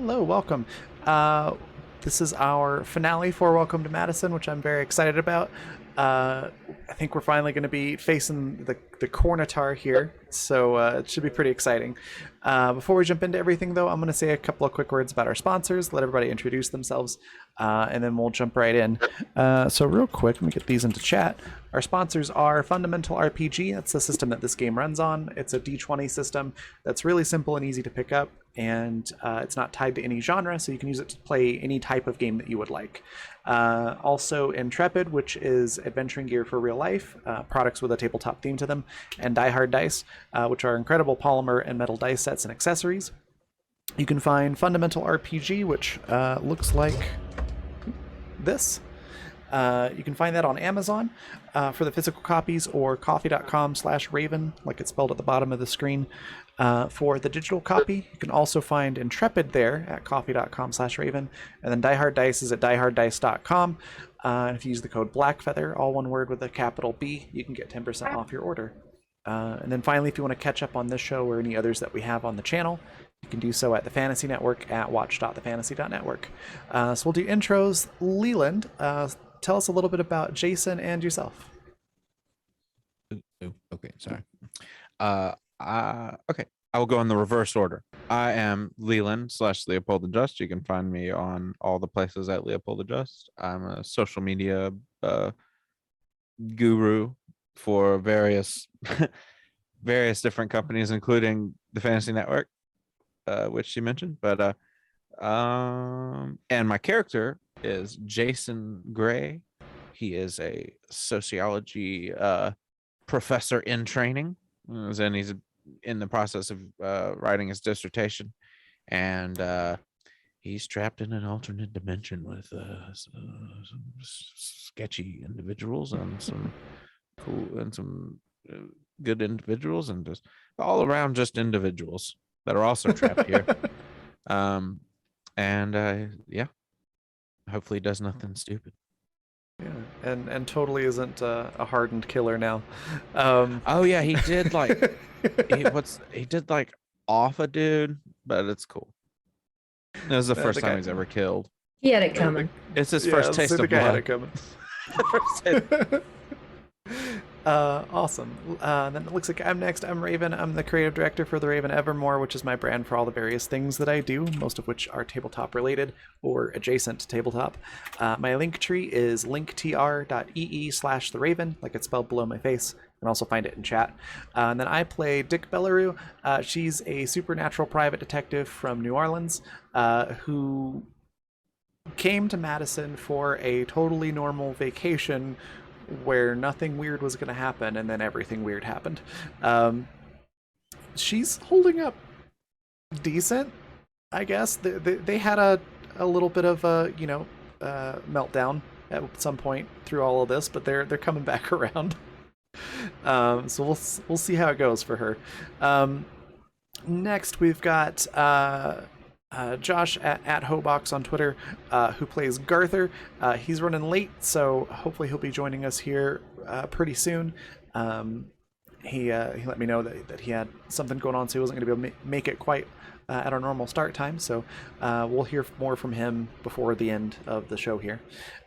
Hello, welcome. Uh, this is our finale for Welcome to Madison, which I'm very excited about. I think we're finally going to be facing the Cornitar here, so it should be pretty exciting. Before we jump into everything, though, I'm going to say a couple of quick words about our sponsors, let everybody introduce themselves, and then we'll jump right in. So real quick, let me get these into chat. Our sponsors are Fundamental RPG. That's the system that this game runs on. It's a D20 system that's really simple and easy to pick up, and it's not tied to any genre, so you can use it to play any type of game that you would like. Also Intrepid, which is adventuring gear for real life, products with a tabletop theme to them, and Die Hard Dice, which are incredible polymer and metal dice sets and accessories. You can find Fundamental RPG, which looks like this. You can find that on Amazon for the physical copies, or coffee.com/raven, like it's spelled at the bottom of the screen, for the digital copy. You can also find Intrepid there at coffee.com/raven, and then Die Hard Dice is at dieharddice.com. And if you use the code Blackfeather, all one word with a capital B, you can get 10% off your order. And then finally, if you want to catch up on this show or any others that we have on the channel, you can do so at the Fantasy Network at watch.thefantasy.network. So we'll do intros. Leland, tell us a little bit about Jason and yourself. Okay, sorry. Okay, I will go in the reverse order. I am Leland / Leopold the Just. You can find me on all the places at Leopold the Just. I'm a social media guru for various various different companies, including the Fantasy Network, which she mentioned. But and my character is Jason Gray. He is a sociology professor in training, and he's in the process of writing his dissertation, and he's trapped in an alternate dimension with some sketchy individuals and some cool and some good individuals, and just all around just individuals that are also trapped here. Yeah, hopefully he does nothing stupid. Yeah, and totally isn't a hardened killer now. Oh yeah, he did like he did like off a dude, but it's cool. It was the first time he's ever killed. He had it coming. It's his first taste of blood. Had it coming. Awesome. Then it looks like I'm next. I'm Raven. I'm the creative director for the Raven Evermore, which is my brand for all the various things that I do, most of which are tabletop related or adjacent to tabletop. My link tree is linktr.ee/the Raven, like it's spelled below my face. You can also find it in chat. And then I play Dick Bellarue. She's a supernatural private detective from New Orleans who came to Madison for a totally normal vacation where nothing weird was going to happen, and then everything weird happened. She's holding up decent, I guess. They had a little bit of a meltdown at some point through all of this, but they're coming back around. So we'll see how it goes for her. Next we've got Josh at Hobox on Twitter, who plays Garther. He's running late, so hopefully he'll be joining us here pretty soon. He let me know that he had something going on, so he wasn't going to be able to make it quite at our normal start time. So we'll hear more from him before the end of the show here.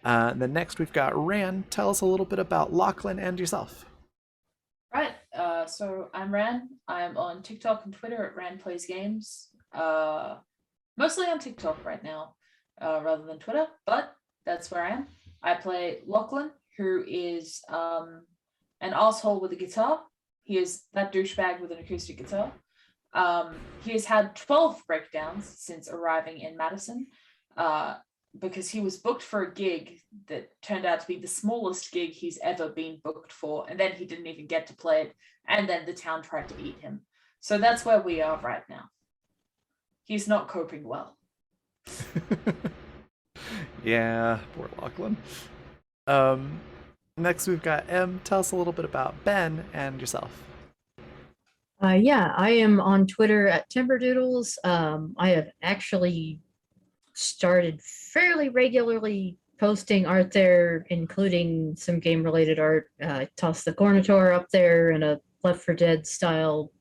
And then next we've got Ran. Tell us a little bit about Lachlan and yourself. Right. So I'm Ran. I'm on TikTok and Twitter at Ran Plays Games. Mostly on TikTok right now, rather than Twitter, but that's where I am. I play Lachlan, who is an asshole with a guitar. He is that douchebag with an acoustic guitar. He has had 12 breakdowns since arriving in Madison, because he was booked for a gig that turned out to be the smallest gig he's ever been booked for, and then he didn't even get to play it, and then the town tried to eat him. So that's where we are right now. He's not coping well. Yeah, poor Lachlan. Next we've got M. Tell us a little bit about Ben and yourself. Yeah, I am on Twitter at Timberdoodles. I have actually started fairly regularly posting art there, including some game-related art. I tossed the Cornitor up there in a Left 4 Dead style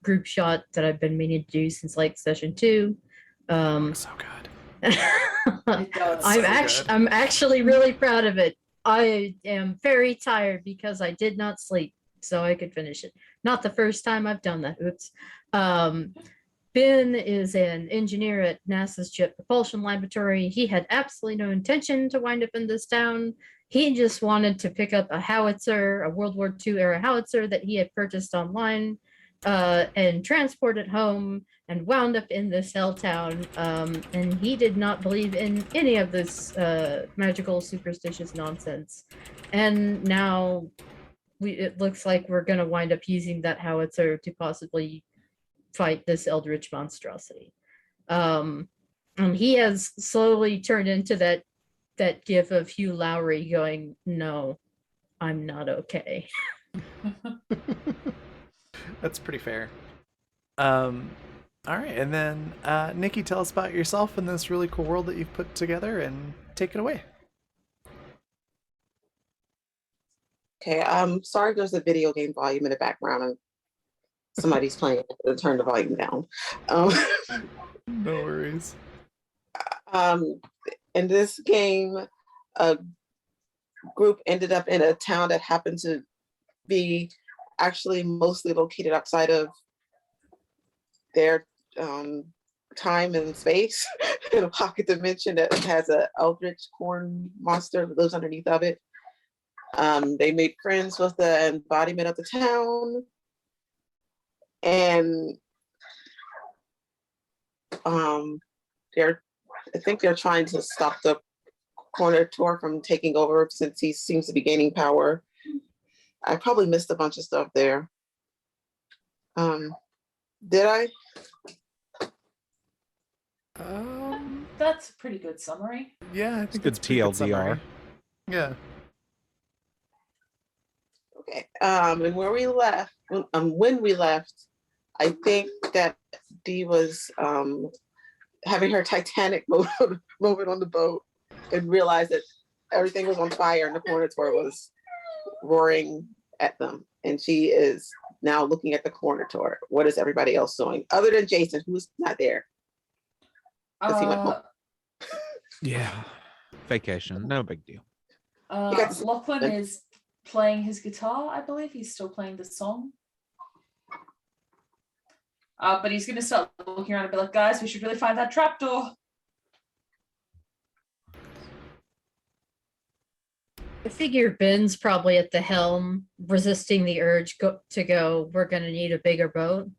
group shot that I've been meaning to do since like session 2. So good. It does. I'm So good. I'm actually really proud of it. I am very tired because I did not sleep, so I could finish it. Not the first time I've done that. Oops. Um, Ben is an engineer at NASA's Jet Propulsion Laboratory. He had absolutely no intention to wind up in this town. He just wanted to pick up a howitzer, a World War II era howitzer that he had purchased online, and transport it home, and wound up in this hell town. And he did not believe in any of this magical, superstitious nonsense. And now it looks like we're going to wind up using that howitzer to possibly fight this eldritch monstrosity. And he has slowly turned into that gif of Hugh Lowry going, "No, I'm not okay." That's pretty fair. All right, and then Nikki, tell us about yourself and this really cool world that you've put together, and take it away. Okay, sorry there's a video game volume in the background and somebody's playing. Turn the volume down. No worries. In this game, a group ended up in a town that happened to be actually mostly located outside of their time and space in a pocket dimension that has an eldritch corn monster that lives underneath of it. They made friends with the embodiment of the town, and I think they're trying to stop the corner tour from taking over since he seems to be gaining power. I probably missed a bunch of stuff there. Did I? That's a pretty good summary. Yeah, I think Good it's pretty good summary. TLDR. Yeah. Okay. And where we left, when we left, I think that Dee was having her Titanic moment on the boat and realized that everything was on fire and the corner tour was roaring at them. And she is now looking at the corner tour. What is everybody else doing? Other than Jason, who's not there? 'Cause he went home. Yeah. Vacation, no big deal. Lachlan is playing his guitar, I believe. He's still playing the song. But he's going to start looking around and be like, guys, we should really find that trapdoor. I figure Ben's probably at the helm, resisting the urge to go, "We're going to need a bigger boat."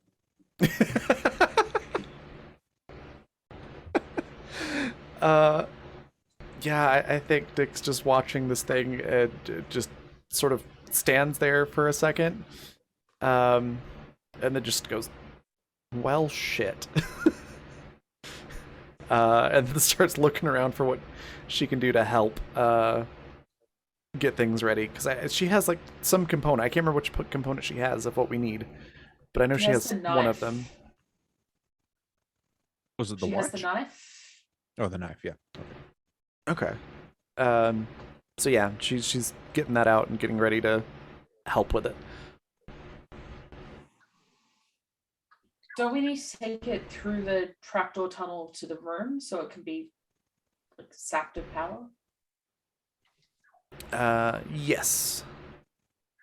Yeah, I think Dick's just watching this thing and just sort of stands there for a second, and then just goes, "Well, shit," and then starts looking around for what she can do to help get things ready, because she has like some component. I can't remember which component she has of what we need, but I know she has the one of knife. them. Was it the She watch? has the knife. Oh, the knife, yeah. Okay. So yeah, she's getting that out and getting ready to help with it. Don't we need to take it through the trapdoor tunnel to the room so it can be like sapped of power? Yes.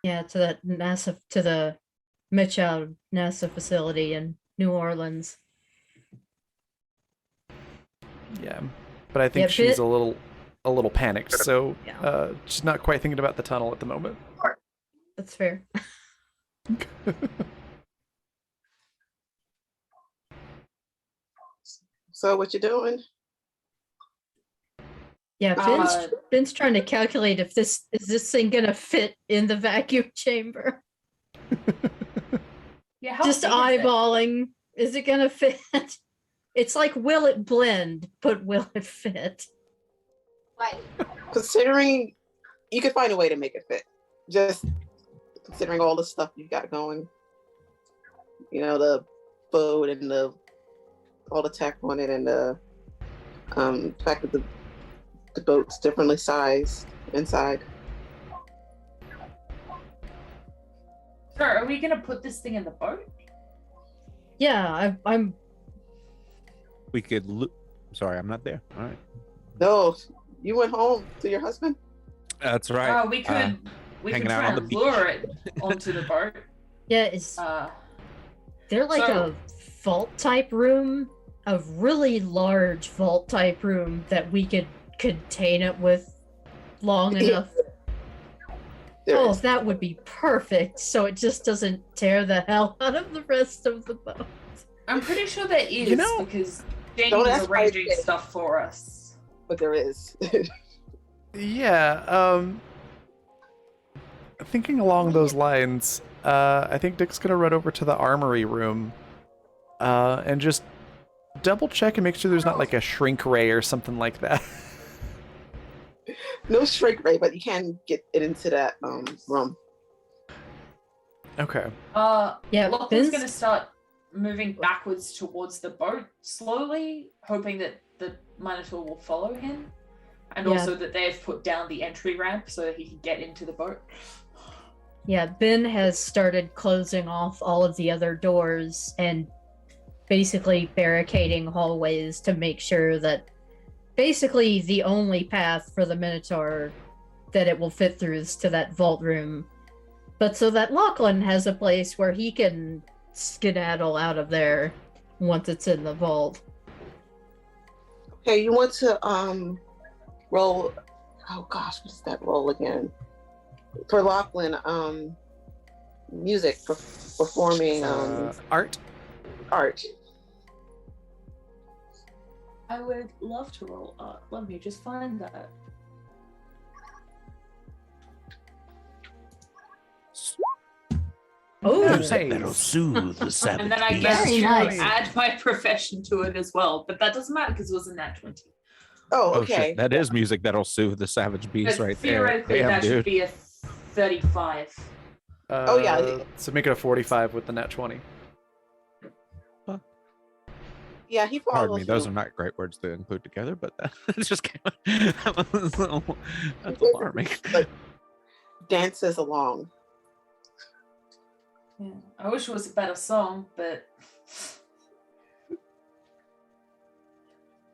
Yeah, to the Mitchell NASA facility in New Orleans. Yeah, but I think Yeah, she's a little panicked, so Yeah. she's not quite thinking about the tunnel at the moment. That's fair. So what you doing? Yeah, Uh, Ben's trying to calculate if this thing gonna fit in the vacuum chamber. Yeah, how Just big is it? eyeballing. Is it gonna fit? It's like, will it blend, but will it fit? Considering you could find a way to make it fit, just considering all the stuff you've got going, the boat and all the tech on it, and the fact that the boat's differently sized inside. So are we gonna put this thing in the boat? Yeah, I'm We could. Sorry, I'm not there. All right. No, you went home to your husband? That's right. We could hanging out try on the and beach. lure it onto the boat. Yeah, is Uh, there like so- a vault type room? A really large vault type room that we could contain it with long Yeah. enough? There Oh, is. that would be perfect. So it just doesn't tear the hell out of the rest of the boat. I'm pretty sure there is You know- because Jamie Don't was ask why arranging it's- stuff for us. But there is. Yeah. Thinking along those lines, I think Dick's gonna run over to the armory room, and just double check and make sure there's not like a shrink ray or something like that. No shrink ray, but you can get it into that room. Okay. Yeah, Lachlan's Ben's- going to start moving backwards towards the boat slowly, hoping that the Minotaur will follow him, and Yeah. also that they've put down the entry ramp so that he can get into the boat. Yeah, Ben has started closing off all of the other doors and basically barricading hallways to make sure that basically the only path for the Minotaur that it will fit through is to that vault room. But so that Lachlan has a place where he can skedaddle out of there once it's in the vault. Okay, you want to roll. Oh gosh, what's that roll again? For Lachlan, music performing Art. art. I would love to roll art. Let me just find that. Oh, Music That'll soothe the savage. And then I beast. guess Very to nice. add my profession to it as well, but that doesn't matter because it was in that 20. Oh, Oh okay. shit! That is music that'll soothe the savage beast But right there. theoretically, Damn, that should dude. be a 35. Oh, yeah. So make it a 45 with the net 20. Yeah, he follows. Pardon me, those are not great words to include together, but that just came. That was a little, that's alarming. Like, dances along. Yeah. I wish it was a better song, but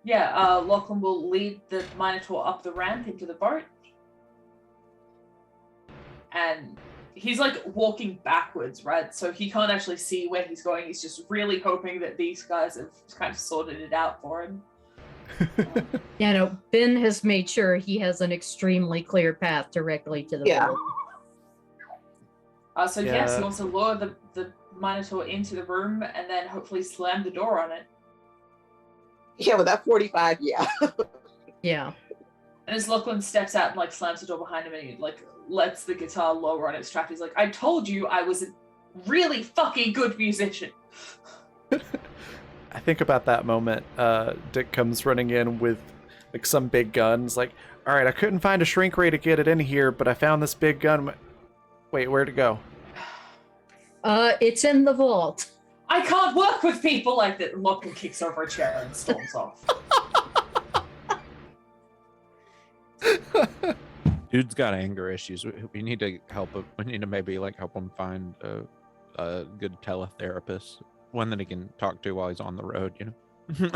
yeah, Lachlan will lead the Minotaur up the ramp into the boat. And he's like walking backwards, right? So he can't actually see where he's going. He's just really hoping that these guys have kind of sorted it out for him. yeah, no, Ben has made sure he has an extremely clear path directly to the Yeah. vault. So yes, he Yeah. wants to lure the Minotaur into the room and then hopefully slam the door on it. Yeah, with that 45, yeah. Yeah. And as Lachlan steps out and like slams the door behind him and he like lets the guitar lower on its strap, he's like, I told you I was a really fucking good musician. I think about that moment. Dick comes running in with like some big guns. Like, all right, I couldn't find a shrink ray to get it in here, but I found this big gun. Wait, where'd it go? It's in the vault. I can't work with people like that. Lachlan kicks over a chair and storms off. Dude's got anger issues. We need to help him. We need to maybe like help him find a good teletherapist, one that he can talk to while he's on the road. You know.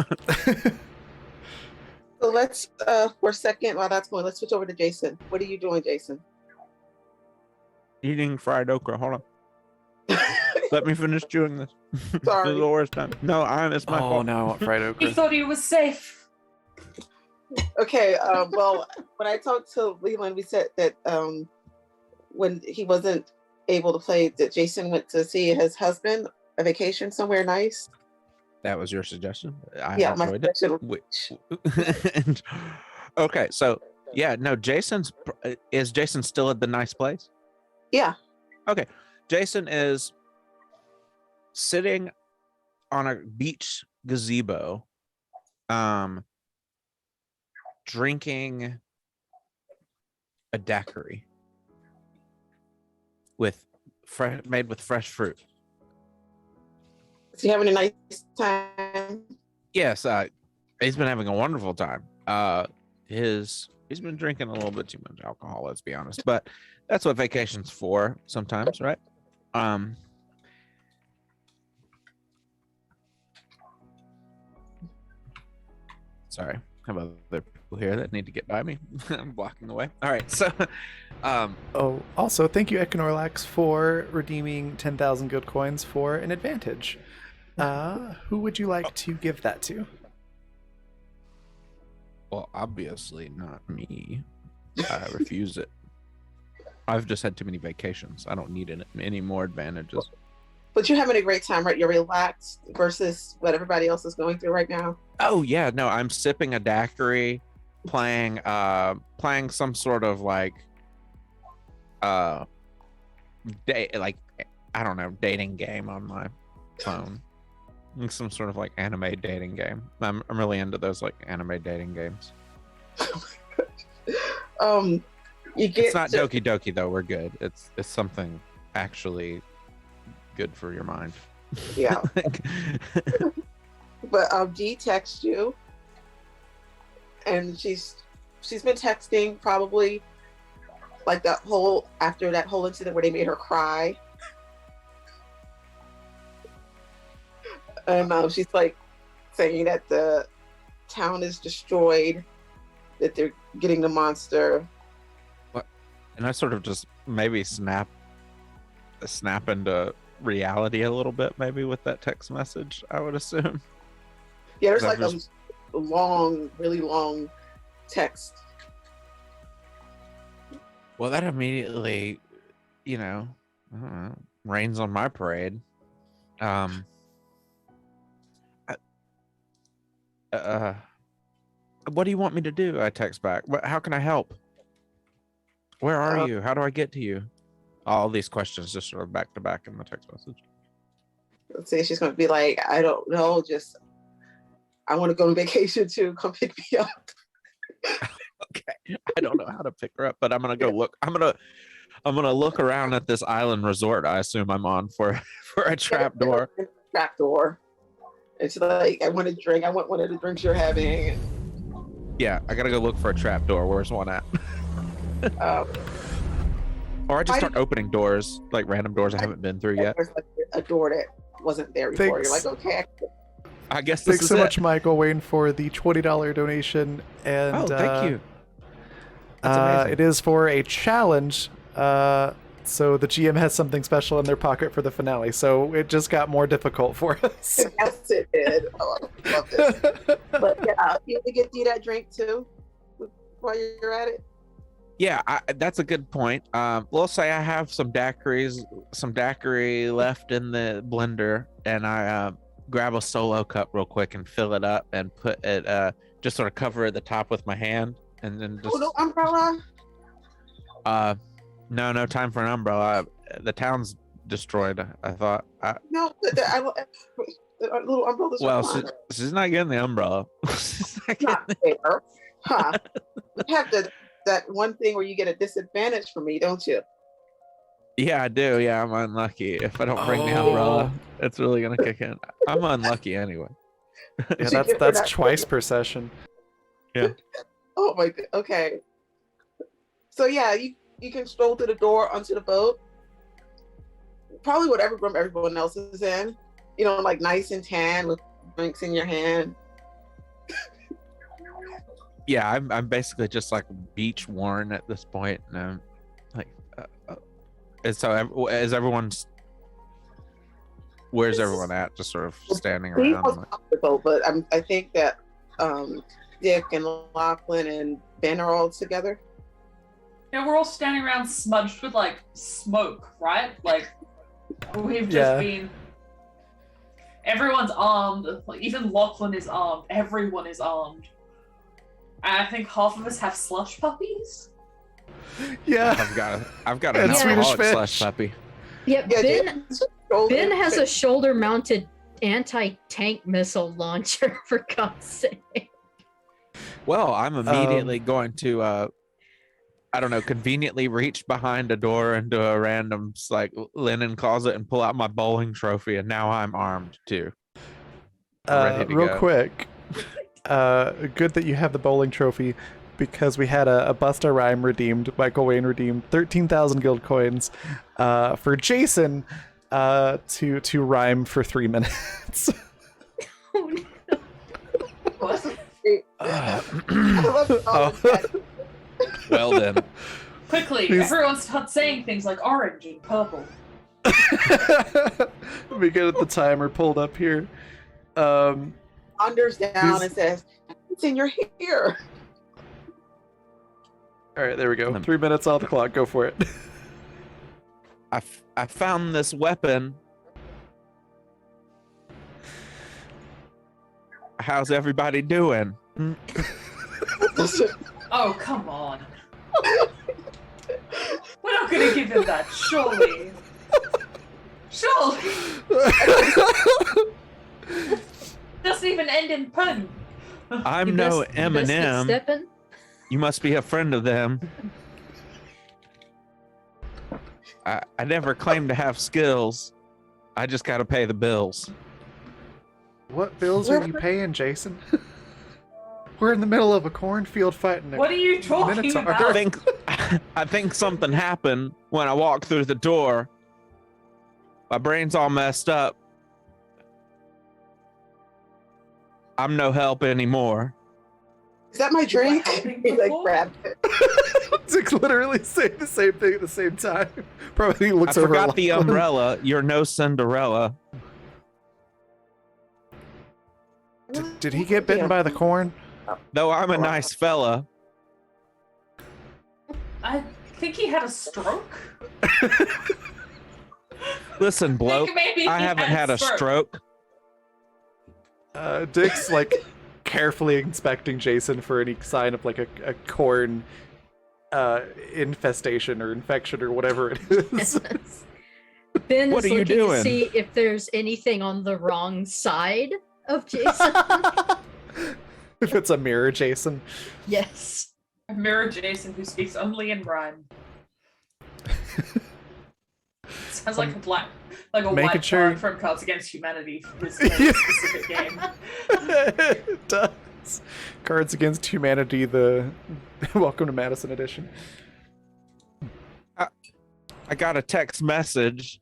So let's, for a second, while that's going, let's switch over to Jason. What are you doing, Jason? Eating fried okra. Hold on. Let me finish chewing this. This Sorry. is the worst time. No, it's my Oh fault. no, fried He okra. thought he was safe. Okay, well, when I talked to Leland, we said that when he wasn't able to play, that Jason went to see his husband a vacation somewhere nice. That was your suggestion. I Yeah, my enjoyed it. suggestion. And- okay, so yeah, no, is Jason still at the nice place? Yeah. Jason is sitting on a beach gazebo, drinking a daiquiri made with fresh fruit. Is he having a nice time? Yes, he's been having a wonderful time. He's been drinking a little bit too much alcohol, let's be honest, but that's what vacation's for sometimes, right? Sorry, I have other people here that need to get by me. I'm blocking the way. All right, so Oh, also, thank you, Econorlax, for redeeming 10,000 good coins for an advantage. Who would you like to give that to? well, obviously not me. I refuse it. I've just had too many vacations. I don't need any more advantages. But you're having a great time, right? You're relaxed versus what everybody else is going through right now. Oh yeah, no, I'm sipping a daiquiri, playing some sort of like like I don't know, dating game on my phone. Like some sort of like anime dating game. I'm really into those like anime dating games. You get It's not Doki Doki though, we're good. It's something actually good for your mind. Yeah. But Dee texts you, and she's been texting probably like after that whole incident where they made her cry, and she's like saying that the town is destroyed, that they're getting the monster. And I sort of just maybe snap into reality a little bit, maybe with that text message, I would assume. Yeah, there's like a long, really long text. Well, that immediately, I don't know, rains on my parade. What do you want me to do? I text back. How can I help? Where are you? How do I get to you? All these questions just sort of back to back in the text message. Let's say she's going to be like, I don't know, just I want to go on vacation too. Come pick me up. Okay, I don't know how to pick her up, but I'm gonna go look. I'm gonna look around at this island resort. I assume I'm on for a trap door. Trap door. It's like, I want a drink. I want one of the drinks you're having. Yeah, I gotta go look for a trap door. Where's one at? Or I just start opening doors, like random doors I haven't been through yet. There's like a door that wasn't there before. Thanks. You're like, okay. I guess this Thanks is so it. much, Michael Wayne, for the $20 donation. And Oh, thank you. That's amazing. it is for a challenge. So the GM has something special in their pocket for the finale. So it just got more difficult for us. Yes, it did. Oh, I love this. But yeah, you get that drink too while you're at it. Yeah, that's a good point. We'll say I have some daiquiri left in the blender, and I grab a solo cup real quick and fill it up and put it, just sort of cover the top with my hand, and then just. Oh, no umbrella. No time for an umbrella. The town's destroyed. I thought. No, the little umbrella's Well, fine. she's not getting the umbrella. Not fair, huh? You have that one thing where you get a disadvantage from me, don't you? Yeah, I do. Yeah, I'm unlucky. If I don't bring the umbrella, it's really gonna kick in. I'm unlucky anyway. Yeah, that's twice per session. Yeah. Oh my god. Okay. So yeah, you can stroll through the door onto the boat. Probably whatever room everyone else is in. Like nice and tan with drinks in your hand. Yeah, I'm basically just like beach worn at this point, and I'm like, and so as everyone's, where's everyone at? Just sort of standing We around. was off the boat, but I think that Dick and Lachlan and Ben are all together. Yeah, we're all standing around smudged with like smoke, right? Like we've just been. Everyone's armed. Like, even Lachlan is armed. Everyone is armed. And I think half of us have slush puppies. Yeah. I've got an And Swedish alcoholic fish. slush puppy. Yep, Yeah, Ben has a shoulder-mounted anti-tank missile launcher, for God's sake. Well, I'm immediately going to, I don't know, conveniently reach behind a door into a random like linen closet and pull out my bowling trophy, and now I'm armed too. Ready to Real go. quick, good that you have the bowling trophy, because we had a Busta Rhyme redeemed. Michael Wayne redeemed 13,000 guild coins for Jason to rhyme for 3 minutes. Oh, no. I love all of that. Well then, Quickly, Please. everyone start saying things like orange and purple. Let me get the timer pulled up here. Wanders down Please. and says, "It's in your ear." All right, there we go. 3 minutes on the clock. Go for it. I found this weapon. How's everybody doing? Oh, come on. We're not gonna give him that, surely. Surely. Doesn't even end in pun. I'm You no best get Eminem. stepping. You must be a friend of them. I never claimed to have skills. I just gotta pay the bills. What bills are you paying, Jason? We're in the middle of a cornfield fighting. What are you talking Minotaur. about? I think something happened when I walked through the door. My brain's all messed up. I'm no help anymore. Is that my drink? happened He like before? grabbed it. Dick's literally saying the same thing at the same time. Probably I looks over. forgot at the Lachlan. umbrella. You're no Cinderella. Did he get bitten by the corn? Though I'm a nice fella. I think he had a stroke. Listen, bloke. Maybe I he haven't had a stroke. Dick's like carefully inspecting Jason for any sign of like a corn infestation or infection or whatever it is. Ben What is are you looking doing? to see if there's anything on the wrong side of Jason. If it's a mirror, Jason. Yes. A mirror Jason who speaks only in rhyme. Sounds like a making white sure- card from Cards Against Humanity for this very specific game. It does. Cards Against Humanity, the Welcome to Madison edition. I got a text message.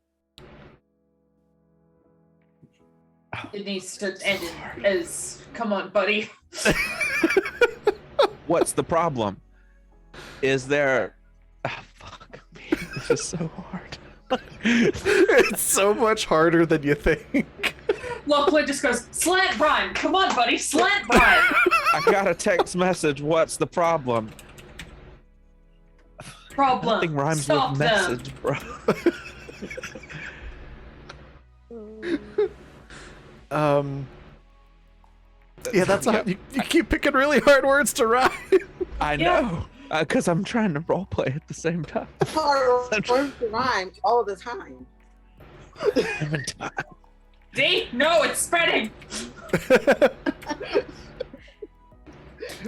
It needs to end as, come on, buddy. What's the problem? Is there... Ah, fuck me. This is so hard. It's so much harder than you think. Lachlan just goes, slant rhyme. Come on, buddy, slant rhyme. I got a text message. What's the problem? Problem. Nothing rhymes Stop with them. message, bro. Yeah, that's how you keep picking really hard words to rhyme. I Yeah. know. Because I'm trying to roleplay at the same time. Hard words to rhyme all the time. See? No, it's spreading.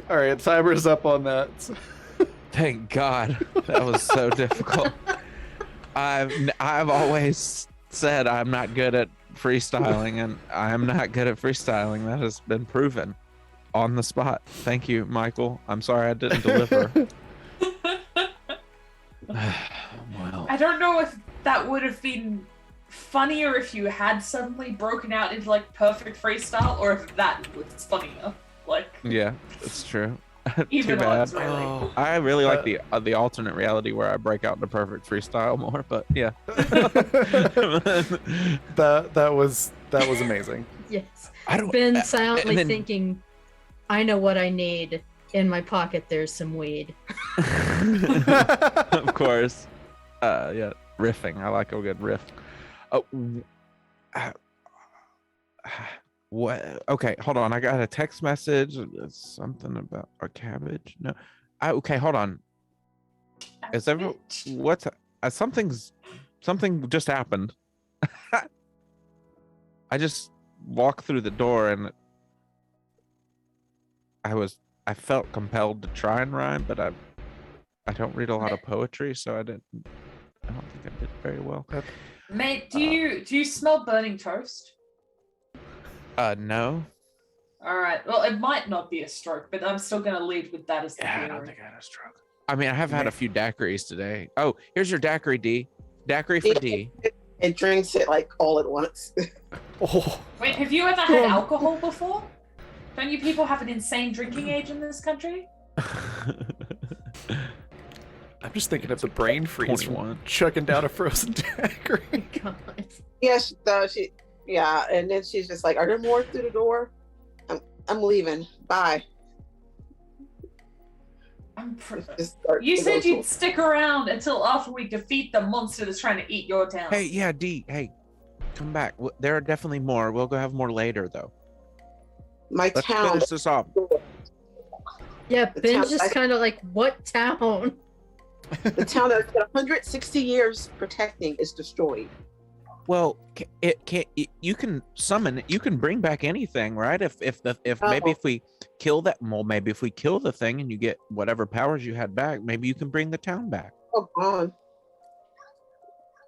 All right, timer's up on that. Thank God. That was so difficult. I've always said I'm not good at freestyling, and I'm not good at freestyling. That has been proven on the spot. Thank you, Michael. I'm sorry I didn't deliver. Well, I don't know if that would have been funnier if you had suddenly broken out into like perfect freestyle, or if that was funnier. Like, yeah, it's true. even Too bad. odds, really. Oh, I really like the alternate reality where I break out into perfect freestyle more, but yeah. that was amazing. Yes. I don't. Ben silently and then- thinking, I know what I need. In my pocket, there's some weed. Of course. Yeah, riffing. I like a good riff. Oh, what? Okay, hold on. I got a text message. Something about a cabbage. No. Okay, hold on. Is everyone? What's something just happened? I just walked through the door and I felt compelled to try and rhyme, but I don't read a lot of poetry, so I don't think I did very well. Mate, do you smell burning toast? No. All right. Well, it might not be a stroke, but I'm still gonna lead with that as the Yeah, I theory. don't think I had a stroke. I mean, I have had a few daiquiris today. Oh, here's your daiquiri, D. Daiquiri for D. It drinks it like all at once. Oh, Wait, have you ever had alcohol before? Don't you people have an insane drinking age in this country? I'm just thinking of the brain freeze 21. from chugging down a frozen daiquiri. God. Yeah, she does. Yeah, and then she's just like, "Are there more through the door? I'm leaving. Bye." You said you'd stick around until after we defeat the monster that's trying to eat your town. Hey, yeah, D. Hey, come back. There are definitely more. We'll go have more later, though. My Let's town. finish this off. Yeah, The Ben's town- just kind of like, what town? The town that's been 160 years protecting is destroyed. Well, you can summon. You can bring back anything, right? If maybe if we kill that, well, maybe if we kill the thing and you get whatever powers you had back, maybe you can bring the town back. Oh, God.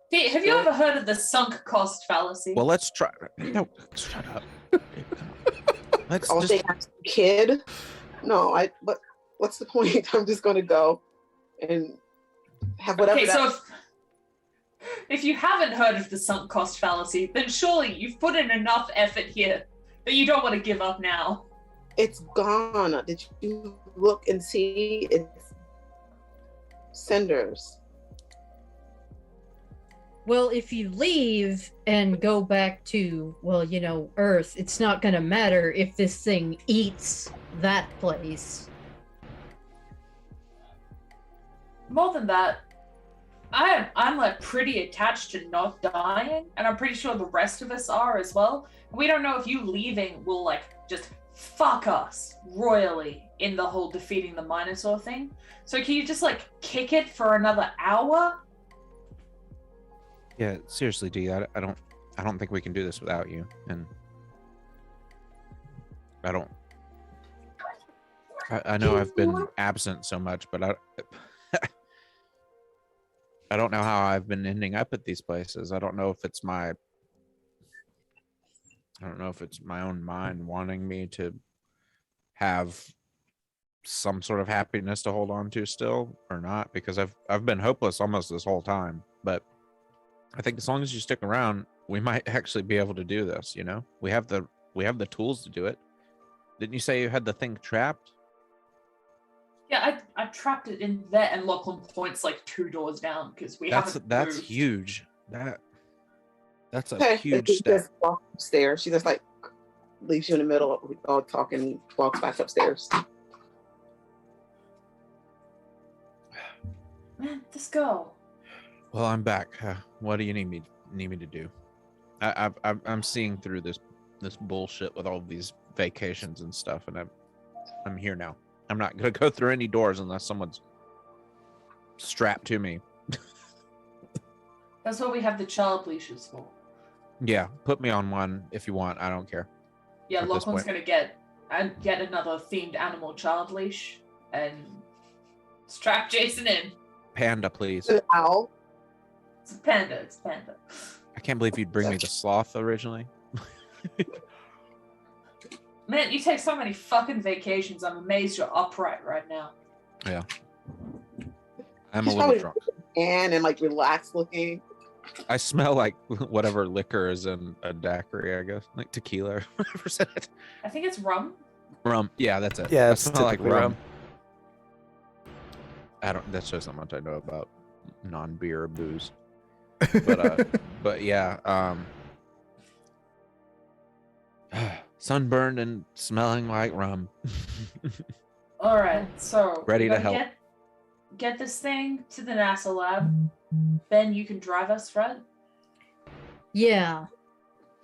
Pete, have you ever heard of the sunk cost fallacy? Well, let's try. No, shut up. Let's Oh, just. they have a kid? No, what's the point? I'm just going to go and have whatever. Okay, so if you haven't heard of the sunk cost fallacy, then surely you've put in enough effort here that you don't want to give up now. It's gone. Did you look and see? It's cinders. Well, if you leave and go back to, well, Earth, it's not going to matter if this thing eats that place. More than that, I'm like pretty attached to not dying, and I'm pretty sure the rest of us are as well. We don't know if you leaving will like just fuck us royally in the whole defeating the Minotaur thing. So can you just like kick it for another hour? Yeah, seriously, D. I don't think we can do this without you, and I know I've been absent so much, but I don't know how I've been ending up at these places. I don't know if it's my own mind wanting me to have some sort of happiness to hold on to still or not, because I've been hopeless almost this whole time. But I think as long as you stick around, we might actually be able to do this, We have the tools to do it. Didn't you say you had the thing trapped? Yeah, I trapped it in there, and Lachlan points like 2 doors down because That's moved. huge. That's a Okay, huge she step. just walks upstairs. She just like leaves you in the middle of all talking, walks back upstairs. Man, this girl. Well, I'm back. What do you need me to do? I'm seeing through this bullshit with all of these vacations and stuff, and I'm here now. I'm not gonna go through any doors unless someone's strapped to me. That's what we have the child leashes for. Yeah, put me on one if you want. I don't care. Yeah, At this Lachlan's point. gonna get another themed animal child leash and strap Jason in. Panda, please. An owl. It's a panda. It's a panda. I can't believe you'd bring me the sloth originally. Man, you take so many fucking vacations. I'm amazed you're upright right now. I'm He's a little probably drunk. and like relaxed looking. I smell like whatever liquor is in a daiquiri, I guess, like tequila or whatever said it. I think it's rum. Rum. Yeah, that's it. Yeah, I it's smell like typically rum. That shows how much I know about non-beer booze. But yeah, sunburned and smelling like rum. All right, so Ready we to gotta help. Get this thing to the NASA lab. Ben, you can drive us, Fred. Yeah.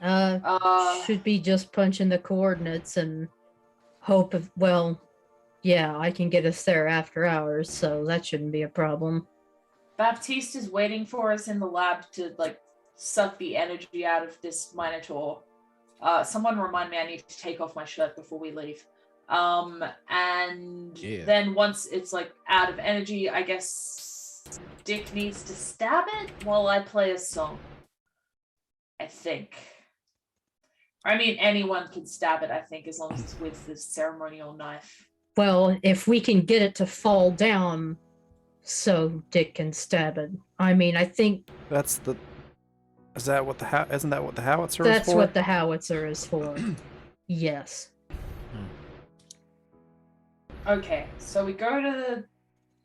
Uh, Should be just punching the coordinates and hope of, yeah, I can get us there after hours, so that shouldn't be a problem. Baptiste is waiting for us in the lab to like suck the energy out of this Minotaur. Someone remind me I need to take off my shirt before we leave. And Yeah. then once it's like out of energy, I guess Dick needs to stab it while I play a song. I think. I mean, anyone can stab it, I think, as long as it's with the ceremonial knife. Well, if we can get it to fall down so Dick can stab it. I mean, I think Isn't that what the howitzer that's was for? what the howitzer is for. Yes. Okay, so we go to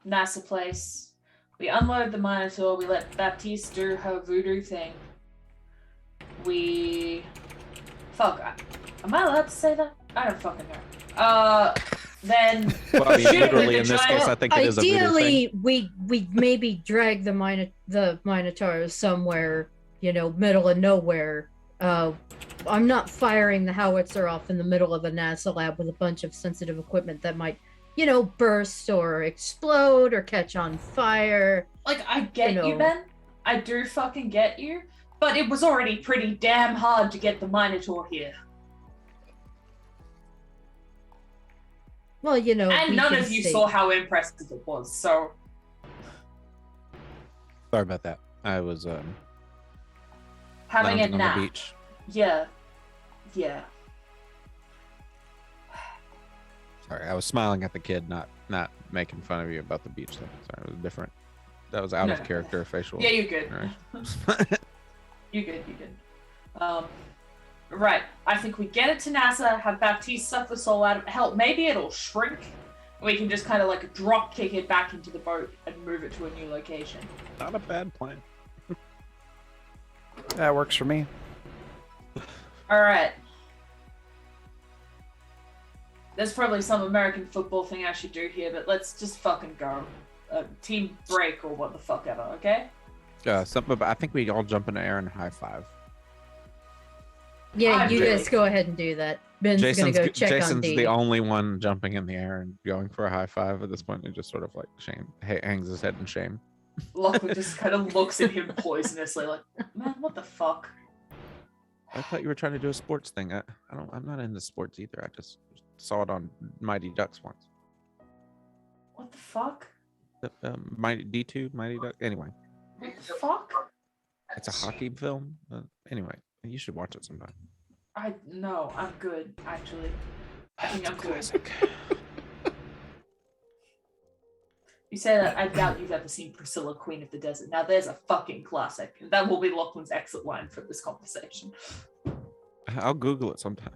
the NASA place. We unload the Minotaur. We let Baptiste do her voodoo thing. Fuck. Am I allowed to say that? I don't fucking know. Then Well, I mean, shoot it literally with in the this giant- case, I think it is a voodoo thing. Ideally, we maybe drag the Minotaur somewhere, middle of nowhere. I'm not firing the howitzer off in the middle of a NASA lab with a bunch of sensitive equipment that might, burst or explode or catch on fire. Like, I get you, know. Ben. I do fucking get you. But it was already pretty damn hard to get the Minotaur here. Well, And we none can of you see. saw how impressive it was, so... Sorry about that. I was Having a lounging on nap. the beach. Yeah. Sorry, I was smiling at the kid, not making fun of you about the beach thing. Sorry, it was different. That was out No. of character facial. Yeah, you're good. Right. You're good. Right. I think we get it to NASA, have Baptiste suck the soul out of it. Hell, maybe it'll shrink. We can just kind of like drop kick it back into the boat and move it to a new location. Not a bad plan. That works for me. Alright. There's probably some American football thing I should do here, but let's just fucking go. Team break or what the fuck ever, okay? Something about, I think we all jump in the air and high five. Yeah, I'm you really- guys go ahead and do that. Ben's gonna go check on Jason's D. the only one jumping in the air and going for a high five at this point. He just sort of like hangs his head in shame. Lockwood just kind of looks at him poisonously, like, man, what the fuck? I thought you were trying to do a sports thing. I'm not into sports either. I just saw it on Mighty Ducks once. What the fuck? Mighty D2, Mighty Duck. Anyway, What the fuck? it's a hockey film. Anyway, you should watch it sometime. No, I'm good, actually. I think I'm good. Classic. You say that, I doubt you've ever seen Priscilla, Queen of the Desert. Now there's a fucking classic. That will be Lachlan's exit line for this conversation. I'll Google it sometime.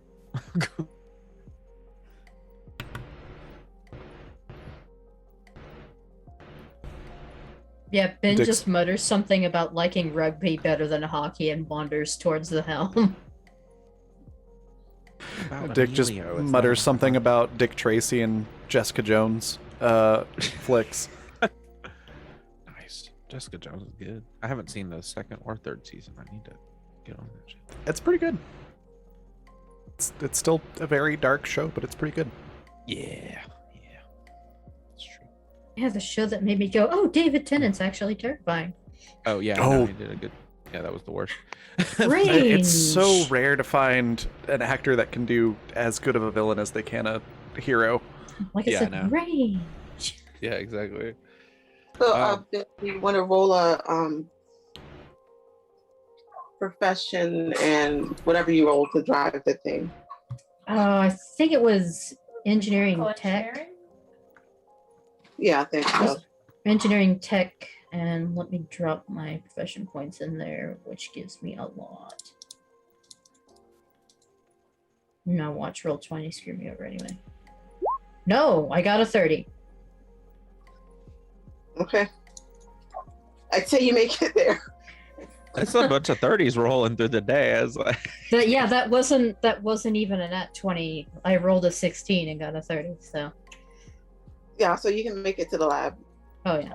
Yeah, Ben Dick's- just mutters something about liking rugby better than hockey and wanders towards the helm. About Dick just Emilio, it's mutters not- something about Dick Tracy and Jessica Jones flicks. Nice. Jessica Jones is good. I haven't seen the second or third season. I need to get on that shit. It's pretty good. It's still a very dark show, but it's pretty good. Yeah. It's true. Yeah, the show that made me go, oh, David Tennant's actually terrifying. Oh yeah. Oh. No, he did a good. Yeah, that was the worst. Range. It's so rare to find an actor that can do as good of a villain as they can a hero. Like I Yeah, I said, know. range. Yeah, exactly. So, do you want to roll a profession and whatever you roll to drive the thing? I think it was engineering Call tech. engineering? Yeah, I think so. Engineering tech, and let me drop my profession points in there, which gives me a lot. No, watch roll 20 screw me over anyway. No, I got a 30. Okay. I'd say you make it there. That's a bunch of 30s rolling through the day. I was like, Yeah, that wasn't even a nat 20. I rolled a 16 and got a 30. So, Yeah, so you can make it to the lab. oh yeah.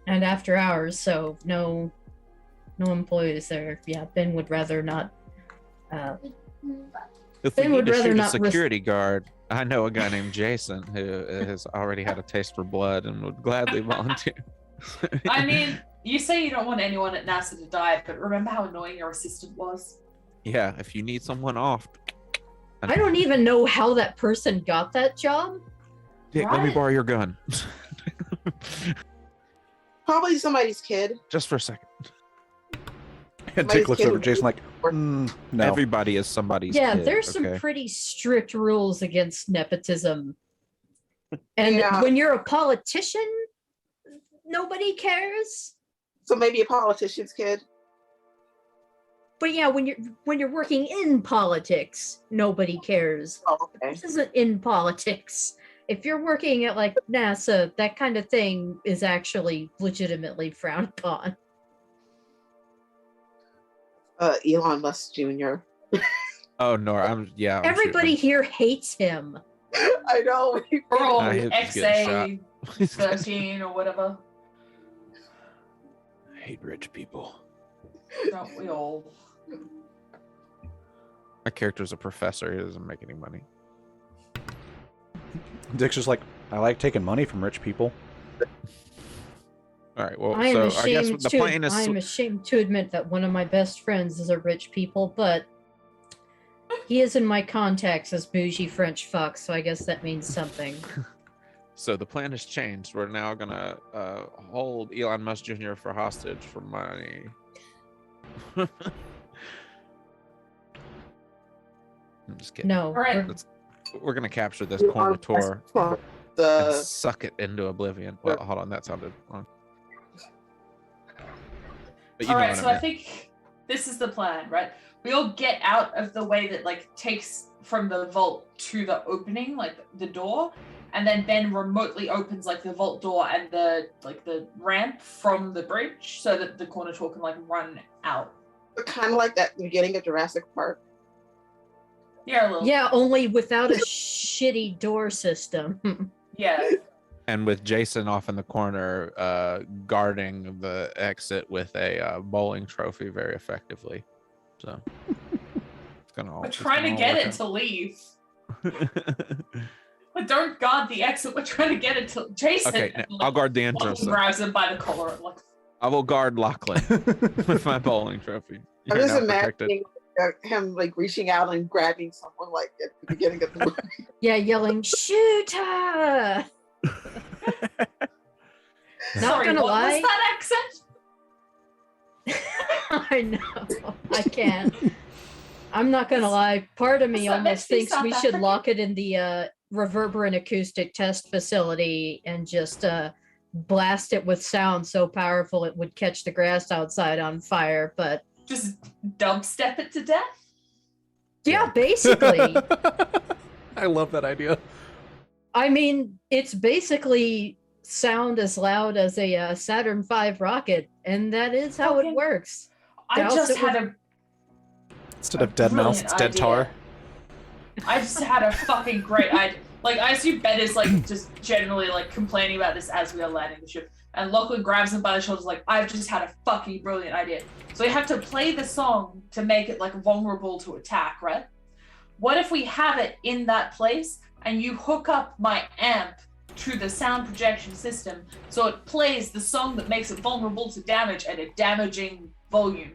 And after hours, so no employees there. Yeah, Ben would rather not. if They we would need to rather shoot a not risk- security guard, I know a guy named Jason who has already had a taste for blood and would gladly volunteer. I mean, you say you don't want anyone at NASA to die, but remember how annoying your assistant was? Yeah, if you need someone off, I don't even know how that person got that job. Dick, let me Right. borrow your gun. Probably somebody's kid. Just for a second. And Somebody's Dick looks kid over would at Jason like, no. Everybody is somebody's Yeah, kid, there's some okay? pretty strict rules against nepotism. And Yeah. when you're a politician, nobody cares. So maybe a politician's kid. But yeah, when you're working in politics, nobody cares. Oh, okay. This isn't in politics. If you're working at like NASA, that kind of thing is actually legitimately frowned upon. Elon Musk Jr. Oh no, I'm Everybody here hates him. I know. We're all I hate just getting XA13 or whatever. I hate rich people. Don't we all? My character's a professor. He doesn't make any money. Dick's just like, I like taking money from rich people. All right. Well, I am so I guess the plan is. I am ashamed to admit that one of my best friends is a rich people, but he is in my contacts as bougie French fuck, so I guess that means something. So the plan has changed. We're now gonna hold Elon Musk Jr. for hostage for money. I'm just kidding. No, All right. We're gonna capture this corner tour and The suck it into oblivion. Well, hold on, that sounded wrong. But you All know right, what so I I mean. think this is the plan, right? We all get out of the way that like takes from the vault to the opening, like the door, and then Ben remotely opens like the vault door and the ramp from the bridge, so that the corner tour can like run out. kind of like that beginning of Jurassic Park. Yeah, a little. yeah, only without a shitty door system. Yeah. And with Jason off in the corner, guarding the exit with a bowling trophy very effectively. So it's gonna all. We're trying to get it to leave. But don't guard the exit. We're trying to get it to Jason. Okay, now, I'll guard the entrance. then. Grabs him by the collar. Like, I will guard Lachlan with my bowling trophy. I'm You're just now protected. imagining him like reaching out and grabbing someone like at the beginning of the movie. Yeah, yelling, shoot her! Not sorry, gonna what lie. was that accent? I know. I can't. I'm not gonna lie. Part of me Does that almost make me thinks South we should African? lock it in the reverberant acoustic test facility and just blast it with sound so powerful it would catch the grass outside on fire. But Just dubstep it to death? yeah, basically. I love that idea. I mean, it's basically sound as loud as a Saturn V rocket, and that is how Okay. it works. I Douse just it with- had a Instead of dead mouse, brilliant it's dead idea. tar. I just had a fucking great idea. Like, I assume Ben is like just generally like complaining about this as we are landing the ship. And Lachlan grabs him by the shoulders, like, I've just had a fucking brilliant idea. So we have to play the song to make it like vulnerable to attack, right? What if we have it in that place and you hook up my amp to the sound projection system so it plays the song that makes it vulnerable to damage at a damaging volume?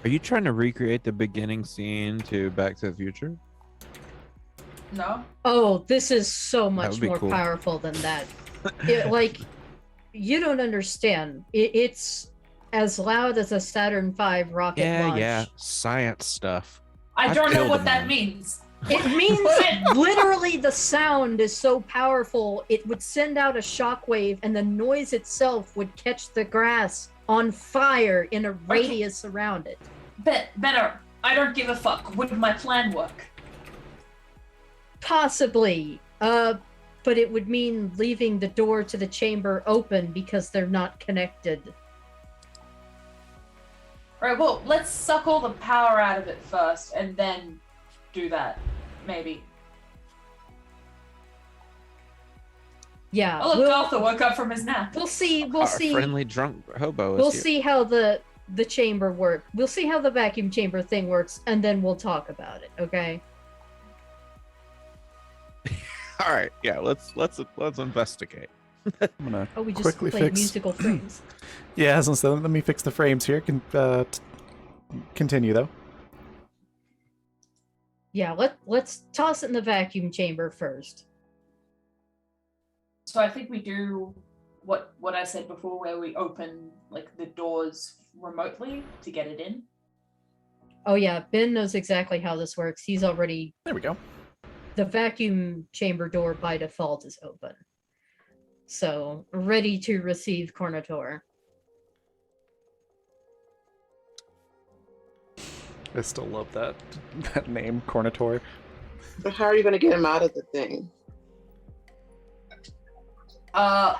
Are you trying to recreate the beginning scene to Back to the Future? No? Oh, this is so much would be more cool. powerful than that. Like, you don't understand. It's as loud as a Saturn V rocket launch. Yeah, science stuff. I I've don't know killed what a that man. means. It means literally the sound is so powerful, it would send out a shockwave and the noise itself would catch the grass on fire in a radius around it. Better, I don't give a fuck. Would my plan work? Possibly. But it would mean leaving the door to the chamber open because they're not connected. Alright, well, let's suck all the power out of it first and then do that. Maybe. Yeah. Oh, look, Arthur woke up from his nap. We'll see. We'll Our see. friendly drunk hobo We'll is here. see how the chamber works. We'll see how the vacuum chamber thing works, and then we'll talk about it. Okay. All right, yeah, let's investigate. I'm gonna Oh, we just quickly played fix. musical frames. Yeah, so let me fix the frames here. Continue though. Yeah. Let's toss it in the vacuum chamber first. So I think we do what I said before, where we open like the doors remotely to get it in. Oh yeah, Ben knows exactly how this works. He's already There we go. the vacuum chamber door by default is open. So ready to receive Cornator. I still love that name, Cornator. But how are you going to get him out of the thing?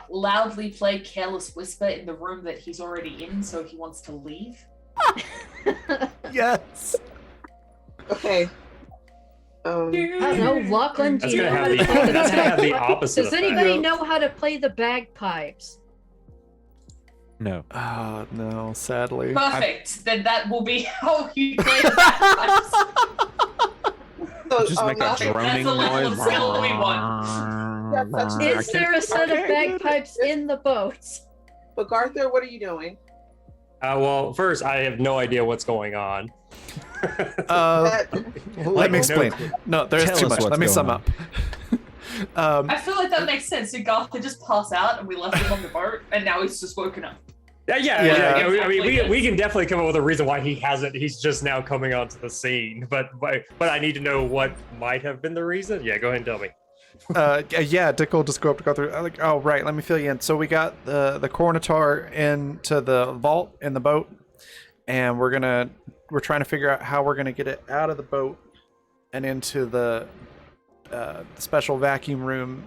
Loudly play Careless Whisper in the room that he's already in, so he wants to leave. Yes. Okay. I don't know, Lachlan, do That's you gonna know how have to the play the that's gonna have the bagpipes? opposite Does effect. anybody Yeah. know how to play the bagpipes? No. No, sadly. Perfect. Then that will be how you play the bagpipes. So, Just make a Arthur, That's droning the level of noise. skill we want. Yeah, that's- Is there a set of bagpipes in the boats? but Garther, what are you doing? Well, first, I have no idea what's going on. Let Like, me no explain. clue. No, there's Tell too us much. what's Let me going sum on. up. I feel like that makes sense. Did Garth just pass out and we left him on the boat and now he's just woken up? Yeah. I mean, Exactly. we can definitely come up with a reason why he hasn't. He's just now coming onto the scene. But I need to know what might have been the reason. Yeah, go ahead and tell me. Yeah, Dick will just go up to go through. Like, oh right, let me fill you in. So we got the Cornator into the vault in the boat, and we're trying to figure out how we're gonna get it out of the boat and into the special vacuum room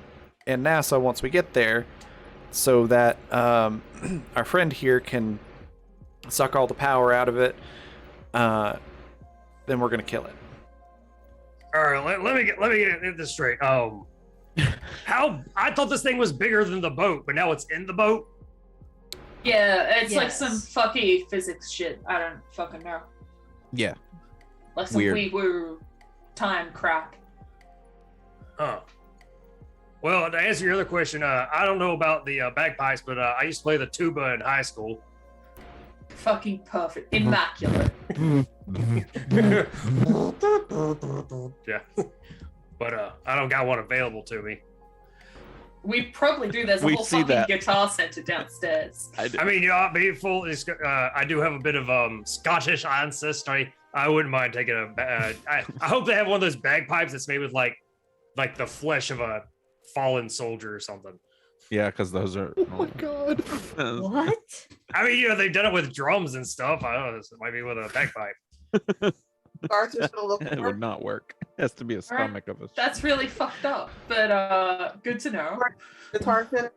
in NASA once we get there, so that our friend here can suck all the power out of it. Then we're gonna kill it. All right, let me get this straight. How I thought this thing was bigger than the boat, but now it's in the boat. Yeah, it's like Yes. some fucky physics shit. I don't fucking know. Yeah. Like some Weird. wee-woo time crap. Huh. Well, to answer your other question, I don't know about the bagpipes, but I used to play the tuba in high school. Fucking perfect. Immaculate. Yeah, but I don't got one available to me. We probably do. There's a We whole see fucking that. guitar center downstairs. I mean, yeah, be full. I do have a bit of Scottish ancestry. I wouldn't mind taking I hope they have one of those bagpipes that's made with like the flesh of a fallen soldier or something. Yeah, because those are. Oh my god. What? I mean, they've done it with drums and stuff. I don't know. This might be with a bagpipe. Garther's gonna look It for would not work. It has to be a stomach of a. That's really fucked up, but good to know. guitar center.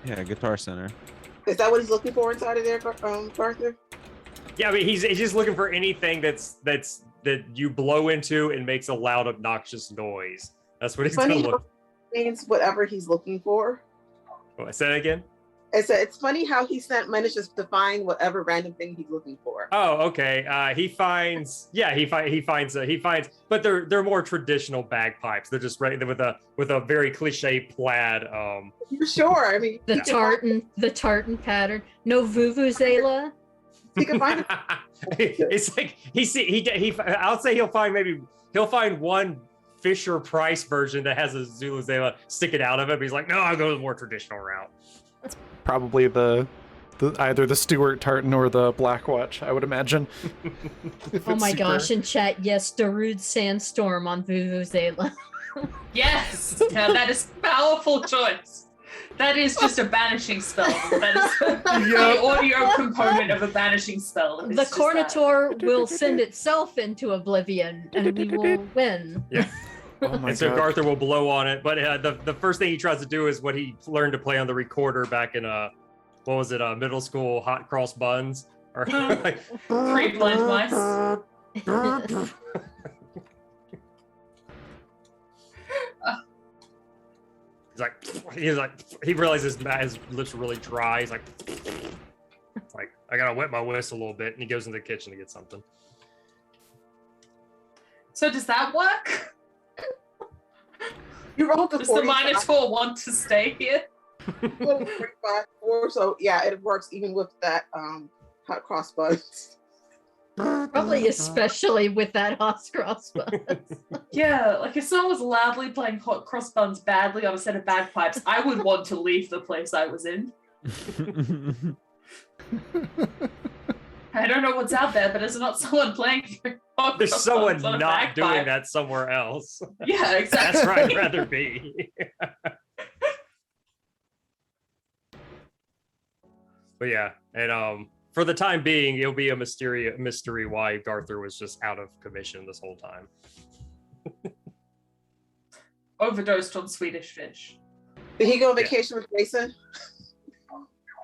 Yeah, Guitar Center. Is that what he's looking for inside of there, Garther? Yeah, I mean, he's just looking for anything that you blow into and makes a loud, obnoxious noise. That's what he's gonna Funny look. how means whatever he's looking for. Oh, say that again. It's funny how he manages to find whatever random thing he's looking for. Oh, okay. He finds, but they're more traditional bagpipes. They're just right with a very cliche plaid. You're sure? I mean, The tartan pattern. No vuvuzela. he can find it. It's like I'll say he'll find one Fisher Price version that has a Zuluzela sticking out of it. But he's like, no, I'll go the more traditional route. Probably the either the Stuart tartan or the Black Watch, I would imagine. If Oh it's my super- gosh, in chat, yes, Darude Sandstorm on Vuvuzela. Yes, now that is a powerful choice. That is just a banishing spell. That is the audio component of a banishing spell. It's The just that. Cornator will send itself into oblivion, and we will win. Oh my And so god. Garther will blow on it. But the first thing he tries to do is what he learned to play on the recorder back in what was it, middle school, hot cross buns or like, Pre-blend mice. he realizes his lips are really dry. He's like I gotta wet my whistle a little bit, and he goes into the kitchen to get something. So does that work? You rolled the Does the 45, Minotaur want to stay here? 45, 4, so yeah, it works even with that hot cross buns. Probably especially with that hot cross bun. Yeah, like if someone was loudly playing hot cross buns badly on a set of bagpipes, I would want to leave the place I was in. I don't know what's out there, but there's not someone playing hot There's cross someone buns on a not doing bagpipe. that somewhere else. Yeah, exactly. That's where I'd rather be. But yeah, and for the time being, it'll be a mystery why Garther was just out of commission this whole time. Overdosed on Swedish fish. Did he go on vacation with Jason?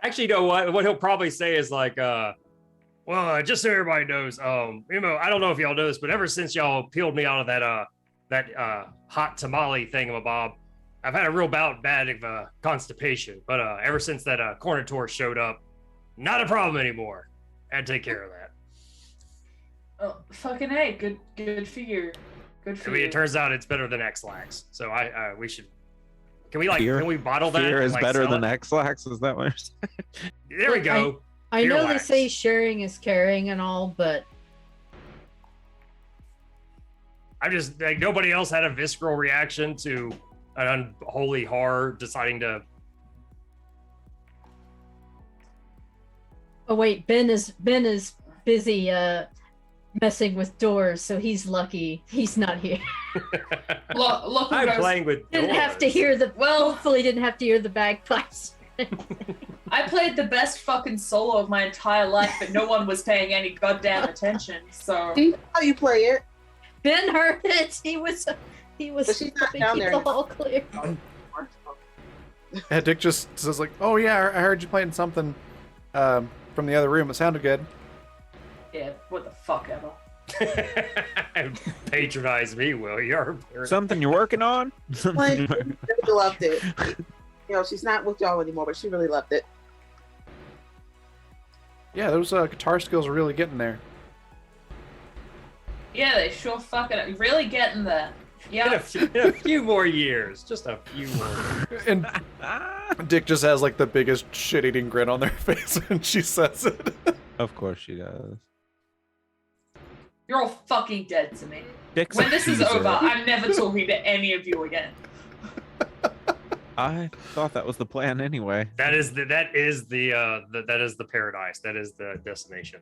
Actually, you know what? What he'll probably say is like, well, just so everybody knows, you know, I don't know if y'all know this, but ever since y'all peeled me out of that hot tamale thingamabob, I've had a real bad of constipation. But ever since that Cornator showed up, not a problem anymore. Had to take care of that. Oh, fucking A. Good for you. Good for I mean, you. it turns out it's better than X-Lax. So we should. Can we Fear- can we bottle that? Fear and, is like, better sell than it? X-Lax, is that what you're saying? There we go. I know they Earwax. say sharing is caring and all, but I just like nobody else had a visceral reaction to an unholy horror deciding to. oh wait, Ben is busy messing with doors, so he's lucky he's not here. Look, I'm playing with. Didn't have to doors. hear the Well- hopefully didn't have to hear the bagpipes. I played the best fucking solo of my entire life, but no one was paying any goddamn attention. So Do you know how you play it? Ben heard it. He was But she's not keep down there the anymore. hall clear. Yeah, Dick just says like, "Oh yeah, I heard you playing something from the other room. It sounded good." yeah, what the fuck ever. Patronize me, will you? Something you're working on? Like, she really loved it. You know, she's not with y'all anymore, but she really loved it. Yeah, those guitar skills are really getting there. Yeah, they sure fucking really getting there. In Yeah. a few more years, just a few more. And Dick just has like the biggest shit-eating grin on their face when she says it. Of course she does. You're all fucking dead to me. Dick's When a this is teaser. over, I'm never talking to any of you again. I thought that was the plan anyway. That is the paradise. That is the destination.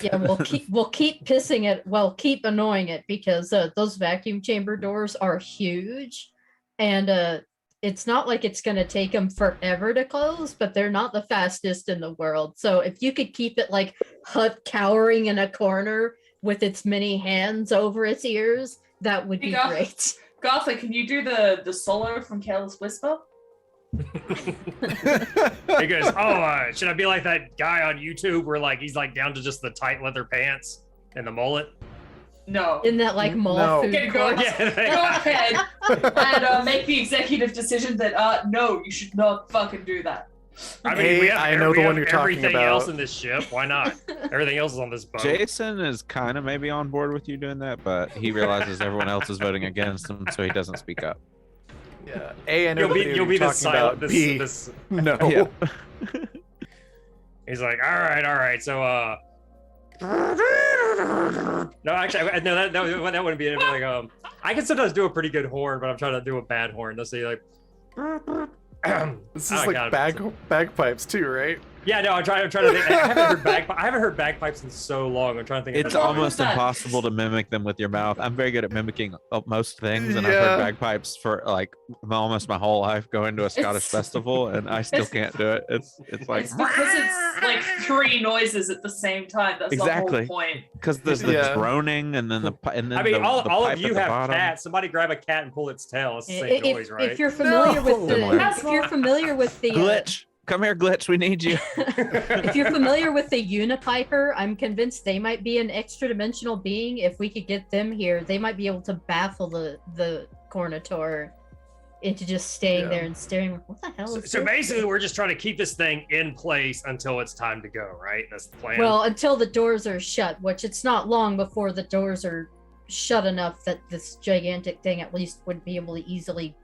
Yeah, we'll keep pissing it. Well, keep annoying it because those vacuum chamber doors are huge, and it's not like it's going to take them forever to close, but they're not the fastest in the world. So if you could keep it like cowering in a corner with its many hands over its ears, that would be Yeah. great. Gartha, can you do the solo from Careless Whisper? He goes, should I be like that guy on YouTube where like he's like down to just the tight leather pants and the mullet? No. In that like mall No. food Okay, go court. Go ahead and make the executive decision that no, you should not fucking do that. I mean, Hey, I know we the one have you're talking everything else about. in this ship. Why not? Everything else is on this boat. Jason is kind of maybe on board with you doing that, but he realizes everyone else is voting against him, so he doesn't speak up. Yeah. A, I know You'll be what you're the talking silent. about. B, This. no. Yeah. He's like, all right. So, no, actually, no, that wouldn't be it. Like, I can sometimes do a pretty good horn, but I'm trying to do a bad horn. Let's say like. This Oh, is like God. bagpipes too, right? Yeah, no, I'm trying to think. I haven't heard bagpipes in so long. I'm trying to think. It's What almost was that? impossible to mimic them with your mouth. I'm very good at mimicking most things, and I've Yeah. heard bagpipes for like almost my whole life going to a Scottish festival, and I still can't do it. It's like It's because it's like three noises at the same time. That's Exactly. the whole point. because there's the Yeah. droning and then and then I mean, the, all the of pipe you at the have bottom. cats. Somebody grab a cat and pull its tail. It's the same noise, right? If you're familiar No. with the Similar. if you're familiar with the Glitch, come here, Glitch. We need you. if you're familiar with the Unipiper, I'm convinced they might be an extra dimensional being. If we could get them here, they might be able to baffle the Cornator into just staying Yeah. there and staring. What the hell is So this? basically, we're just trying to keep this thing in place until it's time to go, right? That's the plan. Well, until the doors are shut, which it's not long before the doors are shut enough that this gigantic thing at least would be able to easily,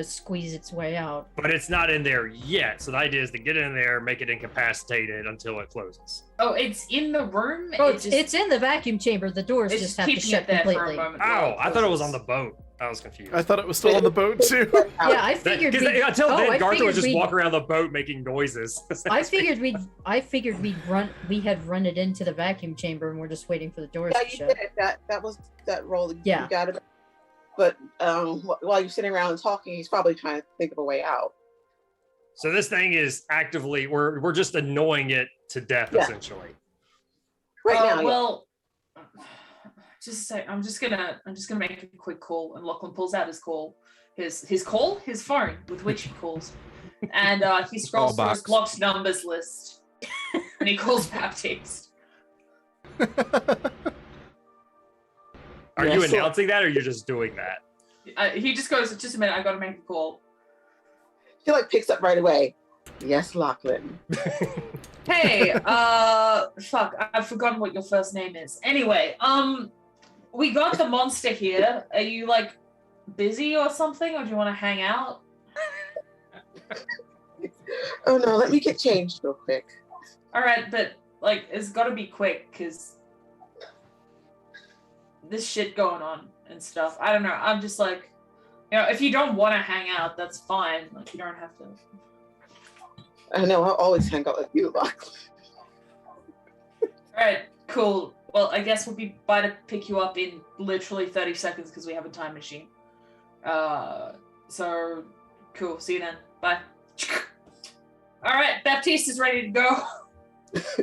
squeeze its way out. but it's not in there yet. So the idea is to get in there, make it incapacitated until it closes. Oh, it's in the room. Oh, It it's in the vacuum chamber. The doors it's just have to keeping shut it there completely. for a moment. Oh, while I thought it was on closes. the boat. I was confused. I thought it was still on the boat too. Yeah, I figured. Until then, I Gartha would figured just we'd- walk around the boat making noises. I figured we had run it into the vacuum chamber and we're just waiting for the doors Yeah, to you shut. did it. That was that role. Yeah. You got it. But while you're sitting around and talking, he's probably trying to think of a way out. So this thing is actively we're just annoying it to death Yeah. essentially. Right now, yeah. Well, just a sec. I'm just gonna make a quick call, and Lachlan pulls out his phone with which he calls, and he scrolls through his box. blocked numbers list, and he calls Baptiste. Are Yeah, you so- announcing that, or you're just doing that? He just goes, just a minute, I gotta make a call. She like picks up right away. Yes, Lachlan. Hey, fuck, I've forgotten what your first name is. Anyway, we got the monster here. Are you like busy or something, or do you want to hang out? Oh no, let me get changed real quick. All right, but like, it's got to be quick because this shit going on and stuff. I don't know. I'm just like, if you don't want to hang out, that's fine. Like, you don't have to. I know, I'll always hang out with you, Lachlan. All right, cool. Well, I guess we'll be by to pick you up in literally 30 seconds because we have a time machine. So cool. See you then. Bye. All right, Baptiste is ready to go.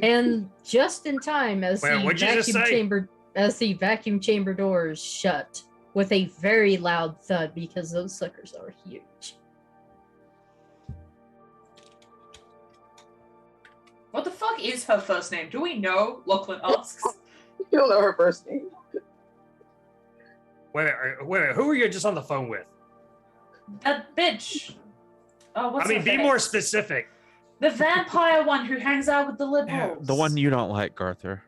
And just in time as Wait, what'd you just say? the vacuum chamber doors shut with a very loud thud because those suckers are huge. What the fuck is her first name? Do we know? Lachlan asks. You don't know her first name. Wait, who are you just on the phone with? That bitch. Oh, what's I mean, her be face? more specific. The vampire one who hangs out with the liberals. The one you don't like, Arthur.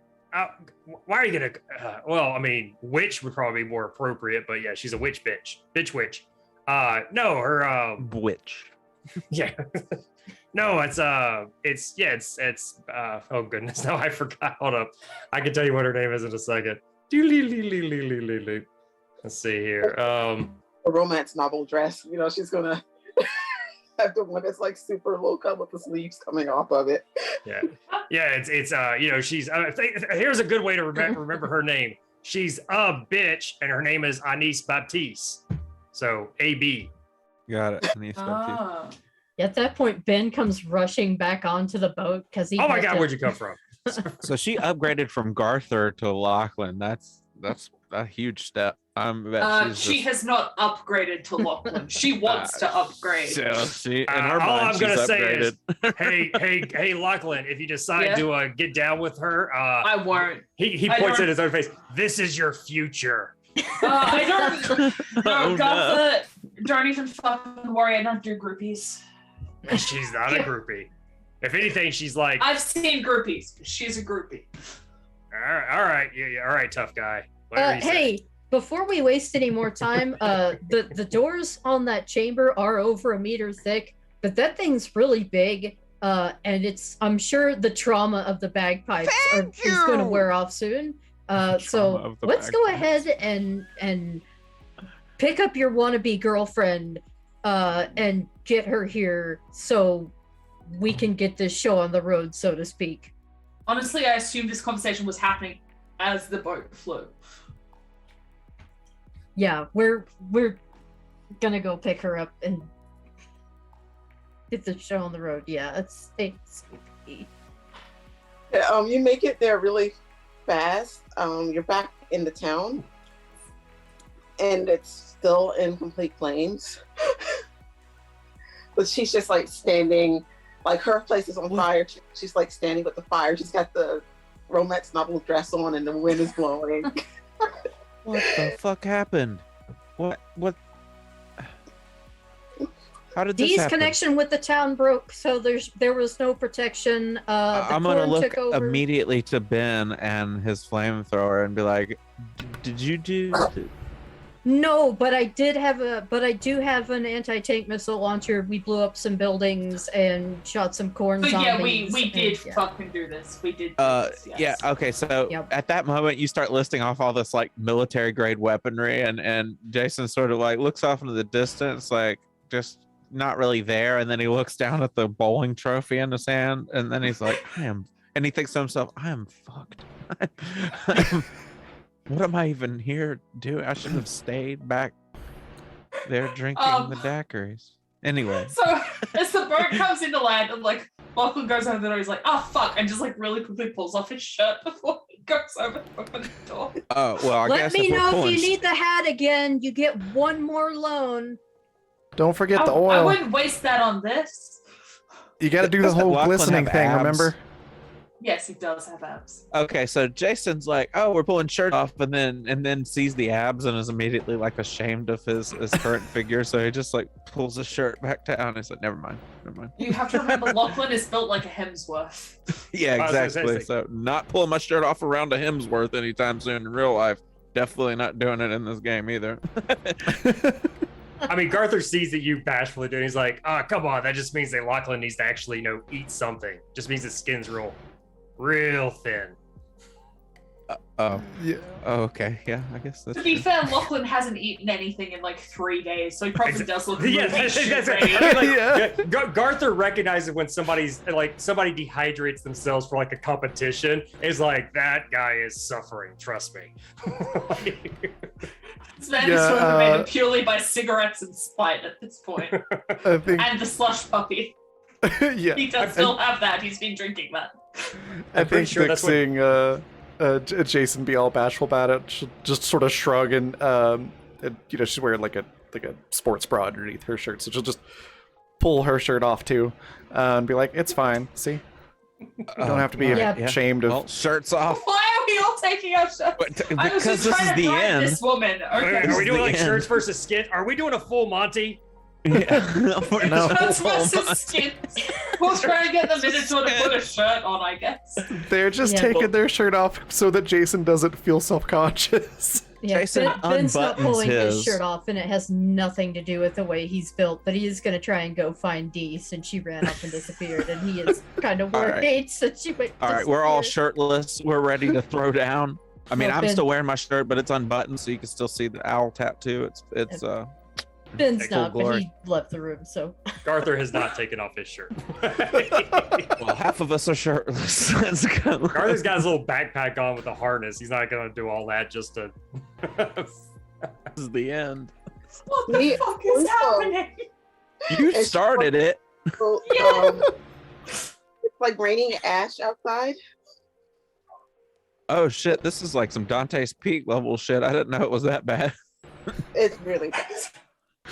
Why are you gonna? Well, I mean, witch would probably be more appropriate, but yeah, she's a witch bitch. Bitch witch. No, her Witch. yeah. No, it's oh goodness, no, I forgot. Hold up. I can tell you what her name is in a second. Let's see here. A romance novel dress. You know, she's gonna have the one that's like super low cut with the sleeves coming off of it. Yeah. It's she's here's a good way to remember her name. She's a bitch, and her name is Anis Baptiste. So AB. Got it. Anise Baptiste. Ah. At that point, Ben comes rushing back onto the boat because he. Oh my has god, to- where'd you come from? So she upgraded from Garther to Lachlan. That's a huge step. She has not upgraded to Lachlan. She wants to upgrade. So she, in her all mind, I'm gonna she's say is, upgraded. hey, Lachlan, if you decide Yeah? to get down with her, I won't. he I points don't- at his own face. This is your future. I don't. No, Oh, no. Gunther, don't even fucking worry. I don't do groupies. She's not a groupie. If anything, she's like, I've seen groupies. She's a groupie. all right, yeah, all right, tough guy. Whatever you say. Hey, before we waste any more time, the doors on that chamber are over 1 meter thick, but that thing's really big. And I'm sure the trauma of the bagpipes is going to wear off soon. Trauma So of the let's go bagpipes. ahead and pick up your wannabe girlfriend and get her here so we can get this show on the road, so to speak. Honestly, I assumed this conversation was happening as the boat flew. Yeah, we're gonna go pick her up and get the show on the road. Yeah, it's You make it there really fast. You're back in the town, and it's still in complete flames. But she's just like standing, like her place is on fire. She's like standing with the fire. She's got the romance novel dress on, and the wind is blowing. What the fuck happened? What? How did this Dee's happen? connection with the town broke, so there was no protection. The I'm gonna Corn look took over. immediately to Ben and his flamethrower and be like, "Did you do?" No, but I do have an anti-tank missile launcher. We blew up some buildings and shot some corn But zombies. yeah, we and- did yeah. fucking do this. We did. Do this, yes. Yeah. Okay. So Yep. at that moment, you start listing off all this like military grade weaponry, and Jason sort of like looks off into the distance, like just not really there, and then he looks down at the bowling trophy in his hand, and then he's like, and he thinks to himself, I am fucked. What am I even here doing? I should have stayed back there drinking the daiquiris. Anyway. So As the boat comes into land and like Lachlan goes over the door, he's like, oh fuck, and just like really quickly pulls off his shirt before he goes over to open the door. Oh well, I Let guess me if we're know if pulling you need the hat again. You get one more loan. Don't forget the I oil. wouldn't waste that on this. You got to do the Doesn't whole Lachlan glistening have thing, abs? remember? Yes, he does have abs. Okay, so Jason's like, "Oh, we're pulling shirt off," and then sees the abs and is immediately like ashamed of his current figure. So he just like pulls his shirt back down. He's like, "Never mind, never mind." You have to remember Lachlan is built like a Hemsworth. Yeah, I was gonna say, exactly. So not pulling my shirt off around a Hemsworth anytime soon in real life. Definitely not doing it in this game either. I mean, Garther sees that you bashfully do, and he's like, "Ah, come on, that just means that Lachlan needs to actually, eat something. Just means his skin's real thin." Oh, Yeah. okay, yeah, I guess that's To be true. fair, Lachlan hasn't eaten anything in like 3 days, so he probably does look really Yeah, that's ready. I mean, like, Yeah. Garther recognizes when somebody dehydrates themselves for like a competition. Is like, that guy is suffering. Trust me. This man Yeah, is motivated purely by cigarettes and spite at this point. I think. And the slush puppy. Yeah. He does still have that. He's been drinking that. I I'm pretty think sure Nick that's what- seeing Jason be all bashful about it, she'll just sort of shrug and she's wearing like a sports bra underneath her shirt, so she'll just pull her shirt off too, and be like, "It's fine. See, you don't have to be Yeah. ashamed of." Well, shirts off. Why are we all taking our shirts? I was Because just this trying is to the drive end. this woman. Okay. Are we doing the like end. shirts versus skin? Are we doing a full Monty? Yeah. No. Shirts versus skins. We'll try and get the Minotaur to put a shirt on, I guess. They're just Yeah. taking their shirt off so that Jason doesn't feel self-conscious. Yeah, Jason Ben's not unbuttons pulling his his. shirt off, and it has nothing to do with the way he's built. But he is going to try and go find Dee since she ran off and disappeared, and he is kind of All right. worried since she went. All right, we're all disappeared. shirtless. We're ready to throw down. I mean, Well, I'm Ben- still wearing my shirt, but it's unbuttoned, so you can still see the owl tattoo. It's Ben's Full not, but glory. he left the room. So Garther has not taken off his shirt. well, half of us are shirtless. Let's go. Garther's got his little backpack on with a harness. He's not gonna do all that just to. This is the end. What the Me fuck is also. happening? You It's started it. So, Yeah. it's like raining ash outside. Oh shit! This is like some Dante's Peak level shit. I didn't know it was that bad. It's really bad.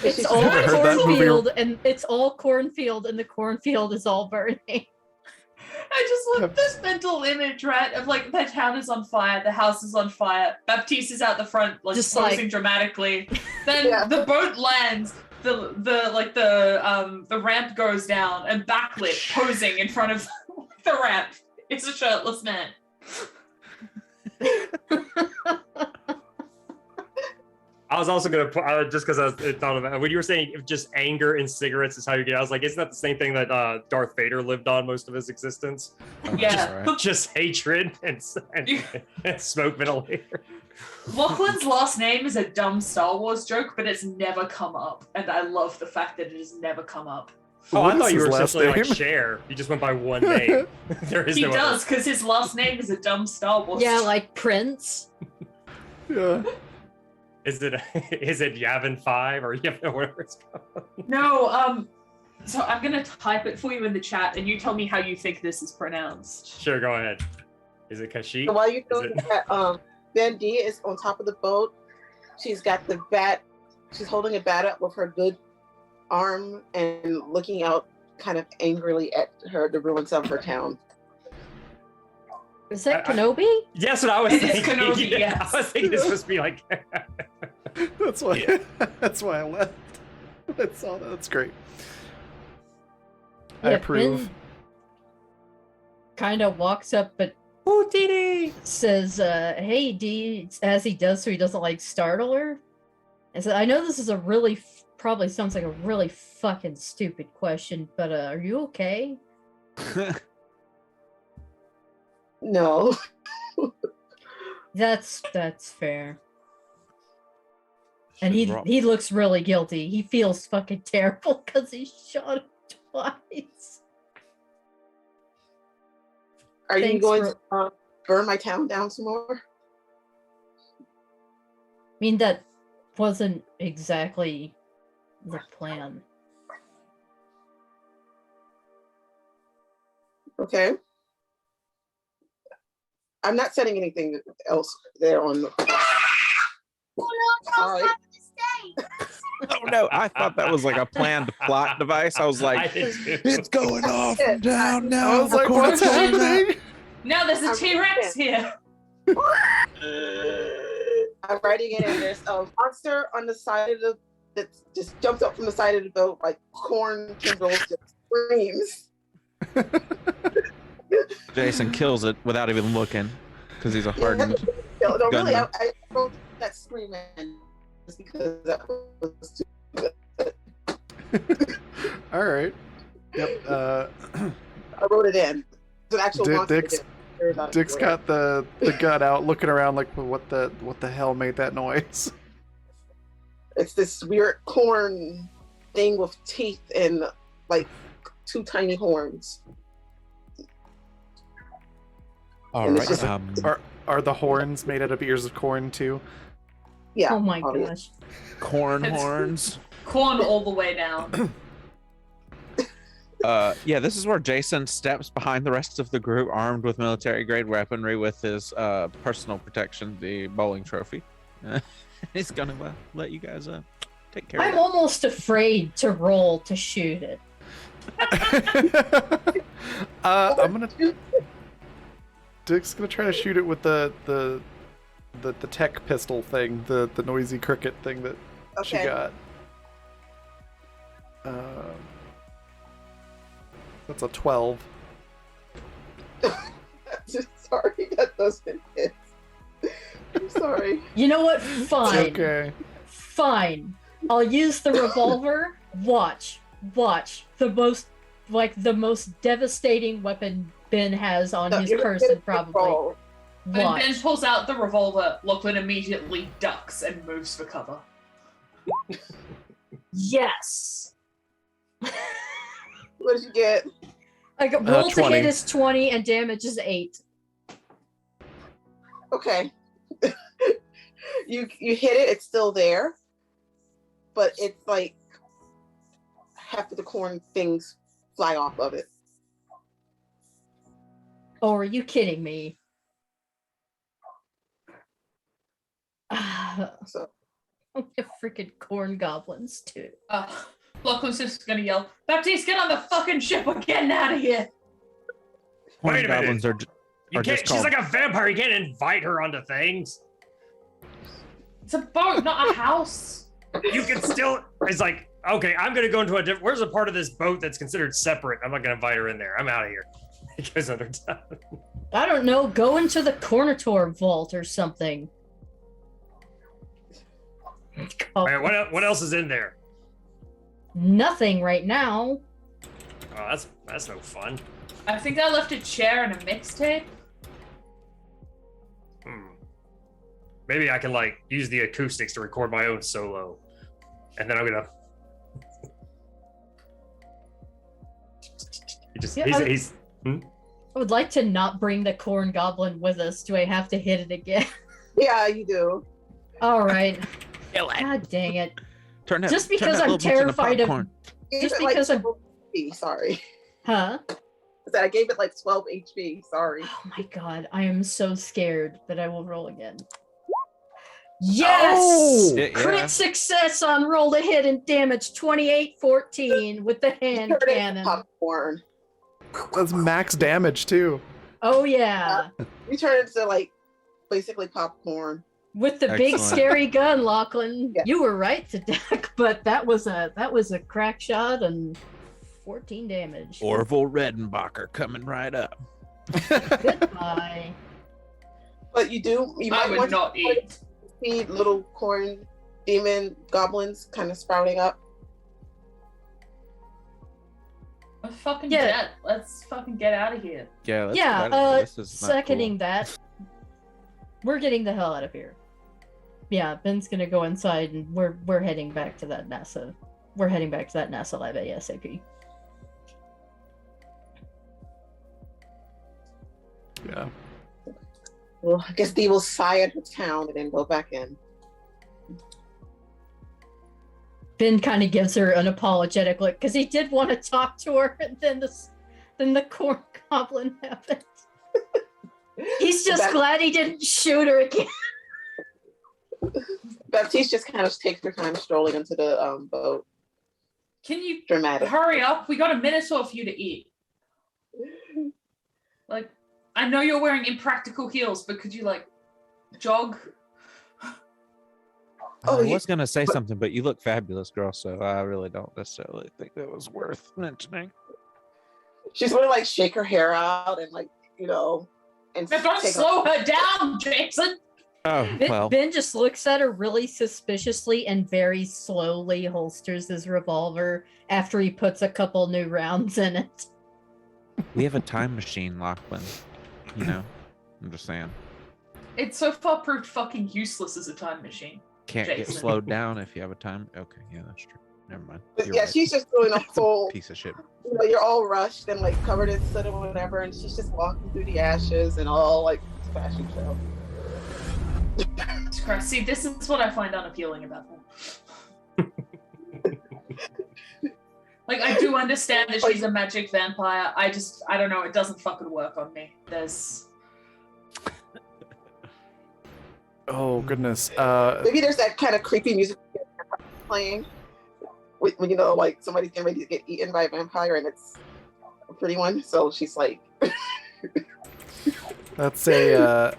it's She's all never heard that movie. cornfield, and it's all cornfield, and the cornfield is all burning. I just love this mental image, right? Of like the town is on fire, the house is on fire, Baptiste is out the front, like Just posing like- dramatically. Then Yeah. the boat lands, the ramp goes down, and backlit posing in front of the ramp. It's a shirtless man. I was also gonna put just because I thought about when you were saying if just anger and cigarettes is how you get. I was like, isn't that the same thing that Darth Vader lived on most of his existence? Yeah. All right. Just hatred and smoke ventilator. Lachlan's last name is a dumb Star Wars joke, but it's never come up, and I love the fact that it has never come up. Oh, What I thought is you his were last essentially like name? Cher. You just went by one name. There is He no does, because his last name is a dumb Star Wars. Yeah, like Prince. Yeah. Is it Yavin 5 or Yavin whatever it's called? No, so I'm gonna type it for you in the chat, and you tell me how you think this is pronounced. Sure, go ahead. Is it Kashyyyk? So while you're doing it- that, Ben D is on top of the boat. She's got the bat. She's holding a bat up with her good arm and looking out kind of angrily at the ruins of her town. Is that I- Kenobi? Yes, what I was It is thinking. Kenobi, Yeah, yes. I was thinking this must be like. That's why. Yeah. That's why I left. I saw that. That's great. I Yeah, approve. Kind of walks up, but Oh, Dee says, "Hey, Dee," as he does, so he doesn't like startle her. And so I know this is a really, probably sounds like a really fucking stupid question, but are you okay? No. That's fair. And Should've brought- he looks really guilty. He feels fucking terrible because he shot him twice. Are you Thanks going for- to burn my town down some more? I mean, that wasn't exactly the plan. Okay. I'm not setting anything else there on the. Sorry. Oh no, I thought that was like a planned plot device. I was I like, did too. it's going off and down now. I was like, what's happening? No, there's a I'm T-Rex here. I'm writing it in. There's a monster on the side of the that just jumps up from the side of the boat like corn kindles, just screams. Jason kills it without even looking because he's a hardened. No, really, gunman. I wrote that screaming just because that was too good. All right. Yep. I wrote it in. It's an actual monster. Dick's got the gun out, looking around like, well, what the hell made that noise? It's this weird corn thing with teeth and like 2 tiny horns. All And it's right. just- Are the horns made out of ears of corn too? Yeah. Oh my obvious. gosh. corn It's- horns. Corn all the way down. Yeah, this is where Jason steps behind the rest of the group, armed with military-grade weaponry, with his personal protection, the bowling trophy. He's gonna let you guys take care of I'm it. almost afraid to roll to shoot it. I'm gonna. Dick's gonna try to shoot it with the tech pistol thing, the noisy cricket thing that she Okay. got. That's a 12. Sorry, that doesn't hit. I'm sorry. You know what? It's Fine. okay. Fine. I'll use the revolver. Watch. The most devastating weapon Ben has on No, his you're gonna person, get a probably. roll. And Ben Watch. pulls out the revolver, Lachlan immediately ducks and moves for cover. Yes. What did you get? I got roll to 20. hit is 20 and damage is 8. Okay. you hit it, it's still there. But it's like half of the corn things fly off of it. Oh, are you kidding me? So Freaking corn goblins too. Lachlan's just gonna yell, Baptiste, get on the fucking ship, we're getting out of here! Horn Wait a minute. goblins are You Or can't. just She's called- like a vampire. You can't invite her onto things. It's a boat, not a house. You can still. It's like, okay, I'm gonna go into a different. Where's a part of this boat that's considered separate? I'm not gonna invite her in there. I'm out of here. It goes under time. I don't know. Go into the Cornator vault or something. All right, what else is in there? Nothing right now. Oh, that's no fun. I think I left a chair and a mixtape. Maybe I can like use the acoustics to record my own solo, and then I'm gonna. He's I would like to not bring the corn goblin with us. Do I have to hit it again? yeah, you do. All right. Kill it. God dang it. Turn that, Just turn because that I'm little bitch into terrified of- popcorn. Gave Just it, like, because I'm- 12 HP, sorry. Huh? I said I gave it like 12 HP. Sorry. Oh my god. I am so scared that I will roll again. Yes! Oh! Yeah, Crit yeah. success on roll to hit and damage 28-14 with the hand Turn it into cannon. popcorn. That's max damage too. Oh yeah. You turn it into like basically popcorn. With the big Excellent. scary gun, Lachlan. Yeah. You were right to deck, but that was a crack shot and 14 damage. Orville Redenbacher coming right up. Goodbye. But you I might would want not to eat. see little corn demon goblins kind of sprouting up. We're fucking Yeah. dead. Let's fucking get out of here. Yeah, let's Yeah, get out of here. This is not seconding that. We're getting the hell out of here. Yeah, Ben's gonna go inside and we're heading back to that NASA. We're heading back to that NASA lab ASAP. Yeah. Well, I guess Dee will sigh at her town and then go back in. Ben kind of gives her an apologetic look because he did want to talk to her, and then then the corn goblin happens. He's just That- glad he didn't shoot her again. Baptiste just kind of takes her time strolling into the boat. Can you Dramatic. hurry up? We got a minute or for you to eat. Like, I know you're wearing impractical heels, but could you like jog? Oh, I you- was gonna say something, but you look fabulous, girl. So I really don't necessarily think that was worth mentioning. She's gonna like shake her hair out and like, you know, and Now don't take slow her down, Jason. Oh well, Ben just looks at her really suspiciously and very slowly holsters his revolver after he puts a couple new rounds in it. we have a time machine, Lachlan. You know, I'm just saying. It's so far proved fucking useless as a time machine. Can't get Jason. slowed down if you have a time. Okay, yeah, that's true. Never mind. But You're yeah, right. she's just doing a It's a whole, piece of shit. you know, you're all rushed and like covered in soot or whatever, and she's just walking through the ashes and all like fashion show. Jesus Christ. See, this is what I find unappealing about them. Like, I do understand that she's a magic vampire. I don't know, it doesn't fucking work on me. There's... Oh goodness. Maybe there's that kind of creepy music playing when you know like somebody's getting ready to get eaten by a vampire and it's a pretty one. So she's like, That's a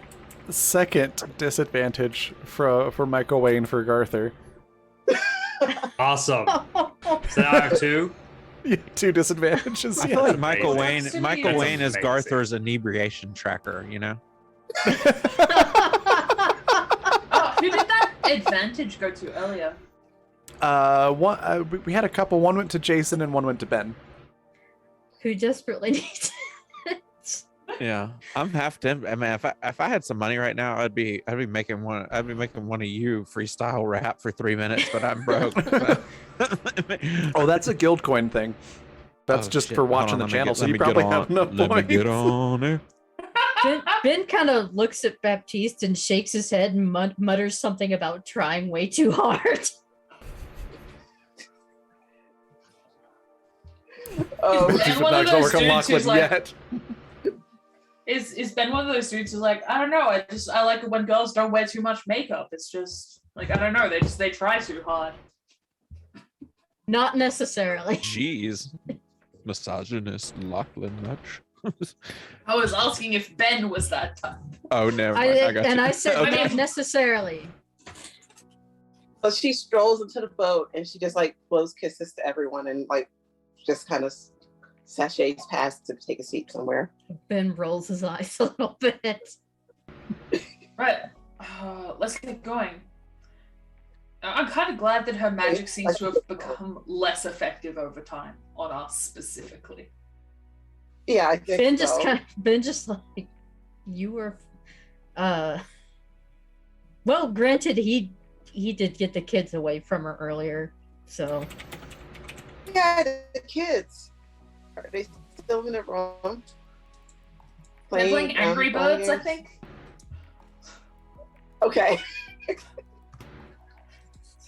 second disadvantage for Michael Wayne for Garther. Awesome. So now I have two. Yeah, 2 disadvantages. I Yeah. feel like Michael Amazing. Wayne. That's Michael amazing. Wayne is Garther's inebriation tracker. You know. Oh, who did that advantage go to earlier? We had a couple. One went to Jason and one went to Ben. Who desperately needs it. Yeah, I'm half tempted. I mean, if I had some money right now, I'd be making one. I'd be making one of you freestyle rap for 3 minutes, but I'm broke. Oh, that's a guild coin thing. That's Oh, just shit. for Hold watching on, the let me channel, get- so let you me get probably on- have enough Let me get points. on there. Ben kind of looks at Baptiste and shakes his head and mutters something about trying way too hard. oh, Ben He's one not of gonna those work on dudes who's Lachlan like, yet. is Ben one of those dudes who's like, I don't know, I like it when girls don't wear too much makeup. It's just like, I don't know, they try too hard. Not necessarily. Jeez, misogynist Lachlan much. I was asking if Ben was that type. Oh, never mind. I got you. I said Okay. not necessarily. so she strolls into the boat and she just like blows kisses to everyone and like just kind of sachets past to take a seat somewhere. Ben rolls his eyes a little bit. Right. Let's get going. I'm kind of glad that her magic seems to have become less effective over time on us specifically. Yeah, I think Ben so. just like, you were well, granted he did get the kids away from her earlier, so Yeah, the kids. Are they still in the room? They're playing Angry phone Birds, I games? think. Okay.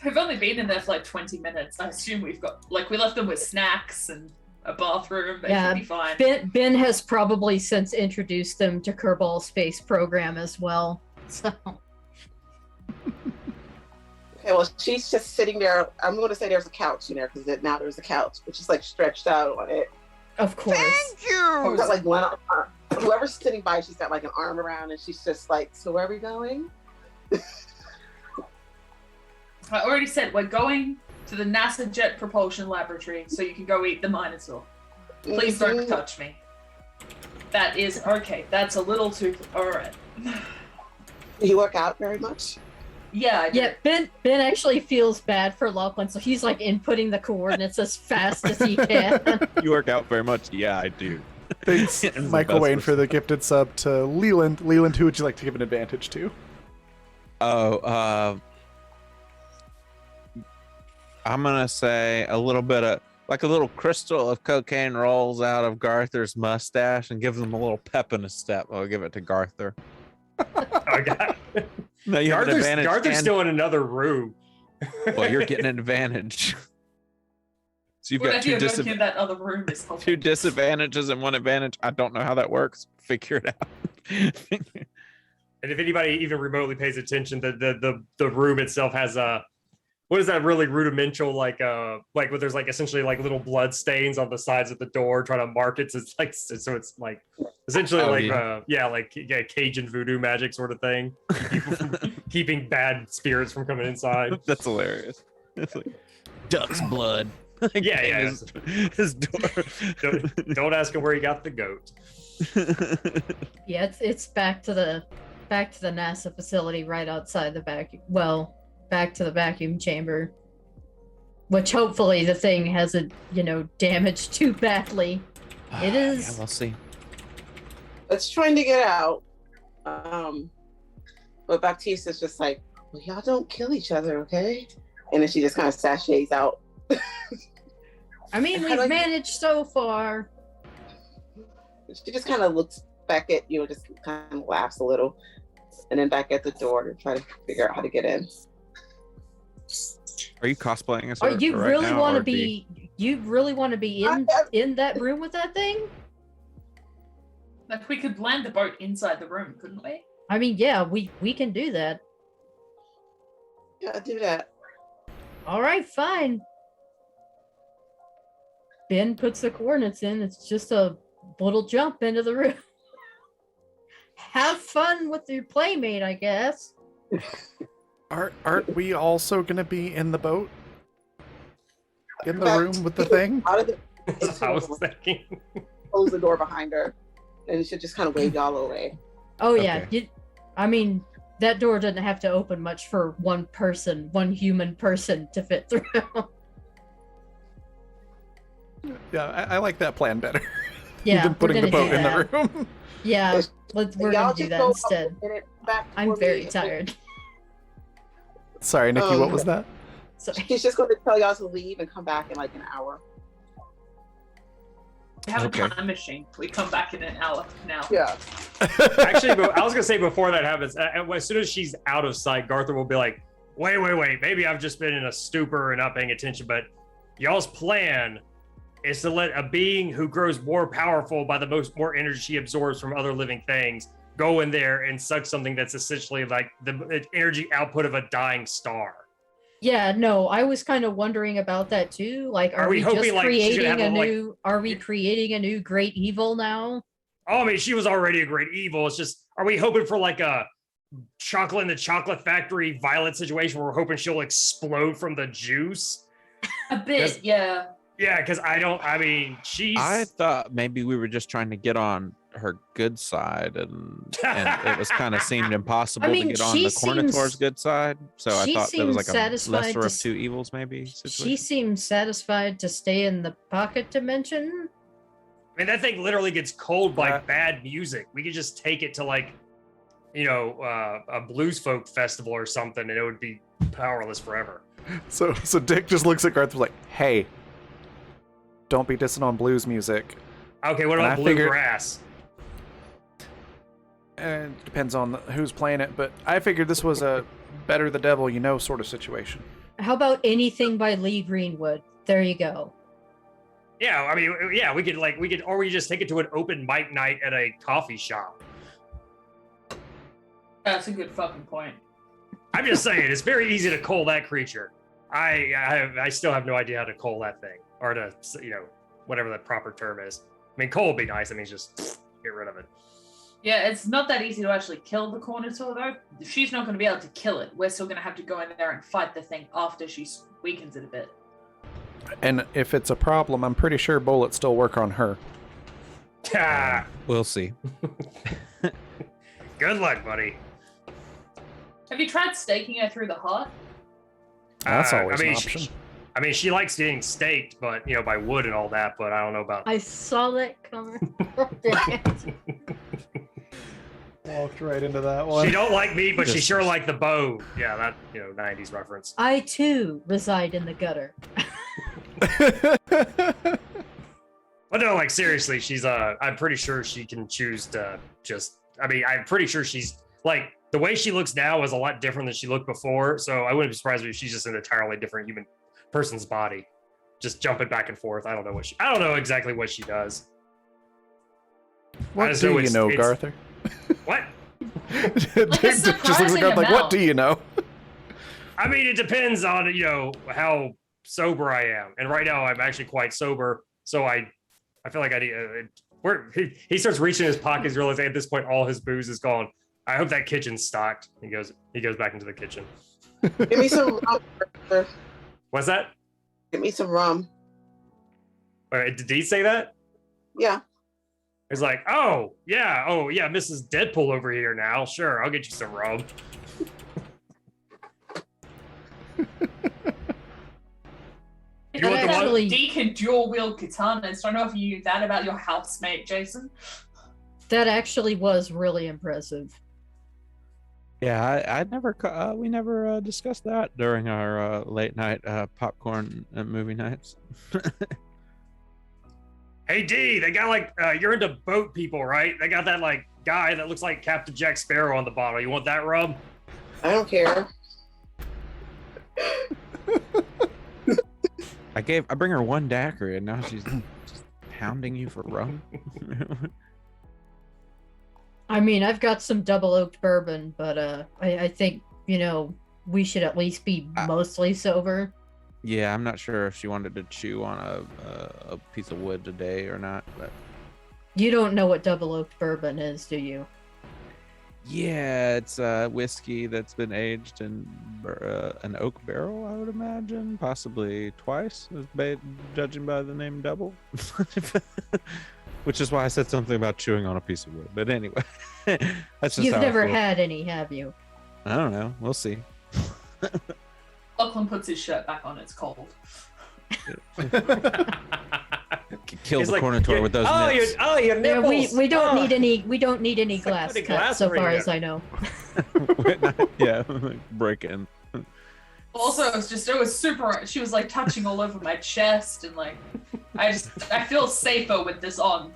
We've only been in there for like 20 minutes. I assume we left them with snacks and a bathroom. They Yeah, should be fine. Ben has probably since introduced them to Kerbal Space Program as well. So Okay, well, she's just sitting there. I'm going to say there's a couch in there because now there's a couch, but she's like stretched out on it. of course. She's got like one arm. Whoever's sitting by, she's got like an arm around, and she's just like, "So where are we going?" I already said we're going to the NASA Jet Propulsion Laboratory so you can go eat the Minotaur. Please don't Mhm. touch me. That is okay. That's a little too. Alright. Do you work out very much? Yeah, I do. Yeah, Ben actually feels bad for Lachlan, so he's like inputting the coordinates as fast as he can. You work out very much. Yeah, I do. Thanks, It's the Michael best Wayne, for the gifted sub to Leland. Leland, who would you like to give an advantage to? Oh, I'm gonna say a little bit of like a little crystal of cocaine rolls out of Garther's mustache and gives him a little pep in his step. I'll give it to Garther. Okay. No, you have an advantage. Garther's and- still in another room. Well, you're getting an advantage. So you've What got idea two of going in that other room is helpful. two disadvantages and one advantage. I don't know how that works. Figure it out. And if anybody even remotely pays attention, the room itself has a what is that really rudimental like where there's like essentially like little blood stains on the sides of the door trying to mark it. So it's like essentially like Cajun voodoo magic sort of thing, keeping bad spirits from coming inside. That's hilarious. It's like duck's blood. Yeah. His door. Don't ask him where he got the goat. Yeah, it's back to the NASA facility right outside the vacuum. Well, back to the vacuum chamber, which hopefully the thing hasn't, damaged too badly. It is. Yeah, we'll see. It's trying to get out. But Baptista's just like, well, y'all don't kill each other, okay? And then she just kind of sachets out. I mean, How do I- we've managed so far. She just kind of looks back at you and just kind of laughs a little. And then back at the door to try to figure out how to get in. Are you cosplaying as Oh, her you right really now, want to or do you- be? You really want to be in that room with that thing? Like we could land the boat inside the room, couldn't we? I mean, yeah, we can do that. Yeah, do that. All right, fine. Ben puts the coordinates in. It's just a little jump into the room. Have fun with your playmate, I guess. Aren't we also gonna be in the boat? In the Back room with the thing? Out of the I was thinking. close the door behind her. And she just kind of wave y'all away. Oh yeah, Okay. I mean, that door doesn't have to open much for one human person to fit through. Yeah, I like that plan better. Yeah, than putting the we're gonna boat do in the that. room. Yeah, we're Y'all gonna do just that go instead. up a minute back I'm for very me. tired. Sorry, Nikki, what was that? So, She's just going to tell y'all to leave and come back in like an hour. We have Okay. a time machine. We come back in an hour now. Yeah. Actually, but I was gonna say before that happens, as soon as she's out of sight, Garthur will be like, "Wait, maybe I've just been in a stupor and not paying attention." But y'all's plan is to let a being who grows more powerful by the more energy she absorbs from other living things go in there and suck something that's essentially like the energy output of a dying star. yeah, no, I was kind of wondering about that too. Like, are Are we we hoping, just like, she's gonna creating have a a, like- new? Are we creating a new great evil now? Oh, I mean, she was already a great evil. It's just, are we hoping for like a chocolate in the chocolate factory violent situation where we're hoping she'll explode from the juice? A bit, Yes. yeah. Yeah, because she's. I thought maybe we were just trying to get on her good side, and it was kind of seemed impossible I mean, to get on she the Cornator's seems- good side. So I she thought there was seems like a satisfied lesser to of two evils, maybe. She Situation. seems satisfied to stay in the pocket dimension. I mean, that thing literally gets cold by Yeah. bad music. We could just take it to like, a blues folk festival or something, and it would be powerless forever. So Dick just looks at Garth like, hey, don't be dissing on blues music. Okay, what And about I figured- bluegrass? And it depends on who's playing it, but I figured this was a better the devil you know sort of situation. How about anything by Lee Greenwood? There you go. Yeah, I mean, yeah, we could, or we could just take it to an open mic night at a coffee shop. That's a good fucking point. I'm just saying, it's very easy to cull that creature. I still have no idea how to cull that thing, or to, whatever the proper term is. I mean, cull would be nice. I mean, just get rid of it. Yeah, it's not that easy to actually kill the Cornator, though. She's not going to be able to kill it. We're still going to have to go in there and fight the thing after she weakens it a bit. And if it's a problem, I'm pretty sure bullets still work on her. Ah, We'll see. good luck, buddy. Have you tried staking her through the heart? That's always I mean, an option. she likes getting staked, but by wood and all that. But I don't know about. I saw that coming. Dang it. Walked right into that one. She don't like me, but she Just- sure like the bow. Yeah, that 90s reference. I too reside in the gutter. But no, like seriously, she's I'm pretty sure she can choose to just. I mean, I'm pretty sure she's like the way she looks now is a lot different than she looked before. So I wouldn't be surprised if she's just an entirely different human person's body. just jumping back and forth. I don't know exactly what she does. What just do know you it's- know, it's- Garther? What? Just looks at surprising God like, what amount. do you know? I mean, it depends on how sober I am, and right now I'm actually quite sober. So I feel like I need. He starts reaching in his pockets, realizing at this point all his booze is gone. I hope that kitchen's stocked. He goes back into the kitchen. Give me some rum. Arthur. What's that? Give me some rum. Wait, did he say that? Yeah. He's like, oh yeah, Mrs. Deadpool over here now. Sure, I'll get you some rum. If You want the one- Actually- D can dual wield katanas. Don't know if you knew that about your housemate, Jason. That actually was really impressive. Yeah, I never. We never discussed that during our late night popcorn movie nights. Hey D, they got like you're into boat people, right? They got that like guy that looks like Captain Jack Sparrow on the bottle. You want that rum? I don't care. I bring her one daiquiri, and now she's just pounding you for rum. I mean, I've got some double oaked bourbon, but I think we should at least be mostly sober. Yeah, I'm not sure if she wanted to chew on a piece of wood today or not, but You don't know what double oaked bourbon is, do you? yeah, it's whiskey that's been aged in an oak barrel, I would imagine, possibly twice, judging by the name double. Which is why I said something about chewing on a piece of wood. But anyway, that's just You've how I never feel. had any, have you? I don't know. We'll see. Lachlan puts his shirt back on. It's cold. Kill He's the like, Cornator with those nips. your Yeah, nipples. we don't Oh. need any glass putting cut, glass so over far here. as I know. Yeah, break in. Also, it was super. She was like touching all over my chest, and like, I feel safer with this on.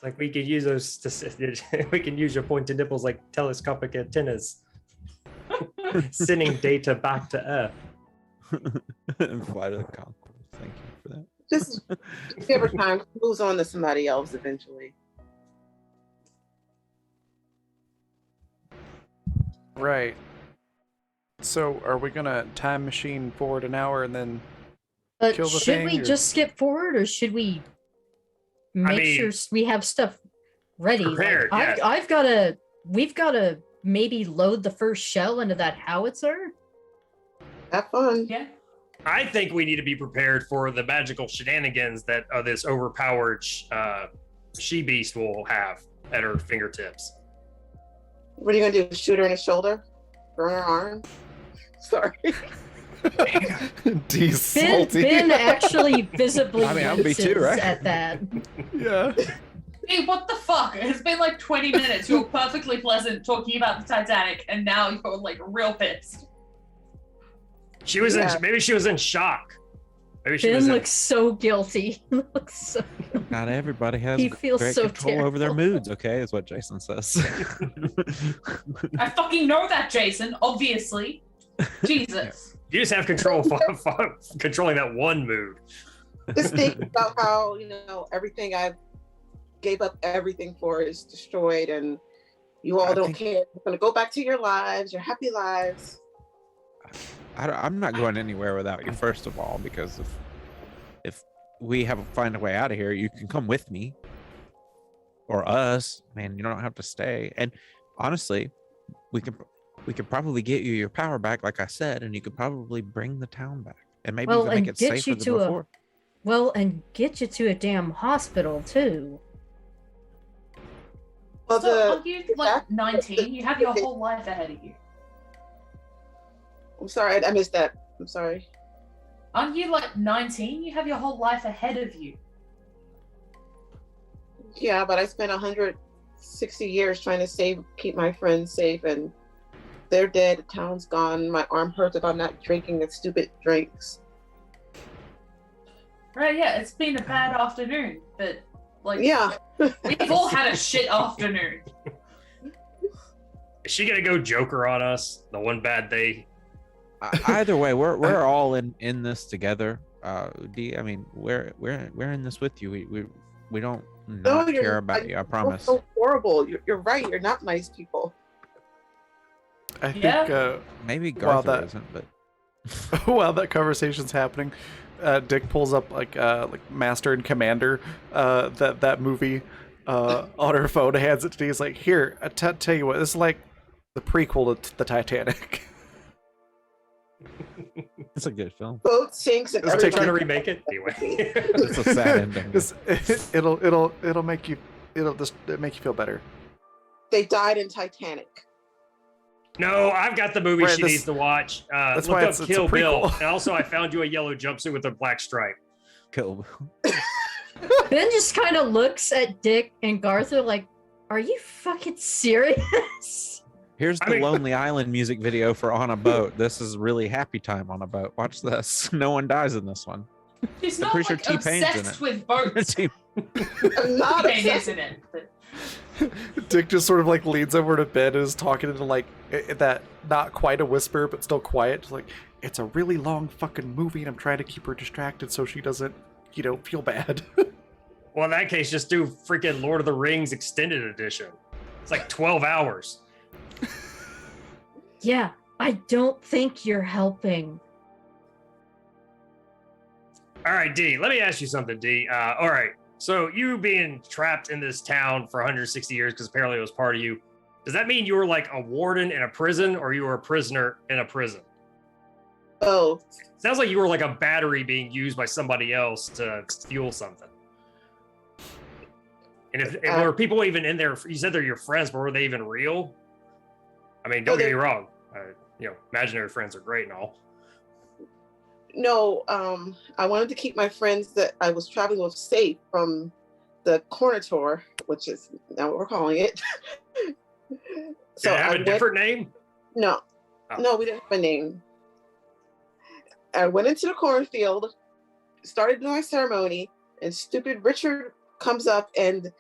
Like we could use those. We can use your pointed nipples like telescopic antennas, sending data back to Earth. Fly to the Concord. Thank you for that. Just give her time. Moves on to somebody else eventually. Right. So, are we gonna time machine forward an hour and then? But Kill the should thing, we or- just skip forward, or should we make mean, sure we have stuff ready? prepared, Like, yes. we've gotta maybe load the first shell into that howitzer. Have fun. Yeah. I think we need to be prepared for the magical shenanigans that this overpowered she beast will have at her fingertips. What are you gonna do? Shoot her in the shoulder? Burn her arm? Sorry. D salty. Ben actually visibly I mean, I would be too, winces right? at that. Yeah. Hey, what the fuck? It's been like 20 minutes. You're perfectly pleasant talking about the Titanic, and now you're like real pissed. She was Yeah. maybe she was in shock. Maybe she Ben was in, looks so guilty. He looks so. Not everybody has He feels great so control over their terrible. moods. Okay, is what Jason says. I fucking know that, Jason. Obviously. Jesus. you just have control of controlling that one mood. Just think about how, everything I gave up everything for is destroyed and you all I don't think- care. You're gonna go back to your lives, your happy lives. I'm not going anywhere without you, first of all, because if we find a way out of here, you can come with me or us. Man, you don't have to stay. And honestly, we could probably get you your power back, like I said, and you could probably bring the town back and maybe Well, even make and it get safer you than to a- before. Well, and get you to a damn hospital too. Well, So, aren't you like back- 19? You have your whole life ahead of you. I'm sorry, I missed that. I'm sorry. Aren't you like 19? You have your whole life ahead of you. Yeah, but I spent 160 years trying to keep my friends safe, and they're dead. The town's gone. My arm hurts if I'm not drinking the stupid drinks. Right, yeah, it's been a bad afternoon, but like Yeah. we've all had a shit afternoon. Is she gonna go Joker on us? The one bad day. Either way, we're all in this together. D, I mean, we're in this with you. We don't not you're care not. about you. I You're promise. so horrible. You're right. You're not nice people. I think Yeah. Maybe While Garthur that- isn't, but while that conversation's happening, Dick pulls up like Master and Commander, that movie, on her phone, hands it to me. He's like, "Here, tell you what, this is like the prequel to the Titanic." it's a good film. Boat sinks and It's Are they trying to everybody. remake it? Anyway. It's a sad ending. It'll make you make you feel better. They died in Titanic. No, I've got the movie Right, she this- needs to watch. that's Look why up it's a Kill Bill. prequel. And also, I found you a yellow jumpsuit with a black stripe. Kill. Ben just kind of looks at Dick and Gartha like, "Are you fucking serious?" Here's I the mean- Lonely Island music video for On a Boat. This is really happy time on a boat. Watch this. No one dies in this one. She's I'm not pretty sure like T-Pain's in obsessed it. with boats. I'm not T-Pain obsessed. is in it, but Dick just sort of like leans over to Ben and is talking into like that not quite a whisper but still quiet. Just like, it's a really long fucking movie and I'm trying to keep her distracted so she doesn't, feel bad. Well, in that case, just do freaking Lord of the Rings extended edition. It's like 12 hours. Yeah, I don't think you're helping. All right, D, let me ask you something, D. All right, so you being trapped in this town for 160 years because apparently it was part of you, does that mean you were like a warden in a prison or you were a prisoner in a prison? Oh, Sounds like you were like a battery being used by somebody else to fuel something. And if were people even in there, you said they're your friends, but were they even real? I mean, don't get me wrong. Imaginary friends are great and all. no, I wanted to keep my friends that I was traveling with safe from the corner tour, which is now what we're calling it. Did it have a different name? No, Oh. no, we didn't have a name. I went into the cornfield, started doing my ceremony, and stupid Richard comes up and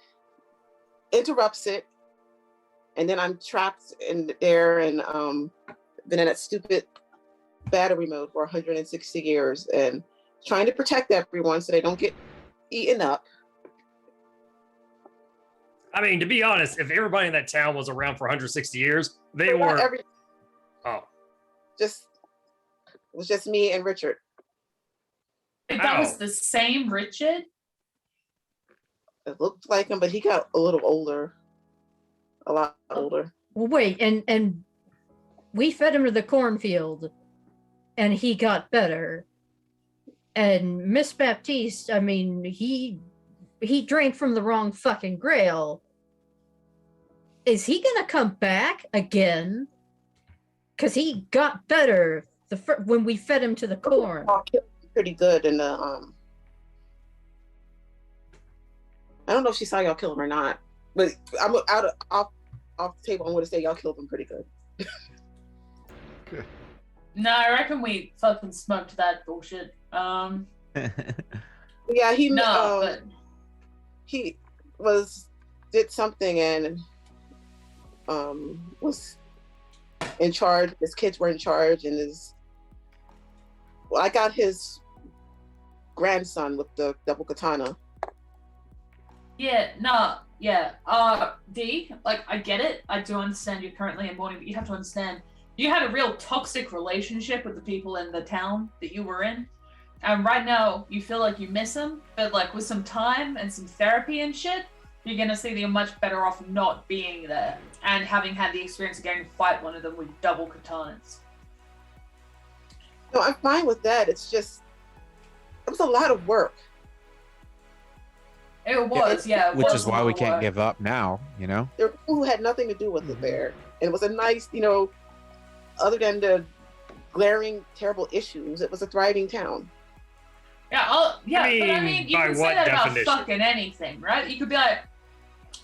interrupts it. And then I'm trapped in there and been in that stupid battery mode for 160 years and trying to protect everyone so they don't get eaten up. I mean, to be honest, if everybody in that town was around for 160 years, they But not were. every- Oh, it was just me and Richard. Wait, that was Ow. the same Richard. It looked like him, but he got a little older, a lot older. Well, wait, and we fed him to the cornfield, and he got better. And Miss Baptiste, I mean, he drank from the wrong fucking grail. Is he gonna come back again? Cause he got better when we fed him to the corn. Y'all killed him pretty good in the I don't know if she saw y'all kill him or not, but I'm off the table. I'm going to say y'all killed him pretty good. No, I reckon we fucking smoked that bullshit. Yeah, But he did something and was in charge. His kids were in charge, and I got his grandson with the double katana. yeah, D, like I get it. I do understand you're currently in mourning, but you have to understand you had a real toxic relationship with the people in the town that you were in. And right now you feel like you miss them, but like with some time and some therapy and shit, you're gonna see that you're much better off not being there and having had the experience of getting to fight one of them with double katanas. No, I'm fine with that. It's just it was a lot of work. It was, yeah. it Which was is a why lot we of can't work. give up now, you know? There were people who had nothing to do with it there, and it was a nice, other than the glaring terrible issues, it was a thriving town. Yeah, but I mean, you by can what say that definition? about fucking anything, right? You could be like,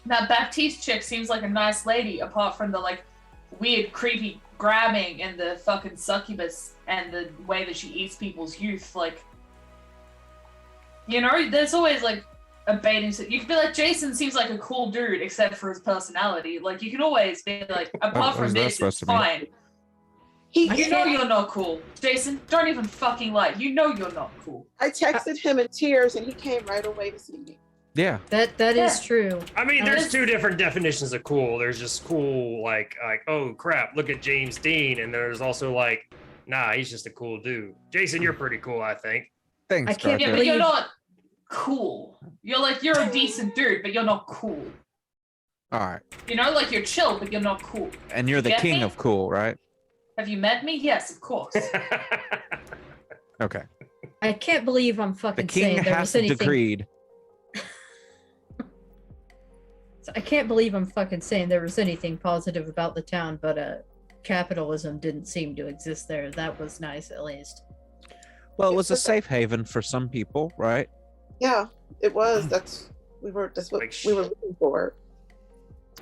that Baptiste chick seems like a nice lady, apart from the like weird, creepy grabbing and the fucking succubus and the way that she eats people's youth. Like, there's always like a baiting. You could be like, Jason seems like a cool dude, except for his personality. Like, you can always be like, apart what from is that this, supposed it's to mean? fine. You know you're not cool. Jason, don't even fucking lie. You know you're not cool. I texted him in tears and he came right away to see me. Yeah. That is true. I mean, Now there's this- two different definitions of cool. There's just cool, like oh crap, look at James Dean, and there's also like, nah, he's just a cool dude. Jason, you're pretty cool, I think. Thanks, I can't Yeah, Garth. but you're Believe- not cool. You're a decent dude, but you're not cool. All right. You know, like you're chill, but you're not cool. And you're the Get king me? of cool, right? Have you met me? Yes, of course. Okay. I can't believe I'm The fucking king saying there has was anything. decreed. I can't believe I'm fucking saying there was anything positive about the town, but capitalism didn't seem to exist there. That was nice, at least. Well, it was a safe haven for some people, right? Yeah, it was. That's what Like we were looking for.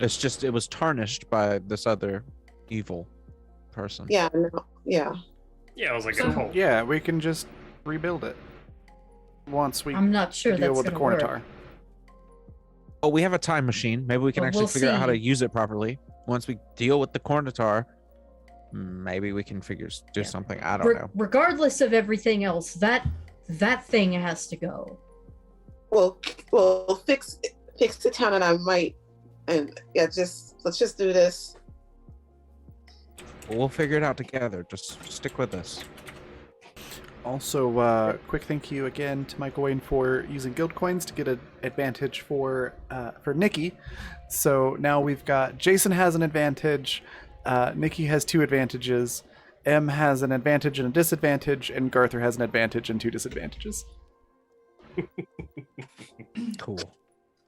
It's just it was tarnished by this other evil person. Yeah, no, yeah. Yeah, I was like, So- oh, Yeah, we can just rebuild it once we I'm not sure deal that's with the gonna work. Cornitar. Oh, we have a time machine. Maybe we can Well, actually we'll figure out how to see. use it properly. Once we deal with the Cornitar, maybe we can do Yeah. something. I don't know. Regardless of everything else, that thing has to go. Well, fix the town, and I might, and yeah, let's just do this. We'll figure it out together. Just stick with us. Also, quick thank you again to Michael Wayne for using guild coins to get an advantage for Nikki. So now we've got Jason has an advantage, Nikki has 2 advantages, M has an advantage and a disadvantage, and Garther has an advantage and 2 disadvantages. Cool.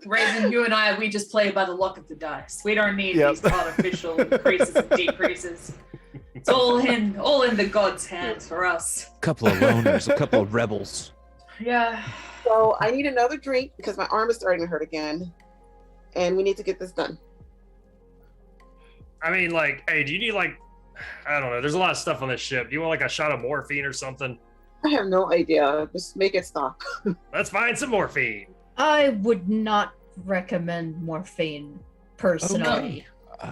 Raven, you and I, we just play by the luck of the dice. We don't need Yep. these artificial increases and decreases. It's all in the gods' hands for us. Couple of loners, a couple of rebels. Yeah. So I need another drink because my arm is starting to hurt again, and we need to get this done. I mean, like, hey, do you need like, I don't know. There's a lot of stuff on this ship. Do you want like a shot of morphine or something? I have no idea. Just make it stop. Let's find some morphine. I would not recommend morphine personally.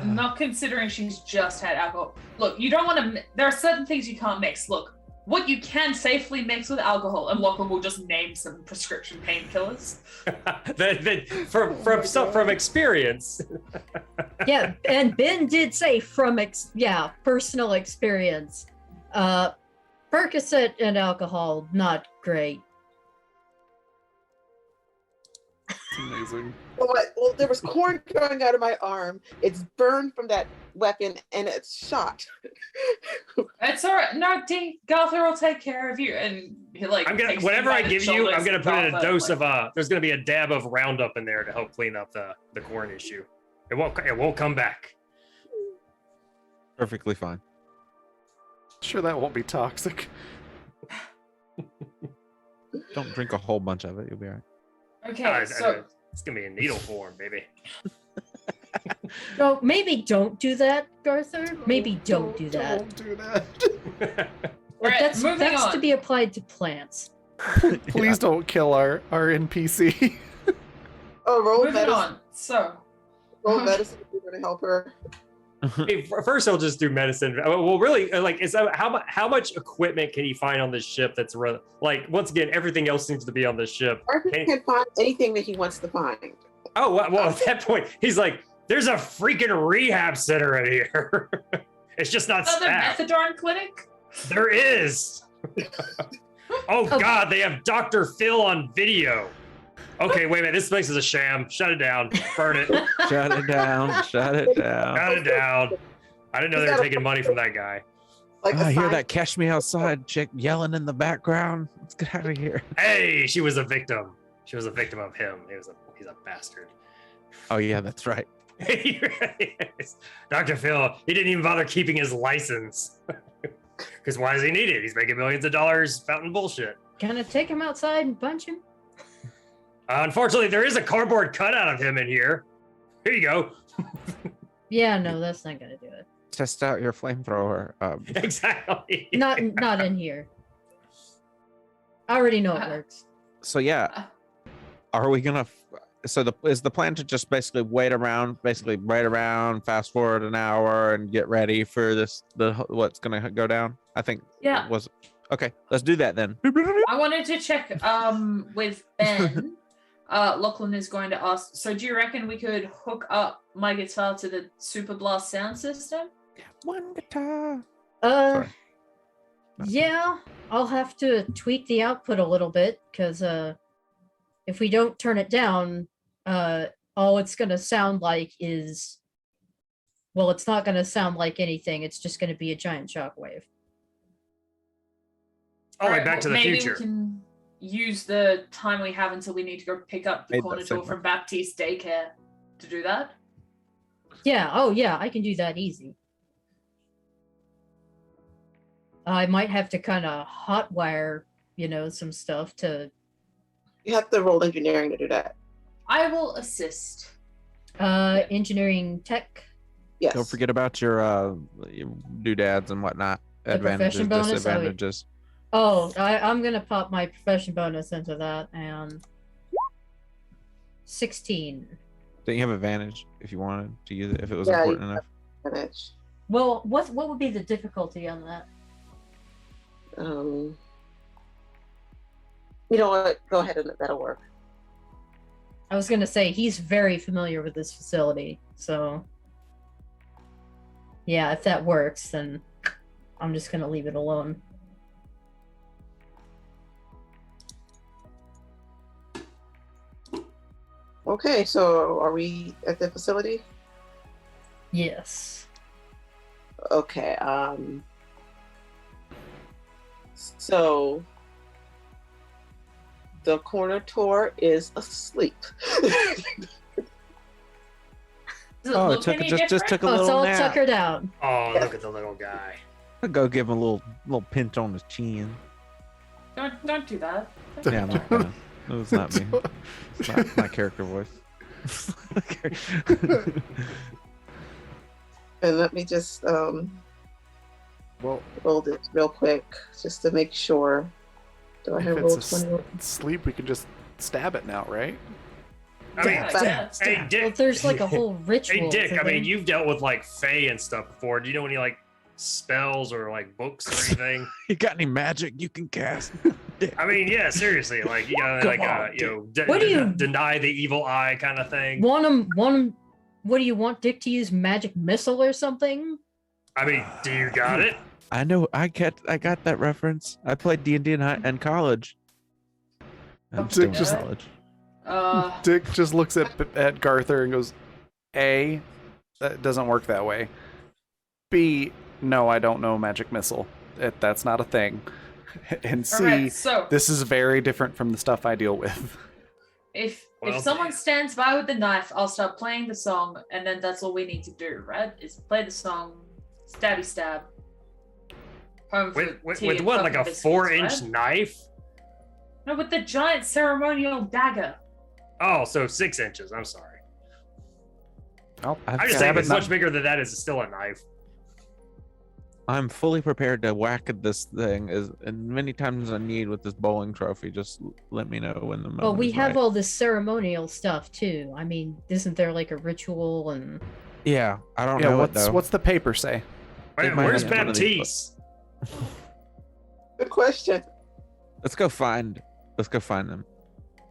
Not considering she's just had alcohol. Look, you don't want to. There are certain things you can't mix. Look, what you can safely mix with alcohol, and Lachlan will just name some prescription painkillers. From experience. Yeah, and Ben did say from personal experience. Percocet and alcohol, not great. It's amazing. Well, there was corn growing out of my arm. It's burned from that weapon, and it's shot. It's all right. No, D. Garther will take care of you, and he like. I'm gonna takes whatever you I by the give you, I'm shoulders gonna and put in a Garther, dose like, of there's gonna be a dab of Roundup in there to help clean up the corn issue. It won't come back. Perfectly fine. Sure, that won't be toxic. Don't drink a whole bunch of it. You'll be all right. Okay, so It's gonna be in needle form, baby. So maybe don't do that, Garther. Maybe don't do that. Don't do that. Like, Alright, that's moving to on. be applied to plants. Please don't kill our NPC. Oh, roll moving medicine. on. So Roll medicine. We're gonna help her. Hey, first, I'll just do medicine. Well, really, like, how much equipment can he find on this ship? That's like, once again, everything else seems to be on this ship. Arthur Can- can find anything that he wants to find. Oh well, at that point, he's like, "There's a freaking rehab center in here. It's just not another staffed." methadone clinic. There is. Oh God, they have Dr. Phil on video. Okay, wait a minute. This place is a sham. Shut it down. Burn it. Shut it down. Shut it down. Shut it down. I didn't know they were taking money from that guy. Like I a hear sign- that "Catch Me Outside" chick yelling in the background. Let's get out of here. Hey, she was a victim. She was a victim of him. He's a bastard. Oh yeah, that's right. He really is. Dr. Phil, he didn't even bother keeping his license. Because why does he need it? He's making millions of dollars spouting bullshit. Gonna take him outside and punch him? Unfortunately, there is a cardboard cutout of him in here. Here you go. Yeah, no, that's not gonna do it. Test out your flamethrower. Exactly. Not in here. I already know it works. So yeah, are we gonna So is the plan to just basically wait around, fast forward an hour, and get ready for what's gonna go down? I think. Yeah. Okay. Let's do that then. I wanted to check with Ben. Lachlan is going to ask. So, do you reckon we could hook up my guitar to the Super Blast sound system? One guitar. Uh, yeah, I'll have to tweak the output a little bit because if we don't turn it down, all it's gonna sound like is, well, it's not gonna sound like anything. It's just gonna be a giant shockwave. Oh, like Alright, Back to the maybe Future. we can use the time we have until we need to go pick up the Made that corner door segment. from Baptiste Daycare to do that. Yeah. Oh, yeah. I can do that easy. I might have to kind of hotwire, some stuff to. You have to roll engineering to do that. I will assist. Engineering tech. Yes. Don't forget about your doodads and whatnot. The Advantages, profession bonus? Oh, disadvantages. Oh, I'm gonna pop my profession bonus into that and 16. Don't you have advantage if you wanted to use it if it was Yeah, you important enough? Manage. Well, what would be the difficulty on that? You know what? Go ahead and that'll work. I was gonna say he's very familiar with this facility, so yeah, if that works, then I'm just gonna leave it alone. Okay, so are we at the facility? Yes. Okay. So the corner tour is asleep. Does it Oh, look any just different? took a Oh, it's little all nap. tuckered out. Oh, look at the little guy. I'll go give him a little pinch on his chin. Don't do that. Yeah, I'm not gonna. No, it's not me. It's not my character voice. And let me just Well, roll this real quick just to make sure. Do I if have roll it's a 20? sleep, we can just stab it now, right? I mean, Yeah, hey, yeah. Dick. Well, there's like a whole ritual. Hey, Dick. I thing. mean, you've dealt with like Fae and stuff before. Do you know any like spells or like books or anything? You got any magic you can cast? I mean, yeah, seriously. Like you gotta Come like on, What do you- deny the evil eye kind of thing. Want him? What do you want Dick to use? Magic missile or something? I mean, do you got it? I know. I got that reference. I played D&D in college. I'm Okay. still in Just- college. Dick just looks at Garther and goes, A, that doesn't work that way. B, no, I don't know magic missile. That's not a thing. And C, Alright, so this is very different from the stuff I deal with. if Well, someone stands by with the knife, I'll start playing the song, and then that's all we need to do, right? Is play the song, stabby stab. Home for With tea and what, like a fucking biscuits, 4-inch right? knife? No, with the giant ceremonial dagger. Oh, so 6 inches. I'm sorry. I'll I just stab think it it's not- much bigger than that. Is still a knife. I'm fully prepared to whack at this thing as many times as I need with this bowling trophy. Just let me know when the moment Well, we is have right. all this ceremonial stuff too. I mean, isn't there like a ritual and? Yeah, I don't Yeah, know it though. what's the paper say? It might Where's have one of these Baptiste? Good question. Let's go find them.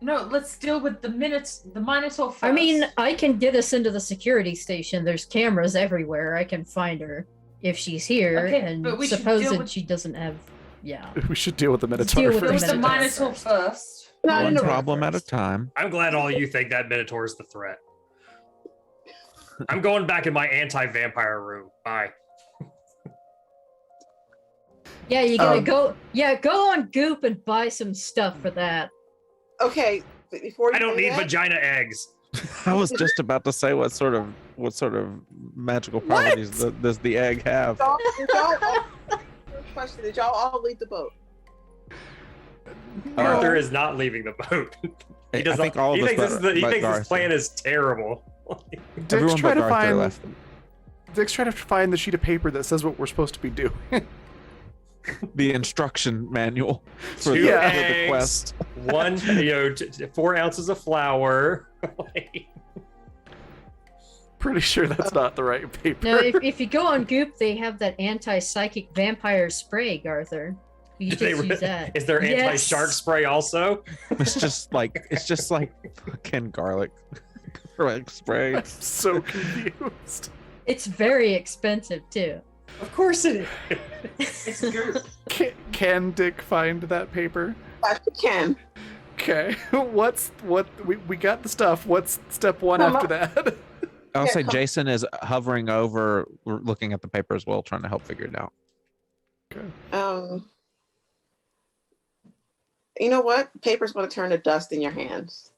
No, let's deal with the Minotaur first. I mean, I can get us into the security station. There's cameras everywhere. I can find her if she's here, Okay, and but we should deal supposed with- she doesn't have. Yeah. We should deal with the Let's Minotaur deal with deal with first. the Minotaur Minotaur first. first. No, One no, no. problem at a first. time. I'm glad all you think that Minotaur is the threat. I'm going back in my anti-vampire room. Bye. Yeah, you gotta Um, go. Yeah, go on Goop and buy some stuff for that. Okay, but before you I don't do need that, vagina eggs. I was just about to say what sort of magical properties does the egg have? did y'all first question, did y'all all leave the boat? Arthur is not leaving the boat. I He does think not, all of he us thinks, but- this, is the, he but thinks Garth this plan did. is terrible. Dick's Everyone trying but to Garth find. left. Dick's trying to find the sheet of paper that says what we're supposed to be doing. The instruction manual for Two the Yeah. for the eggs, quest. 4 ounces of flour, Like, Pretty sure that's not the right paper. No, if you go on Goop, they have that anti-psychic vampire spray, Garther. You did they just re- use that. is there Yes. anti-shark spray also? It's just like fucking garlic spray. I'm so confused. It's very expensive too. Of course it is. It's group. Can Dick find that paper? I can. Okay. We got the stuff. What's step one Come after up. that? I'll Yeah, say come- Jason is hovering over, looking at the paper as well, trying to help figure it out. You know what? Paper's going to turn to dust in your hands.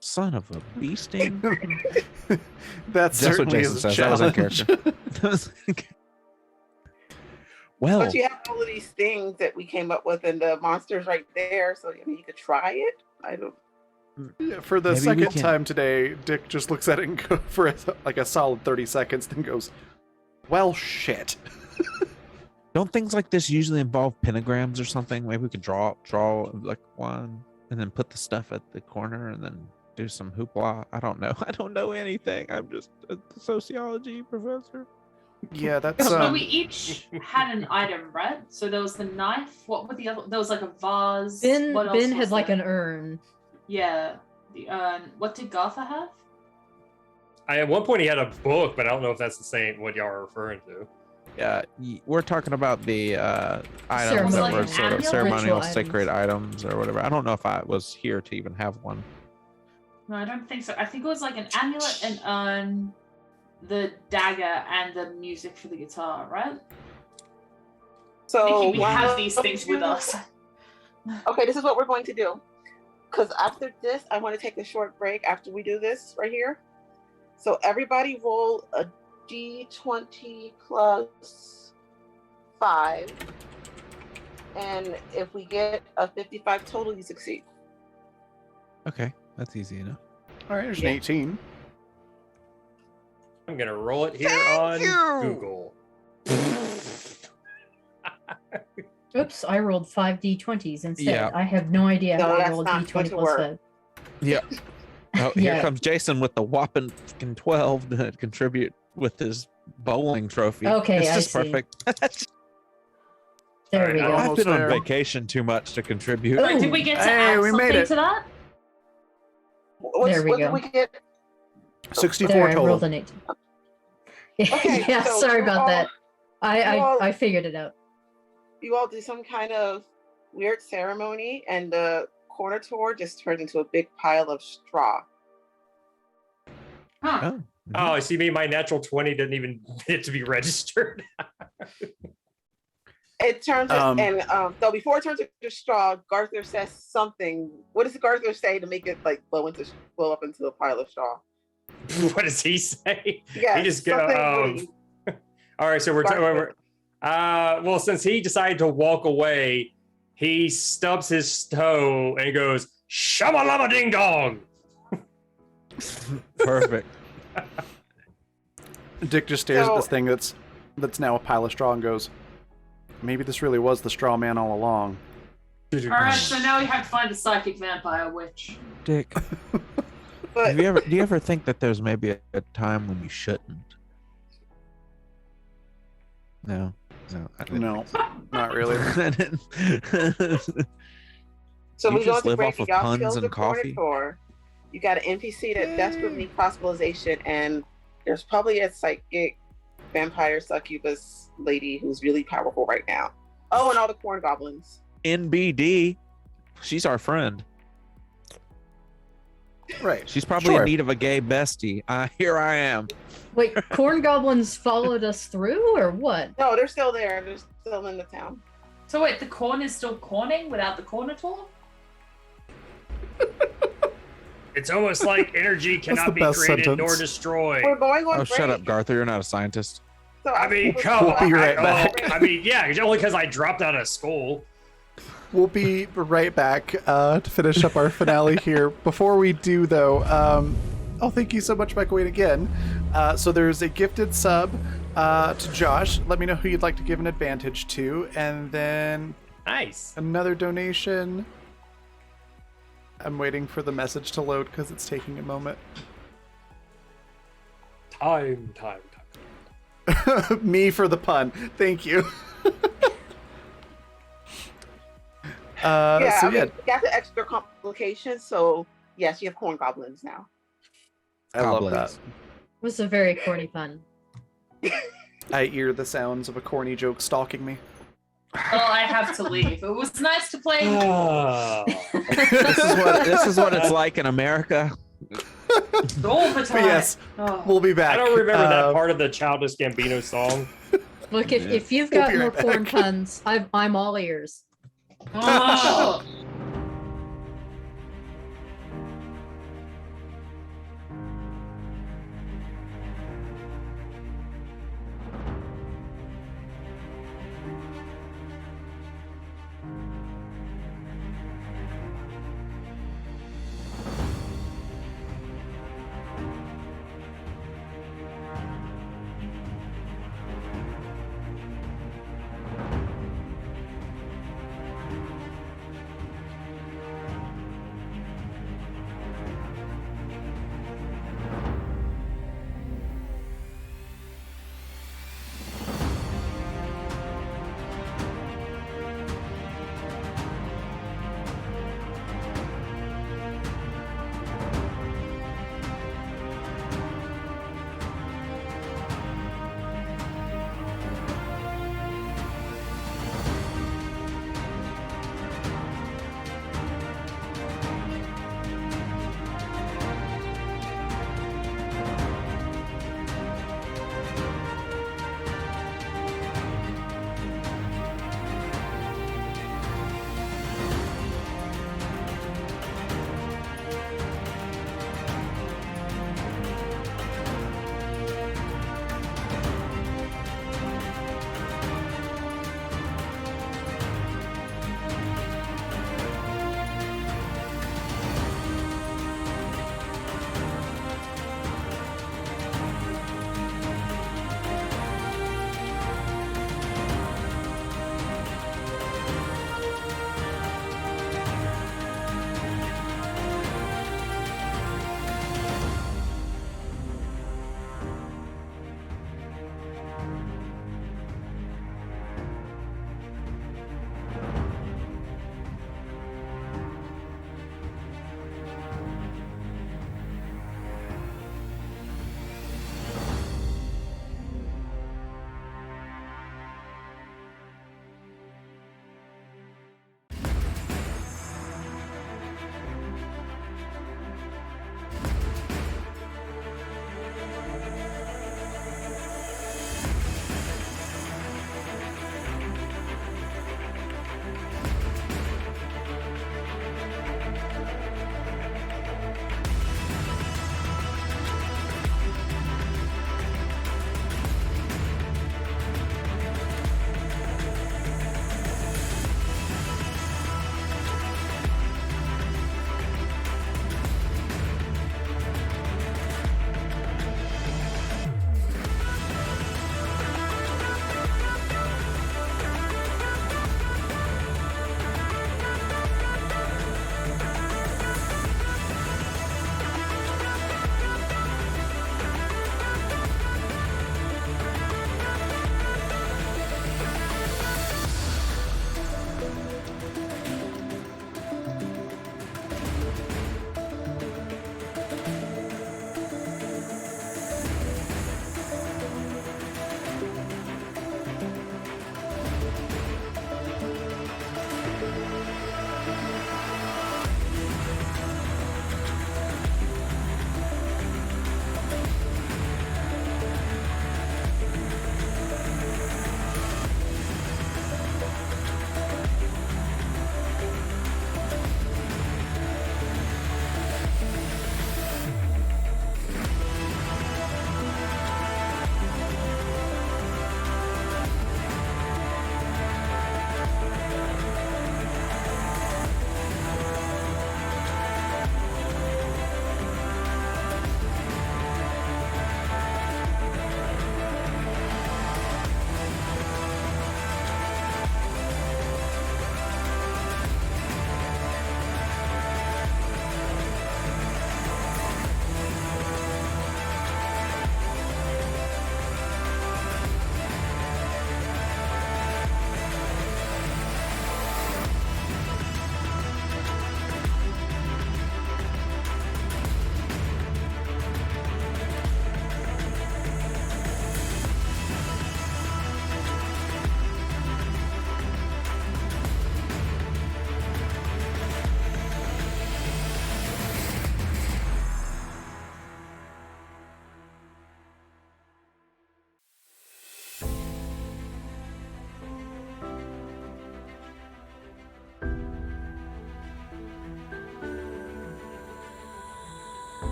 Son of a bee sting. That That's what certainly Jason is a says. That was in challenge. character. Well, But you have all of these things that we came up with, and the monster's right there. So I mean, you could try it. I don't. Yeah, for the Maybe we second can- time today, Dick just looks at it and go for a solid 30 seconds, then goes, "Well, shit." don't things like this usually involve pentagrams or something? Maybe we could draw like one, and then put the stuff at the corner, and then do some hoopla. I don't know. I don't know anything. I'm just a sociology professor. Yeah, that's So we each had an item, right? So there was the knife. What were the other? There was like a vase. Ben What else Ben was had like there? an urn. Yeah, the urn. What did Gartha have? At one point he had a book, but I don't know if that's the same what y'all are referring to. Yeah, we're talking about the items that Ceremonial. were sort of Amulet? ceremonial, Ritual sacred items or whatever. I don't know if I was here to even have one. No, I don't think so. I think it was like an amulet, an urn, the dagger, and the music for the guitar, right? So Thinking we why have don't these things with you- us. Okay, this is what we're going to do. Because after this, I want to take a short break after we do this right here. So everybody roll a d20 plus 5. And if we get a 55 total, you succeed. Okay, that's easy enough. all right. There's an 18. I'm gonna roll it here on Google. Oops, I rolled 5 d20s instead. Yeah. I have no idea No, how I that's rolled not d20 going to plus work. 5. Yeah. Oh, here Yeah. comes Jason with the whopping fucking 12 to contribute with his bowling trophy. Okay, it's I just see. perfect. There we Alright, go. I'm I've been on there. vacation too much to contribute. Oh, Wait, did we get to Hey, add we made something it. to that? There we What go. did we get? 64 There, I total. rolled an 18. Okay, yeah, so sorry you about all- that. I, you all- I figured it out. You all do some kind of weird ceremony, and the corner tour just turned into a big pile of straw. Huh. Oh, Oh, I see. Me, my natural 20 didn't even get to be registered. It turns so before it turns into straw, Garther says something. What does Garther say to make it like blow up into a pile of straw? What does he say? Yeah, He just go. something witty. All right, so Garfield. well, since he decided to walk away, he stubs his toe and he goes, "Shamalama ding dong." perfect. Dick just stares at So- this thing that's now a pile of straw and goes, "Maybe this really was the straw man all along." All right, so now we have to find a psychic vampire witch. Dick, But do you ever think that there's maybe a time when you shouldn't? No. I didn't No, think so. not really. I didn't. so You we go just to live break. off of Y'all puns kill and the corner coffee? tour. You got an NPC that desperately needs hospitalization, and there's probably a psychic vampire succubus lady who's really powerful right now. Oh, and all the corn goblins. NBD, she's our friend. Right. She's probably Sure. in need of a gay bestie. Here I am. Wait, corn goblins followed us through or what? No, they're still there. They're still in the town. So wait, the corn is still corning without the corner tool? It's almost like energy the cannot be best created sentence. nor destroyed. We're going on Oh, shut up, break. Garther. You're not a scientist. So I mean, come We'll on. be right I- back. I mean, yeah, only because I dropped out of school. We'll be right back to finish up our finale here. Before we do, though, thank you so much, Michael Wayne, again. So there's a gifted sub to Josh. Let me know who you'd like to give an advantage to. And then Nice. another donation I'm waiting for the message to load because it's taking a moment. Time. Me for the pun. Thank you. Yeah, so I mean, yeah, we got the extra complications. So yes, you have corn goblins now. I love that. Goblins. It was a very corny pun. I hear the sounds of a corny joke stalking me. Well, I have to leave. It was nice to play. Ah. This is what it's like in America. All the But time. yes, Oh. we'll be back. I don't remember that Uh, part of the Childish Gambino song. Look, if you've We'll got be more right corn back. puns, I'm all ears. Oh.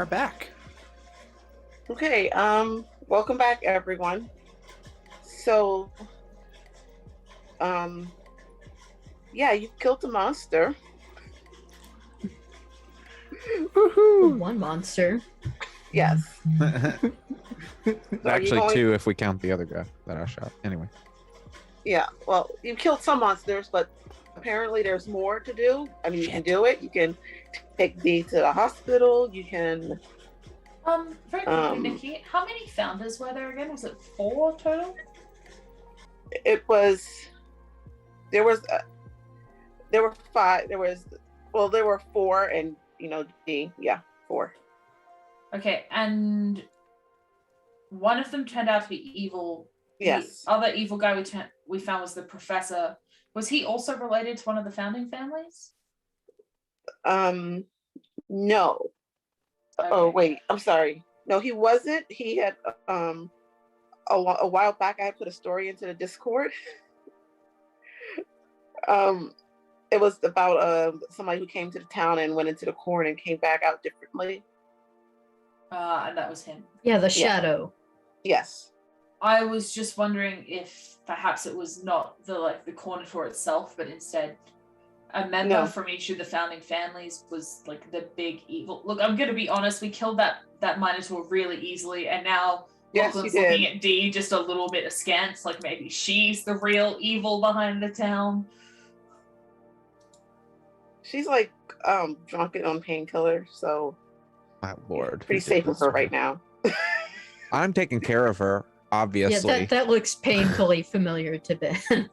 are back. Okay, welcome back, everyone. So, yeah, you killed the monster. Woohoo! One monster. Yes. Actually, going- 2 if we count the other guy that I shot. Anyway. Yeah, well, you killed some monsters, but apparently there's more to do. I mean, you can do it. You can take Dee to the hospital. You can. Very quickly, Nikki, how many founders were there again? Was it 4 total? It was. There were 5. There were 4, and Dee. Yeah, 4. Okay, and one of them turned out to be evil. Yes. The other evil guy we found was the professor. Was he also related to one of the founding families? No. Oh Okay. wait, I'm sorry. No, he wasn't. He had a while back. I had put a story into the Discord. It was about somebody who came to the town and went into the corn and came back out differently. And that was him. Yeah, the shadow. Yes. I was just wondering if perhaps it was not the Cornator itself, but instead a member from each of the founding families was like the big evil. Look, I'm gonna be honest, we killed that Minotaur really easily, and now Yes, Lachlan's you did. looking at Dee just a little bit askance, like maybe she's the real evil behind the town. She's like drunken on painkillers, so My lord. pretty safe with her right now. I'm taking care of her, obviously. Yeah, that looks painfully familiar to Ben.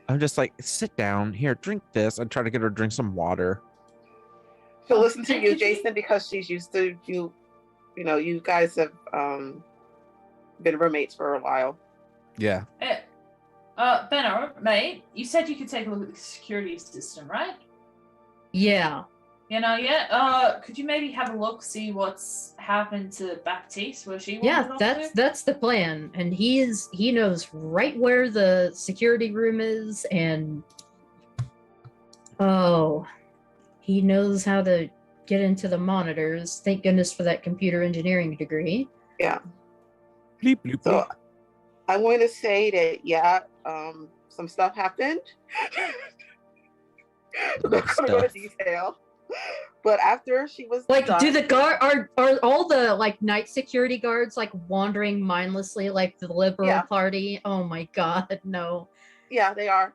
I'm just like, sit down here, drink this. I try to get her to drink some water. She'll listen to you, Jason, because she's used to you. You know, you guys have been roommates for a while. Yeah. Benno, mate, you said you could take a look at the security system, right? Yeah. Could you maybe have a look, see what's happened to Baptiste, where she Yeah, wandered off to? that's the plan. And he knows right where the security room is, and he knows how to get into the monitors. Thank goodness for that computer engineering degree. Yeah. Bleep, bleep, So bleep. I'm going to say that some stuff happened. I'm not going to go into detail. But after she was Like, done, do the are all the night security guards wandering mindlessly like the Liberal Yeah. Party? Oh my God, no. Yeah, they are.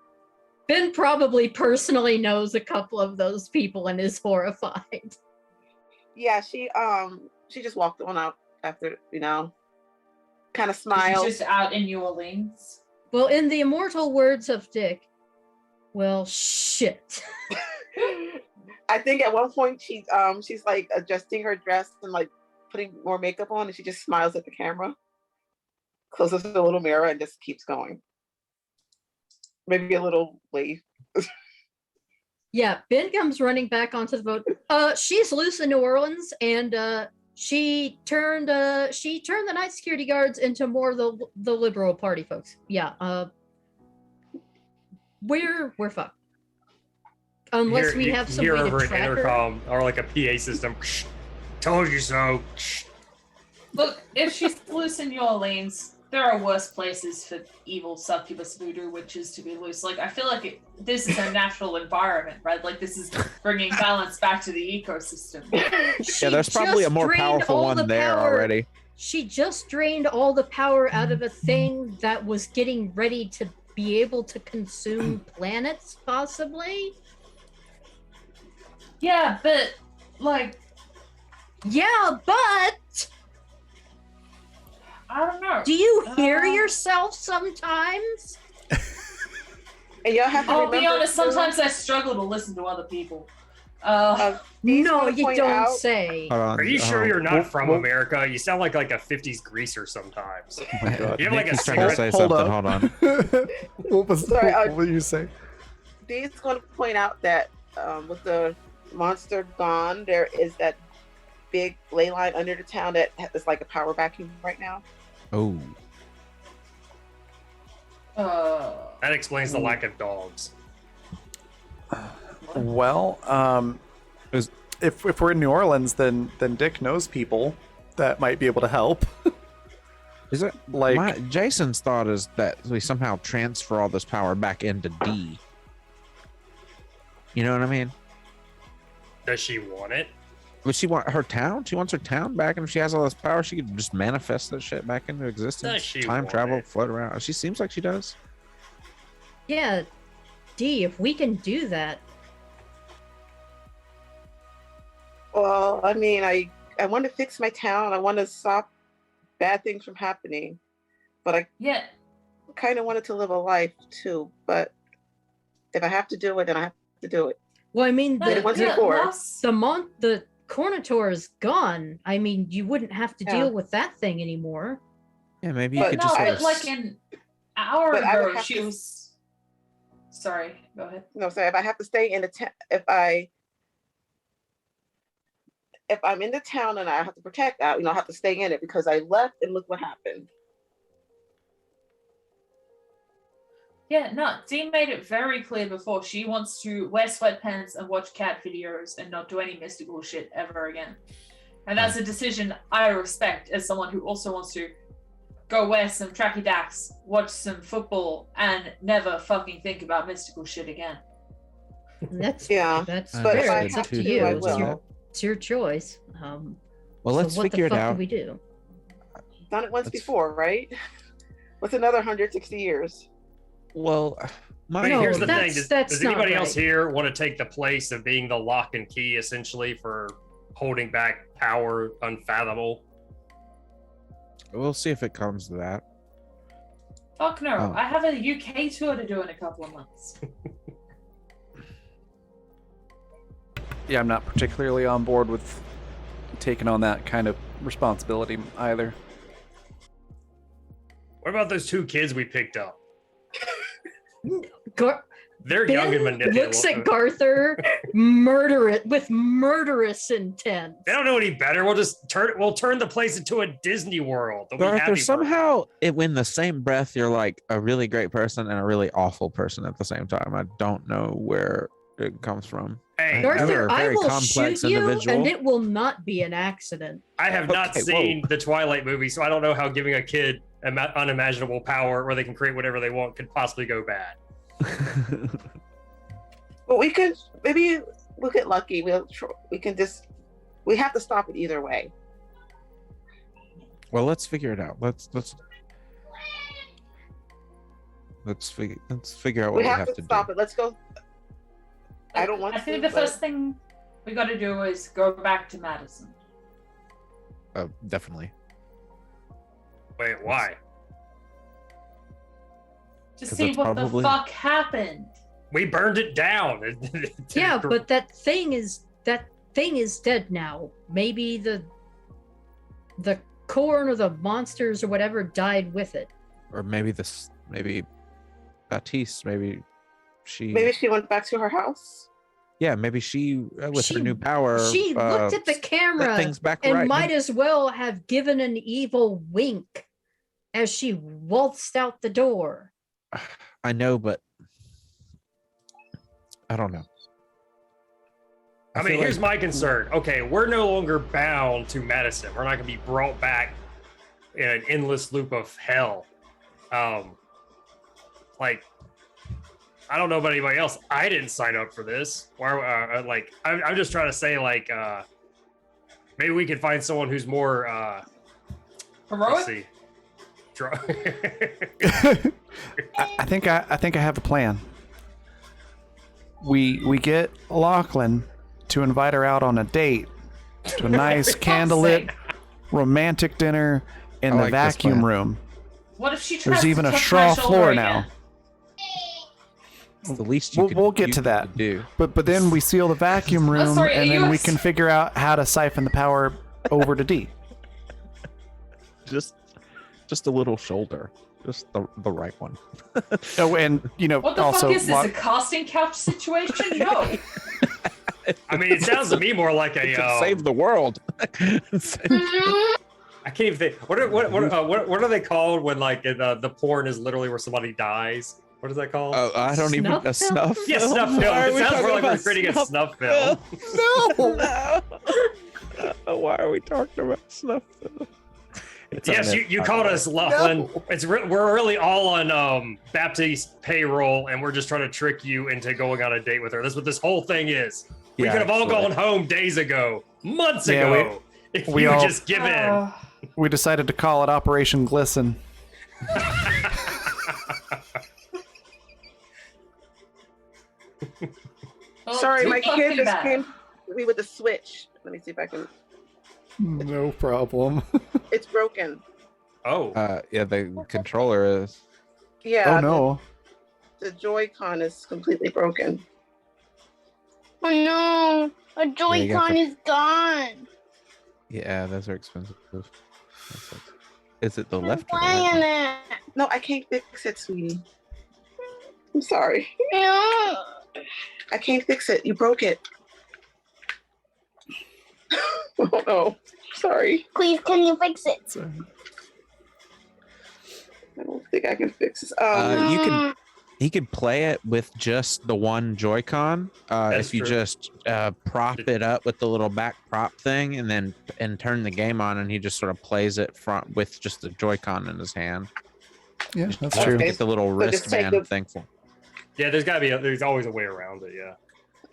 Ben probably personally knows a couple of those people and is horrified. Yeah, she just walked on out after, kind of She's smiled. just out in New Orleans. Well, in the immortal words of Dick, well, shit. I think at one point she's like adjusting her dress and like putting more makeup on, and she just smiles at the camera, closes the little mirror, and just keeps going. Maybe a little wave. Yeah, Ben comes running back onto the boat. She's loose in New Orleans, and she turned the night security guards into more of the Liberal Party folks. Yeah, we're fucked. Unless we have some hear way over to an track her. intercom or like a PA system. Told you so. Look, if she's loose in New Orleans, there are worse places for evil succubus voodoo witches to be loose. Like, I feel like this is a natural environment, right? Like, this is bringing balance back to the ecosystem. Yeah, there's probably a more powerful one there already. She just drained all the power out of a thing that was getting ready to be able to consume planets, possibly? Yeah, but, like... Yeah, but... I don't know. Do you hear yourself sometimes? And y'all have to I'll remember. be honest, too, sometimes I struggle to listen to other people. Dee's No, gonna you point don't out- say. Hold on. Are you sure you're not Well- from well- America? You sound like a 50s greaser sometimes. Oh my God. You have like a Nikki's trying to cigarette? say something. Hold on. Sorry, what will you say? Dee's going to point out that with the monster gone, there is that big ley line under the town that is like a power vacuum right now. Oh. That explains the lack of dogs. Well, if we're in New Orleans, then Dick knows people that might be able to help. Is it Like- Jason's thought is that we somehow transfer all this power back into D. You know what I mean? Does she want it? Would she want her town? She wants her town back, and if she has all this power, she could just manifest that shit back into existence. Does she Time want travel, it? float around. She seems like she does. Yeah, D, if we can do that, Well, I mean, I want to fix my town. I want to stop bad things from happening, but I Yeah, kind of wanted to live a life too. But if I have to do it, then I have to do it. well, I mean, no, once yeah, before. the Cornator is gone. I mean, you wouldn't have to Yeah. deal with that thing anymore. Yeah, maybe you But could no, just but like an hour But I would ago, have she to- was. Sorry, go ahead. No, so if I have to stay in the town, if I'm in the town and I have to protect that, I have to stay in it because I left and look what happened. Yeah, no, Dee made it very clear before. She wants to wear sweatpants and watch cat videos and not do any mystical shit ever again. And that's a decision I respect as someone who also wants to go wear some tracky dacks, watch some football, and never fucking think about mystical shit again. And that's Yeah, that's I but if fair. I It's have up to to do, you. I It's your, will. it's your choice. Well, let's so what figure the it fuck out. do we do? Done it once That's- before, right? What's another 160 years? Well, my I mean, No, here's the that's- thing. Does that's not anybody else right. here want to take the place of being the lock and key, essentially, for holding back power unfathomable? we'll see if it comes to that. Fuck no, Oh. I have a UK tour to do in a couple of months. Yeah, I'm not particularly on board with taking on that kind of responsibility either. What about those two kids we picked up? Gar- They're young and Ben manipulative. looks at Garther, murder it with murderous intent. They don't know any better. We'll turn the place into a Disney World. They'll be happy Arthur, for- somehow, in the same breath, you're like a really great person and a really awful person at the same time. I don't know where it comes from. Hey, You're Garther, a I very will complex shoot you, individual. and it will not be an accident. I have not Okay, seen the Twilight movie, so I don't know how giving a kid unimaginable power where they can create whatever they want could possibly go bad. But we could maybe we'll get lucky. We have to stop it either way. Well, let's figure it out. Let's figure out what We we have to do. stop it. Let's go. I don't want I think to, the but- first thing we got to do is go back to Madison. Definitely. Wait, why? To 'Cause see that's what probably- the fuck happened. We burned it down. Yeah, but that thing is dead now. Maybe the corn or the monsters or whatever died with it. Or maybe Baptiste, maybe she went back to her house. yeah, maybe she with her She- new power She looked at the set camera things back and right. might as well have given an evil wink as she waltzed out the door. I know, but I don't know. I mean, feel here's like- my concern. Okay, we're no longer bound to Madison. We're not going to be brought back in an endless loop of hell. Like, I don't know about anybody else. I didn't sign up for this. Why? I'm just trying to say, like, maybe we could find someone who's more. Let's Heroic? see. I think I have a plan. We get Lachlan to invite her out on a date to a nice fuck's candlelit sake. romantic dinner in I the like this vacuum plan. room. What if she tries There's to even a touch straw my shoulder floor again? now. It's the least you We'll- could we'll get you to that. could do. But then we seal the vacuum room sorry, and then we US can figure out how to siphon the power over to D. Just a little shoulder. Just the right one. Oh, and What the also fuck is this? A casting couch situation? No. I mean, it sounds to me more like It a. could save the world. I can't even think. What are they called when like the porn is literally where somebody dies? What is that called? Oh, I don't even Snuff a film? snuff. Yeah, film? snuff Why film. are It we sounds more talking like we're about creating a snuff film. No. Why are we talking about snuff film? It's Yes, on it. you called us Lachlan. No. We're really all on Baptiste's payroll, and we're just trying to trick you into going on a date with her. That's what this whole thing is. We Yeah, could have all actually. gone home days ago, months Yeah, ago, if we you all- just give in. We decided to call it Operation Glisten. Well, Sorry, too my fucking kid just bad. came to me with the Switch. Let me see if I can. No problem. It's broken. Oh, Yeah, the controller is. Yeah. Oh no. The Joy-Con is completely broken. Oh no, a you got Joy-Con the- is gone. Yeah, those are expensive. Is it the I'm left or the right? playing one? it. No, I can't fix it, sweetie. I'm sorry. No. I can't fix it. You broke it. Oh no. Sorry. Please, can you fix it? So- I don't think I can fix this. You can. He could play it with just the one Joy-Con. That's If you true. just prop it up with the little back prop thing, and then turn the game on, and he just sort of plays it front with just the Joy-Con in his hand. Yeah, that's Okay. true. Get the little So just take wristband the- thing for. yeah. There's always a way around it. Yeah.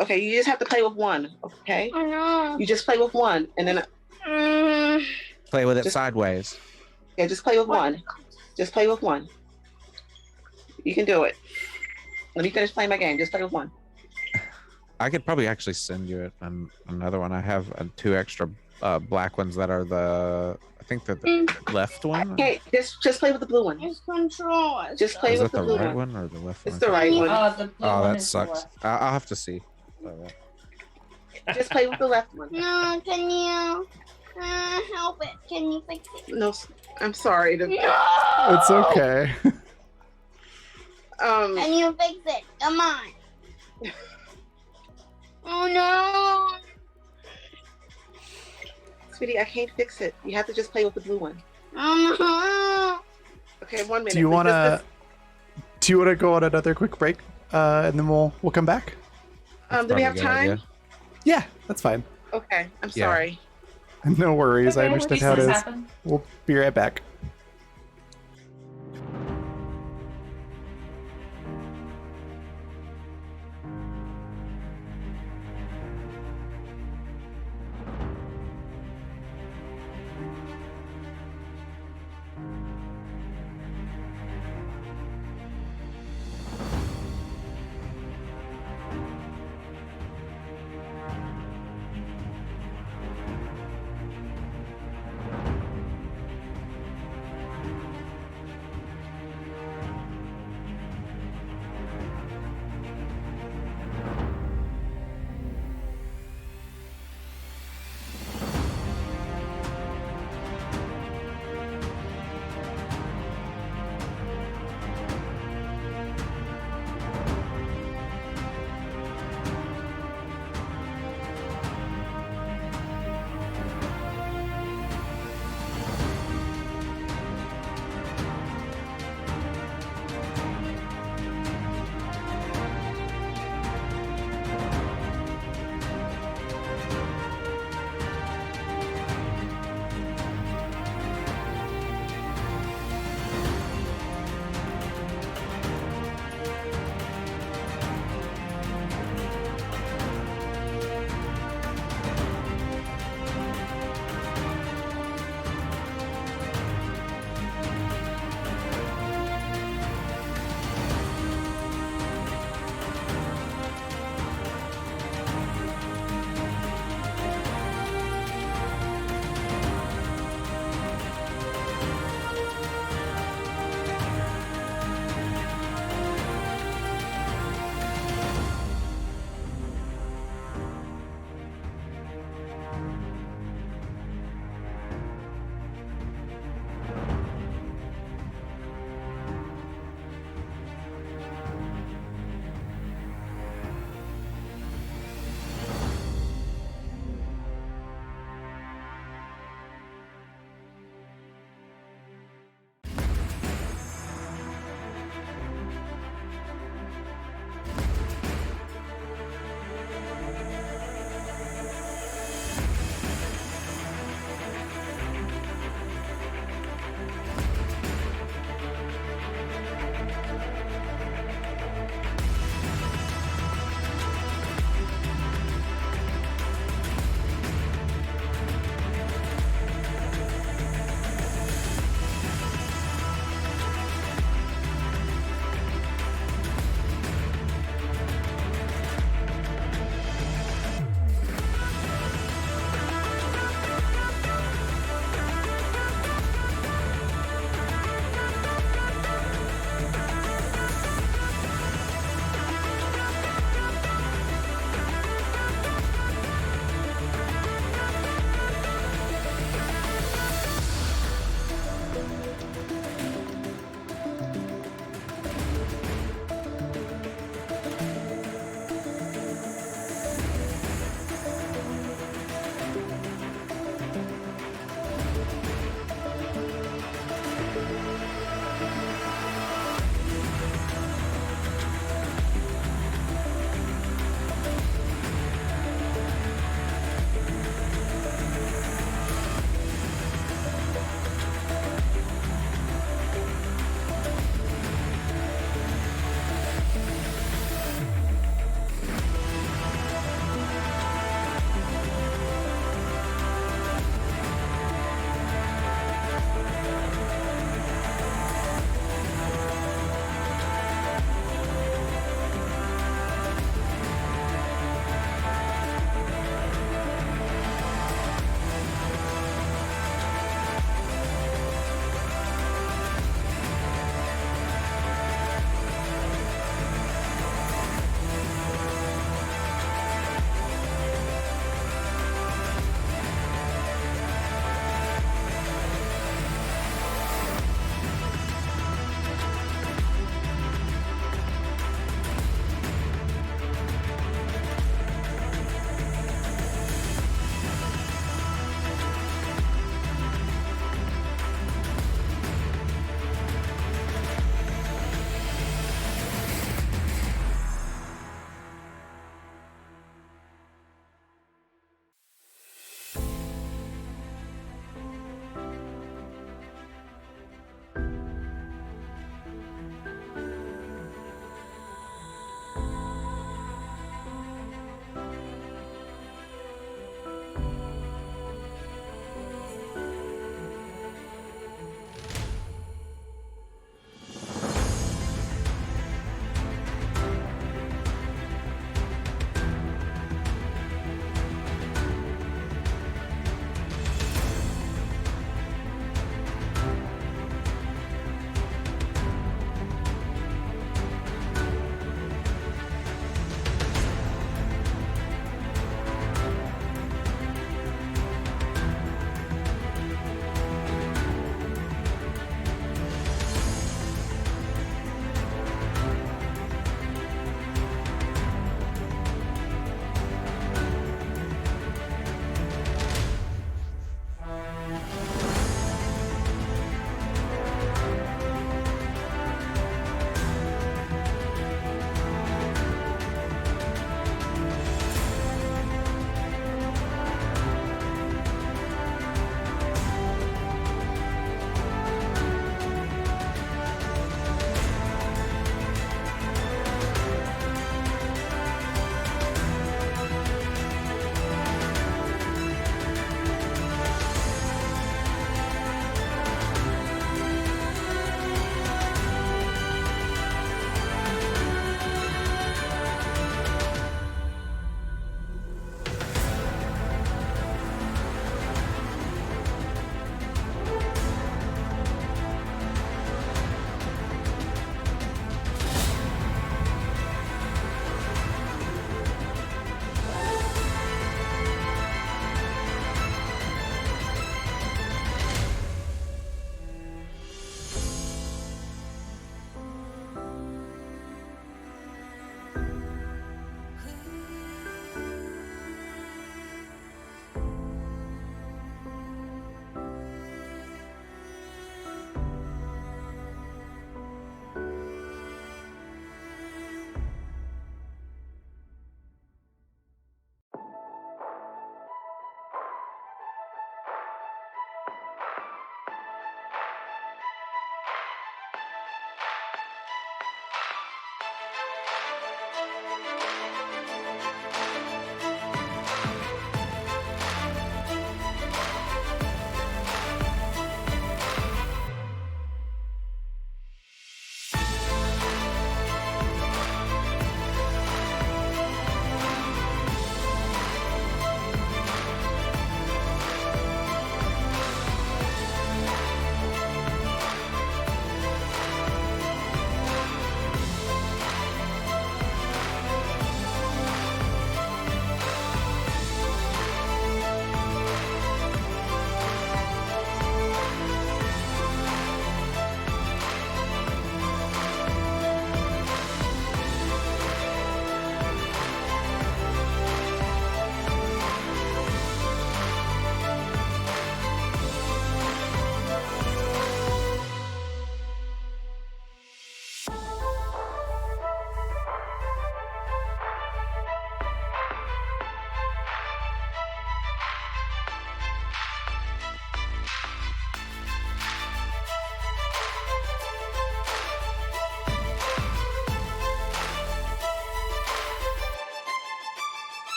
Okay, you just have to play with one. Okay. Oh no. You just play with one, and then Play with it Just- sideways. yeah, just play with one. Just play with one. You can do it. Let me finish playing my game. Just play with one. I could probably actually send you it. Another one. I have two extra black ones that are I think they're the left one. Okay, just play with the blue one. It's control. Just play Is with that the the blue right one. one or the left It's one? the right one. The blue Oh, one that is the sucks. left. I'll have to see. Just play with the left one. No, can you help it? Can you fix it? No, I'm sorry. No. It's okay. Can you fix it? Come on. Oh no. Sweetie, I can't fix it. You have to just play with the blue one. Oh Okay, 1 minute. Do you please. want to go on another quick break, and then we'll come back? Do we have time? Yeah, that's fine. Okay, I'm Yeah. sorry. No worries. I Okay, understand these how it things is. happen. We'll be right back.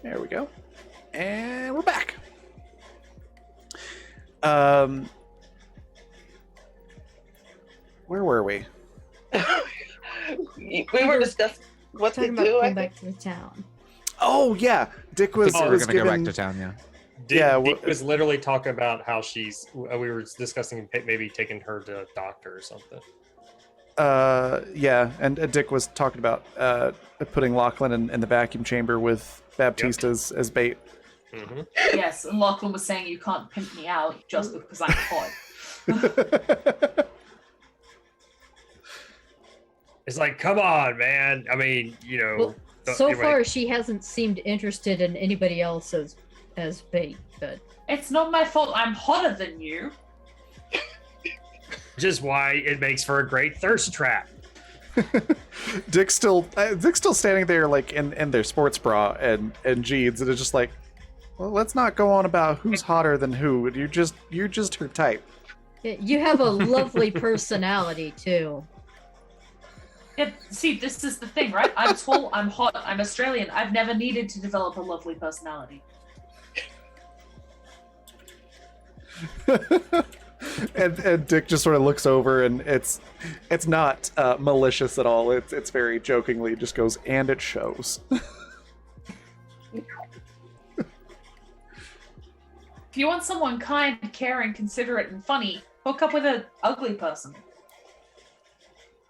There we go. And we're back. Where were we? We were discussing what to Talking about do. I going think. back to the town. Oh yeah, Dick was. Oh, we're was gonna go back given- to town, yeah. Dick was literally talking about how she's. We were discussing maybe taking her to a doctor or something. Yeah, and Dick was talking about putting Lachlan in the vacuum chamber with Baptiste as bait. Mm-hmm. Yes, and Lachlan was saying you can't pimp me out just because I'm hot. It's like, come on, man. I mean, you know. Well, the- so anyway, far, she hasn't seemed interested in anybody else as bait, but It's not my fault I'm hotter than you. which is why it makes for a great thirst trap. Dick's still standing there like in their sports bra and jeans, and it's just like, well, let's not go on about who's hotter than who. You're just her type. yeah, you have a lovely personality too. Yeah, see, this is the thing, right? I'm tall, I'm hot, I'm Australian. I've never needed to develop a lovely personality. and Dick just sort of looks over, and it's not malicious at all. It's very jokingly just goes, and it shows. If you want someone kind, caring, considerate, and funny, hook up with an ugly person.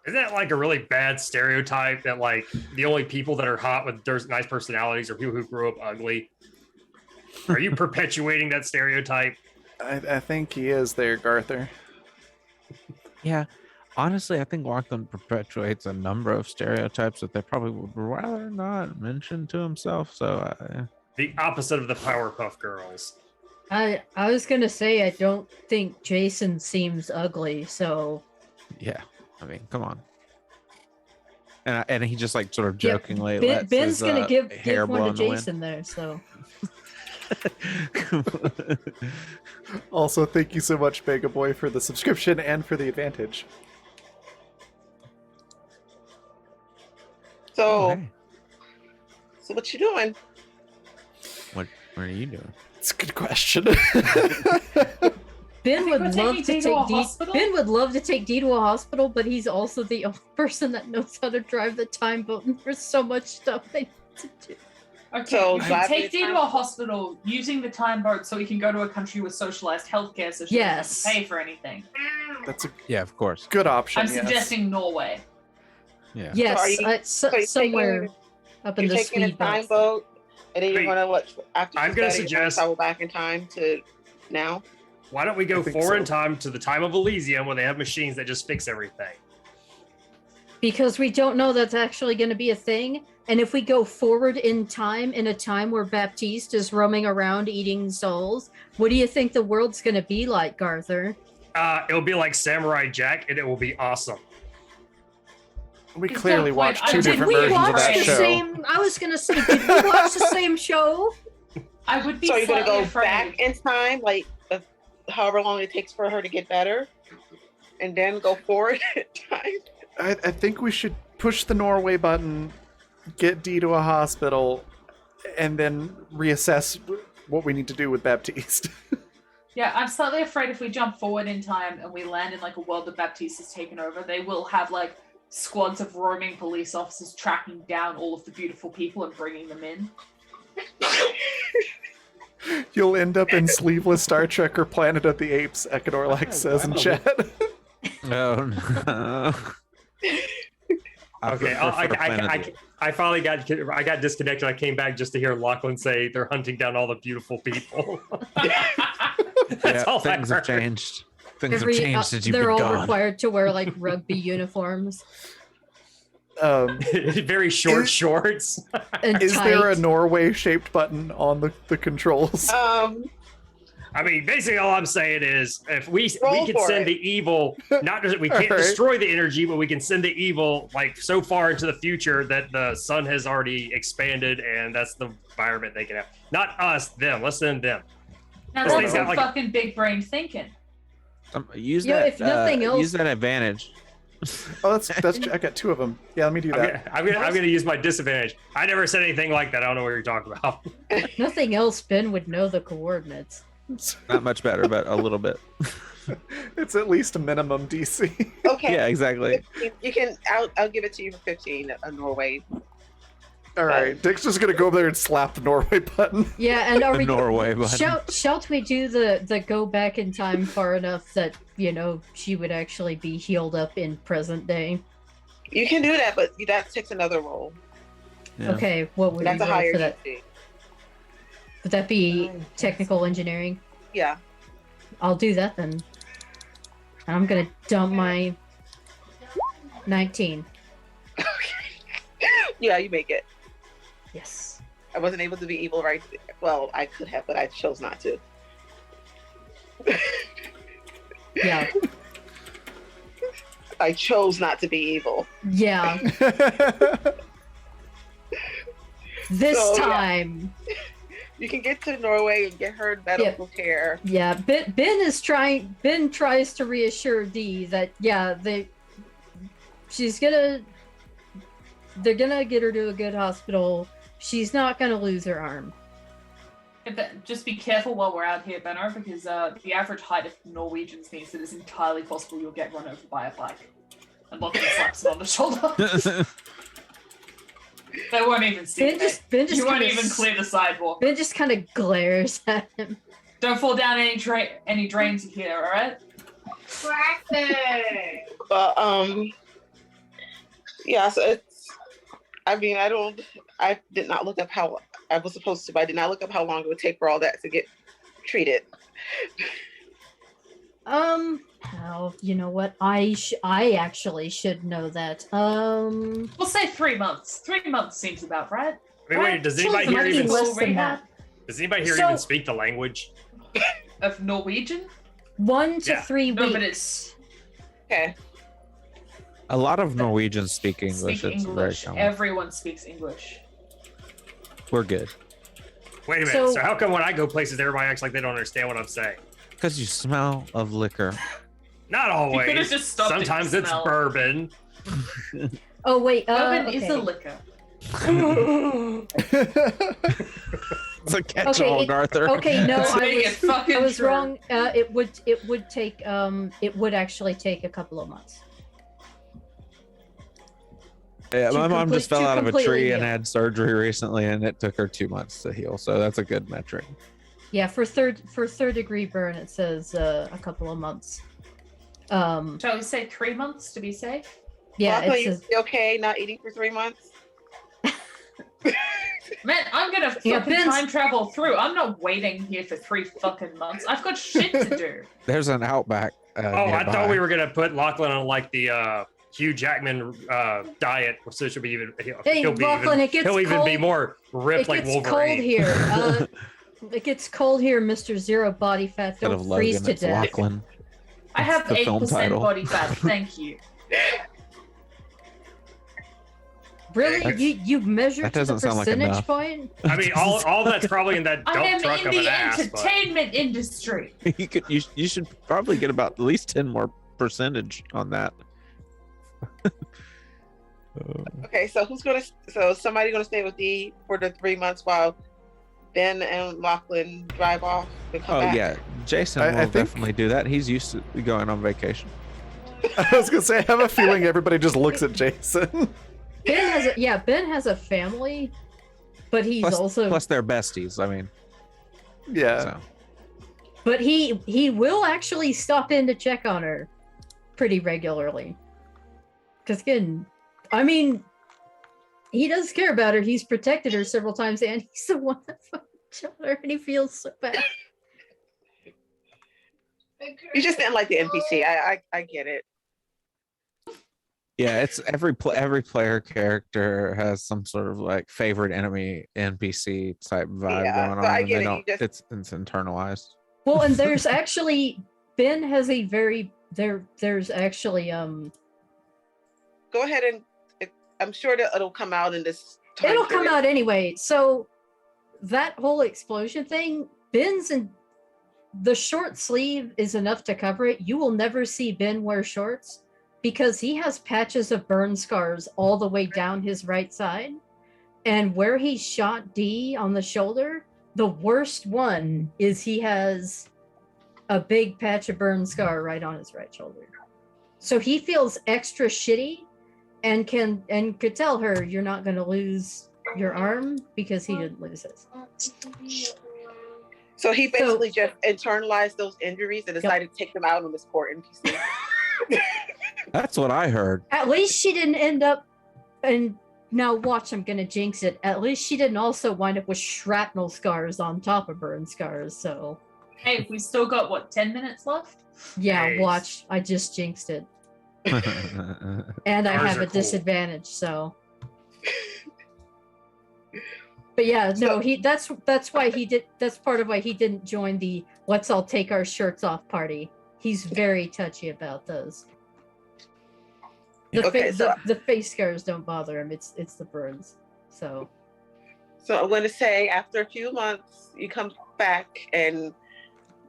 Isn't that like a really bad stereotype that like the only people that are hot with nice personalities are people who grew up ugly? Are you perpetuating that stereotype? I think he is there, Garther. Yeah. Honestly, I think Lachlan perpetuates a number of stereotypes that they probably would rather not mention to himself. So, The opposite of the Powerpuff Girls. I was gonna say I don't think Jason seems ugly, so yeah. I mean, come on. And he just like sort of yeah, jokingly Ben's lets his, gonna give hair blow one to in the Jason there. So wind. Also, thank you so much, Mega Boy, for the subscription and for the advantage. So, Hey, so what you doing? what are you doing? It's a good question. Ben think would we're love taking to Dee to a take Dee. hospital? Ben would love to take Dee to a hospital, but he's also the only person that knows how to drive the time boat, and there's so much stuff they need to do. Okay, So, we should driving take the Dee to time- a hospital using the time boat so we can go to a country with socialized healthcare so she Yes. doesn't have to pay for anything. That's a Yeah, of course. good option. I'm yes. suggesting Norway. Yeah. Yes, are you- you're somewhere up in You're the taking a speed time boat. boat, and then you're Wait. gonna after I'm you gonna study, you're suggest- travel back in time to now. Why don't we go I think forward so. in time to the time of Elysium where they have machines that just fix everything? Because we don't know that's actually going to be a thing. And if we go forward in time, in a time where Baptiste is roaming around eating souls, what do you think the world's going to be like, Garther? It'll be like Samurai Jack, and it will be awesome. We He's clearly got a point. watched I- two did different we versions watch of that the show. same? I was going to say, did we watch the same show? I would be So you're gonna slightly go afraid. back in time, like however long it takes for her to get better, and then go forward in time. I think we should push the Norway button, get Dee to a hospital, and then reassess what we need to do with Baptiste. Yeah, I'm slightly afraid if we jump forward in time and we land in like a world that Baptiste has taken over, they will have like squads of roaming police officers tracking down all of the beautiful people and bringing them in. You'll end up in sleeveless Star Trek or Planet of the Apes, Ecuador says in wow. chat. Oh no. Okay, I finally got disconnected. I came back just to hear Lachlan say they're hunting down all the beautiful people. That's Yeah, all I things have heard. changed. Things have changed since you've they're been all gone. required to wear like rugby uniforms Very short shorts. and Is there a tight. Norway-shaped button on the controls? I mean, basically, all I'm saying is, if we Roll can for send it. the evil, not just we can't All right. destroy the energy, but we can send the evil like so far into the future that the sun has already expanded, and that's the environment they can have. Not us, them. Let's send them. Now This that's thing's some got, like, fucking big brain thinking. Use Yeah, that. if nothing else- use that advantage Oh, that's. I got 2 of them. Yeah, let me do that. I'm gonna use my disadvantage. I never said anything like that. I don't know what you're talking about. Nothing else, Ben would know the coordinates. Not much better, but a little bit. It's at least a minimum DC. Okay. Yeah, exactly. You can. I'll give it to you for 15. Norway. All right, Dick's just gonna go over there and slap the Norway button. Yeah, and are The we Norway button. shall we do the go back in time far enough that she would actually be healed up in present day? You can do that, but that takes another roll. Yeah. Okay, what would That's we a roll higher for that? DC. Would that be technical engineering? Yeah. I'll do that then. And I'm gonna dump my 19. Yeah, you make it. Yes. I wasn't able to be evil right there. Well, I could have, but I chose not to. Yeah. I chose not to be evil. Yeah. This So, yeah. time. You can get to Norway and get her medical care. Yeah. Ben tries to reassure Dee that they're gonna get her to a good hospital. She's not gonna lose her arm. Just be careful while we're out here, Benno, because the average height of Norwegians means that it's entirely possible you'll get run over by a bike. And Lachlan slaps him on the shoulder. They won't even see it. Ben just You won't kinda even clear the sidewalk. Ben just kind of glares at him. Don't fall down any drains here, alright? But yeah, so it's, I mean, I did not look up how I was supposed to, but I did not look up how long it would take for all that to get treated. Oh, you know what? I actually should know that. We'll say 3 months. 3 months seems about right. I mean, wait, does anybody Might here be even less than that. So- even speak the language? Of Norwegian? 1 to Yeah. 3 No, weeks. but it's Okay. A lot of Norwegians speak English. speak It's very English. common. Everyone speaks English. We're good. Wait a minute. So- So how come when I go places, everybody acts like they don't understand what I'm saying? Because you smell of liquor. Not You could have always. just stopped it Sometimes to it's smell. bourbon. Oh wait, Bourbon is a okay. liquor. It's a catch-all, it- Arthur. Okay, no, It's making it I fucking was true. wrong. It would actually take a couple of months. Yeah, To my mom just fell out of a completely tree and heal. had surgery recently, and it took her 2 months to heal. So that's a good metric. Yeah, for third degree burn, it says a couple of months. Shall we say 3 months to be safe? Yeah, Lachlan, it you says okay not eating for 3 months? Man, I'm gonna Yeah, fucking Ben's- time travel through. I'm not waiting here for 3 fucking months. I've got shit to do. There's an outback. Oh, I nearby. thought we were gonna put Lachlan on like the Hugh Jackman diet, so it should be even. Hey, Lachlan, it gets he'll even be cold. more ripped it like gets Wolverine. cold here. It gets cold here, Mr. Zero Body Fat. Instead Don't of freeze Logan, to it's death. Lachlan. I have the film 8% title. body fat. Thank you. Really? That's- You measured that to the doesn't sound like percentage enough. point? I mean, all that's probably in that I dump am truck in of the an ass. But entertainment industry. You should probably get about at least 10 more percentage on that. Okay, so somebody gonna stay with Dee for the 3 months while Ben and Lachlan drive off and come Oh back? yeah, Jason I will think- definitely do that. He's used to going on vacation. I was gonna say, I have a feeling everybody just looks at Jason. Ben has a family, but he's also Plus they're besties. I mean, Yeah. so. but he will actually stop in to check on her pretty regularly. Because again, I mean, he does care about her. He's protected her several times, and he's the one that fucking shot her, and he feels so bad. You just didn't like the NPC. I get it. Yeah, it's every player character has some sort of like favorite enemy NPC type vibe Yeah, going so on. I And get they it, don't. you just- It's internalized. Well, and there's actually Ben has a very there's actually Go ahead and I'm sure that it'll come out in this time it'll come period. out anyway. So that whole explosion thing, Ben's and the short sleeve is enough to cover it. You will never see Ben wear shorts. because he has patches of burn scars all the way down his right side. And where he shot D on the shoulder, the worst one is he has a big patch of burn scar right on his right shoulder. So he feels extra shitty and could tell her you're not going to lose your arm because he didn't lose his. So he basically just internalized those injuries and decided to take them out on this poor NPC. That's what I heard. At least she didn't end up, and now watch, I'm gonna jinx it. At least she didn't also wind up with shrapnel scars on top of burn scars. So Hey, we still got what, 10 minutes left? yeah, Nice. watch. I just jinxed it, and I Ours have are a cool. disadvantage. So, but yeah, no, that's why he did. That's part of why he didn't join the "let's all take our shirts off" party. He's very touchy about those. The face scars don't bother him. It's the burns. So So I'm going to say after a few months, you come back and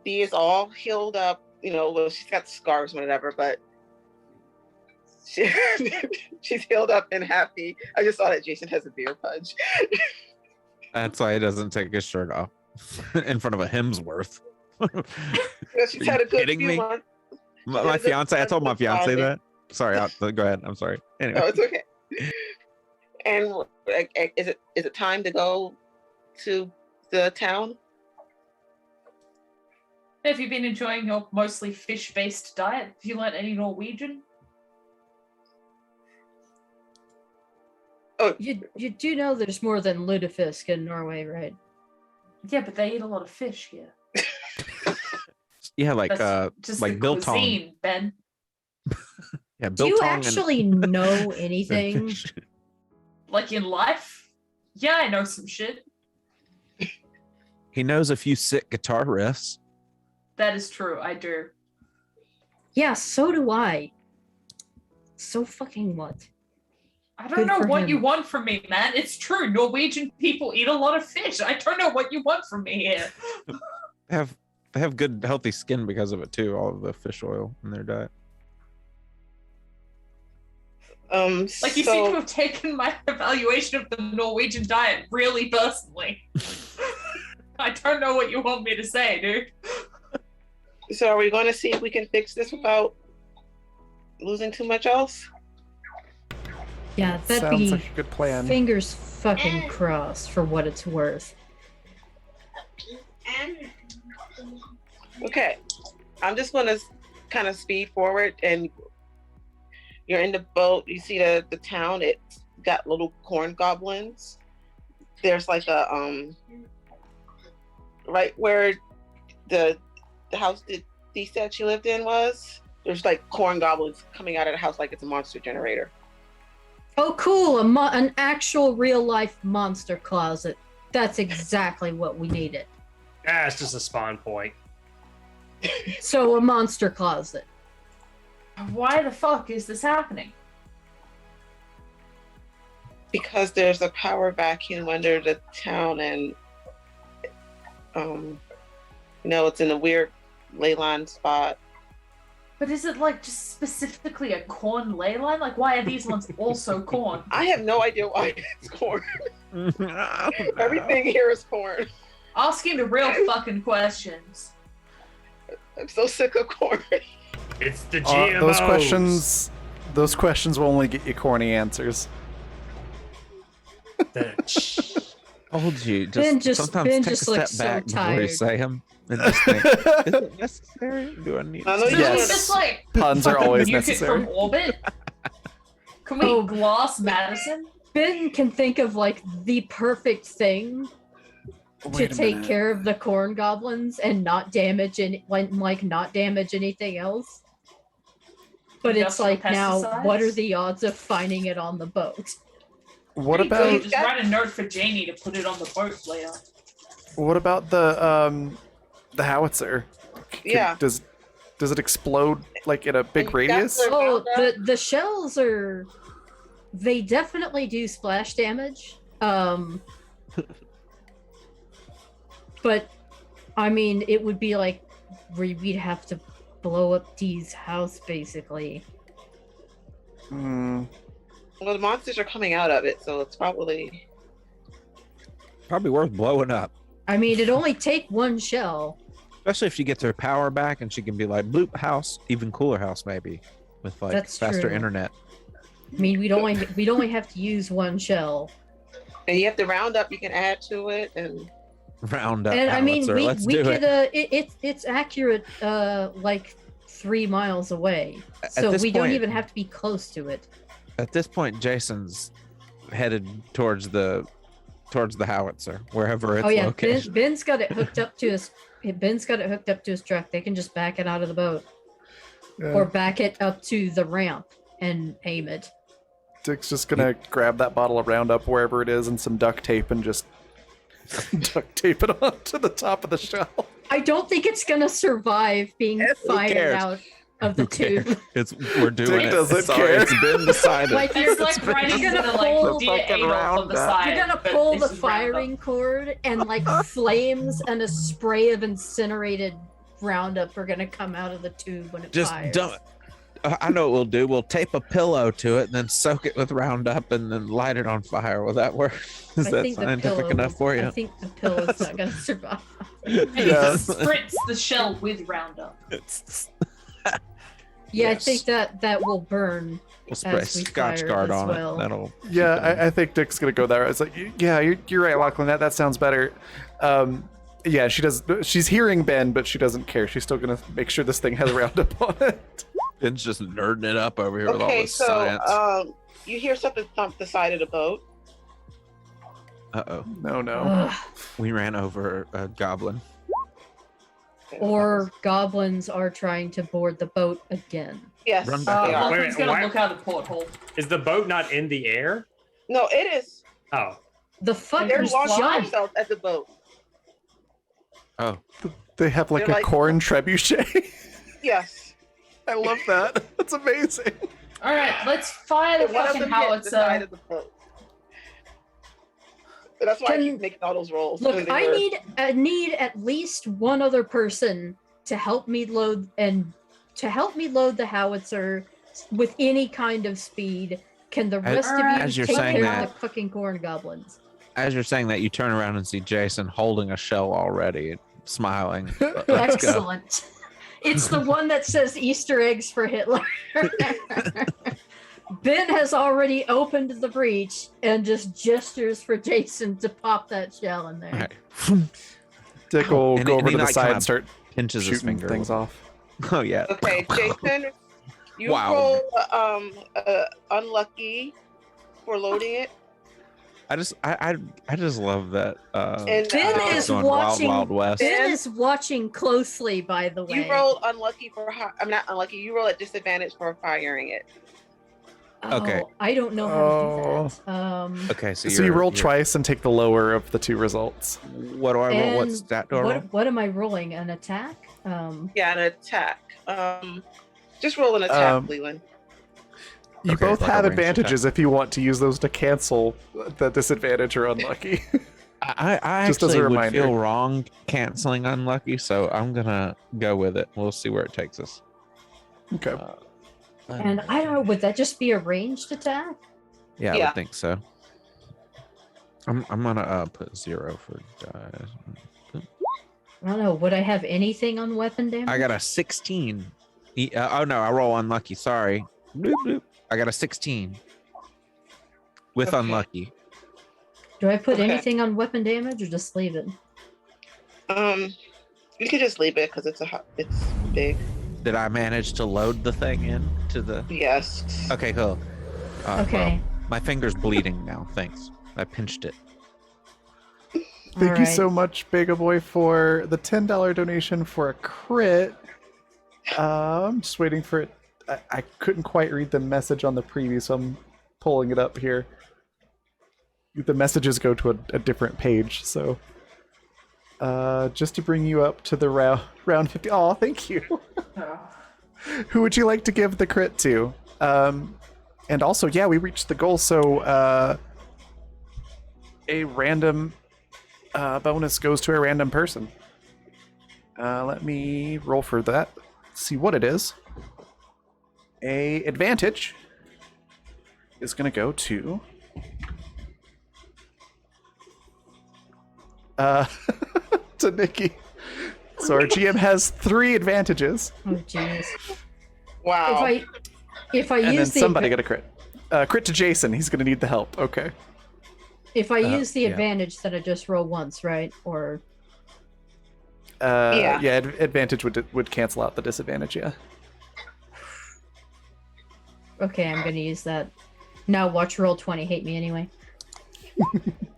Dee is all healed up. You know, well, she's got scars, whatever, but she's healed up and happy. I just saw that Jason has a beer punch. That's why he doesn't take his shirt off in front of a Hemsworth. She's had a good kidding few me? months. My fiance, I told my fiance that. Sorry, go ahead. I'm sorry. Anyway. No, it's okay. And is it time to go to the town? Have you been enjoying your mostly fish-based diet? Have you learned any Norwegian? you do know there's more than lutefisk in Norway, right? Yeah, but they eat a lot of fish here. Yeah, like That's just like the biltong. cuisine, Ben. Yeah, Do you biltong actually know anything? fish. Like in life? Yeah, I know some shit. He knows a few sick guitar riffs. That is true, I do. Yeah, so do I. So fucking what? I don't Good know for what him. you want from me, man. It's true. Norwegian people eat a lot of fish. I don't know what you want from me here. They have good healthy skin because of it too. All of the fish oil in their diet. Like, you seem to have taken my evaluation of the Norwegian diet really personally. I don't know what you want me to say, dude. So are we going to see if we can fix this without losing too much else? Yeah, that'd Sounds be like a good plan. fingers fucking crossed for what it's worth. Okay, I'm just going to kind of speed forward, and you're in the boat. You see the town. It's got little corn goblins. There's like a right where the house that Dee said she lived in was. There's like corn goblins coming out of the house like it's a monster generator. Oh, cool! An actual real life monster closet. That's exactly what we needed. Ah, it's just a spawn point. So a monster closet. Why the fuck is this happening? Because there's a power vacuum under the town, and it's in a weird ley line spot. But is it like just specifically a corn ley line? Like, why are these ones also corn? I have no idea why it's corn. Everything here is corn. Asking the real fucking questions. I'm so sick of corn. It's the GMOs. Those questions will only get you corny answers. Told you. Ben Sometimes Ben take just a looks step back so before you tired. say them. And just think, is it necessary? Do I need I know to you say Can we Yes. just like Puns are fucking always nuke necessary. it from orbit? Can we Oh. glass Madison? Ben can think of like the perfect thing to Wait a take minute. care of the corn goblins and not damage not damage anything else. But it's Industrial like now, pesticides? what are the odds of finding it on the boat? What There you go, about just write a note for Janie to put it on the boat later. the howitzer? Yeah. Does it explode like in a big And radius? that's Oh, Around the shells are. They definitely do splash damage. But I mean, it would be like we'd have to blow up Dee's house basically. Hmm. Well, the monsters are coming out of it, so it's probably. Probably worth blowing up. I mean, it'd only take one shell. Especially if she gets her power back and she can be like, bloop house, even cooler house maybe, with like That's faster true. internet. I mean, we'd only have to use one shell. And you have the roundup you can add to it, and Round up And I mean, howitzer. Let's we do could it. it's accurate like 3 miles away, At so this we don't point- even have to be close to it. At this point, Jason's headed towards the howitzer, wherever it's Oh yeah, located. Ben's got it hooked up to his. Ben's got it hooked up to his truck. They can just back it out of the boat or back it up to the ramp and aim it. Dick's just gonna grab that bottle of Roundup wherever it is and some duct tape and just duct tape it onto the top of the shell. I don't think it's gonna survive being Who fired cares? out of the Who cares? tube. We're doing Dick it. doesn't Sorry, care. it's been decided. Like It's you're, like writing you're to gonna the pull, like dear fucking Adolf on the Roundup. side. you're gonna but pull this the is Roundup. firing cord, and like flames and a spray of incinerated Roundup are gonna come out of the tube when it Just fires. don't. I know what we'll do. We'll tape a pillow to it and then soak it with Roundup and then light it on fire. Will that work? Is I that think the scientific pillow enough for I you? think the pillow's not gonna survive. Hey, Yes. spritz the shell with Roundup. Yeah, Yes. I think that will burn. We'll spray as we Scotch fire Guard as on well. it. That'll. Yeah, keep it in. I think Dick's gonna go there. It's like, yeah, you're right, Lachlan. That sounds better. Yeah, she does. She's hearing Ben, but she doesn't care. She's still gonna make sure this thing has Roundup on it. Ben's just nerding it up over here with all okay, this so science. you hear something thump the side of the boat. Uh-oh. No. Ugh. We ran over a goblin. Or goblins are trying to board the boat again. Yes, Run they back are. Wait, Lachlan's gonna why- look out the porthole. Is the boat not in the air? No, it is. Oh, The They're fuckers launching jump. themselves at the boat. Oh, They have like They're a like- corn trebuchet. Yes. I love that. That's amazing. All right, let's fire the And one of fucking them hit the side howitzer. of the boat. So that's why I Can- keep making all those rolls. Look, They I were- need at least one other person to help me load the howitzer with any kind of speed. Can the rest of you as you're take saying care that- of the fucking corn goblins? as you're saying that, you turn around and see Jason holding a shell already, smiling. Let's go. Excellent. It's the one that says Easter eggs for Hitler. Ben has already opened the breach and just gestures for Jason to pop that shell in there. All right. Dick will And go he- over and to he, the like, side kinda and start Pinches his shooting finger. things off. Oh yeah. Okay, Jason, you Wow. roll unlucky for loading it. I just love that. And Ben it's is going watching- Wild West. Ben is watching closely, by the way. You roll unlucky for I'm not unlucky. You roll at disadvantage for firing it. Okay. Oh, I don't know how to do that. Okay, so, So you roll twice and take the lower of the two results. What do I roll? What And stat do I roll? what am I rolling? An attack? Yeah, an attack. Just roll an attack, Um, Leland. You Okay, both like a have ranged advantages if you want to use those to cancel the disadvantage or unlucky. I Just as a actually would reminder. feel wrong canceling unlucky, so I'm gonna go with it. We'll see where it takes us. Okay. and I don't know. Would that just be a ranged attack? Yeah, I Yeah. would think so. I'm gonna put 0 for dice. I don't know. Would I have anything on weapon damage? I got a 16. Oh no, I roll unlucky. Sorry. Bloop, bloop. I got a 16 with Okay. unlucky. Do I put Okay. anything on weapon damage or just leave it? You could just leave it because it's big. Did I manage to load the thing in to the? Yes. Okay, cool. Okay. Well, my finger's bleeding now. Thanks. I pinched it. Thank you so Alright. much, Bega Boy, for the $10 donation for a crit. I'm just waiting for it. I couldn't quite read the message on the preview, so I'm pulling it up here. The messages go to a different page, so just to bring you up to the round 50. Oh, thank you. Who would you like to give the crit to? And also, yeah, we reached the goal, so a random bonus goes to a random person. Let me roll for that. See what it is. A advantage. is going to go to to Nikki. So our GM has 3 advantages, Oh jeez. Wow. If I and then use the somebody got a crit. Crit to Jason. He's going to need the help. Okay. if I use the yeah. advantage, then I just roll once, right? Or Yeah. Yeah. Advantage would cancel out the disadvantage. Yeah. okay, I'm gonna use that. Now watch roll 20. Hate me anyway.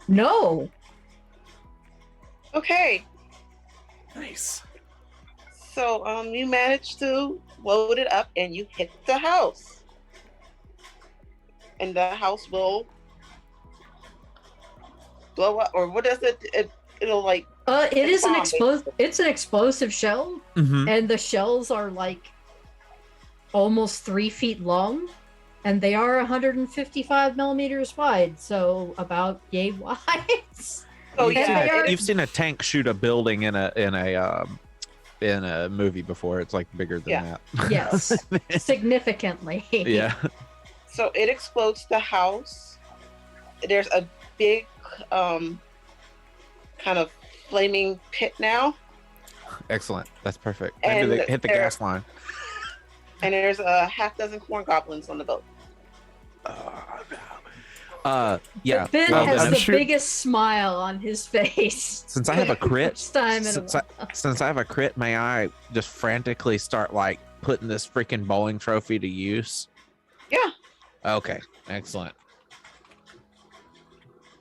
No. Okay. Nice. So you managed to load it up and you hit the house. And the house will blow up, or what is it? It'll like It is an Bomb, It's an explosive shell, Mm-hmm. and the shells are like almost 3 feet long, and they are 155 millimeters wide, so about yay wide. Oh And yeah, they are- You've seen a tank shoot a building in a movie before. It's like bigger than Yeah. that. Yes, significantly. Yeah. so it explodes the house. There's a big kind of flaming pit now, Excellent. That's perfect. Maybe And they hit the there- gas line. and there's a half dozen corn goblins on the boat. Yeah. Ben well, has then the I'm sure- biggest smile on his face. Since I have a crit, First time in a since while. since I have a crit, may I just frantically start like putting this freaking bowling trophy to use? Yeah. Okay. Excellent.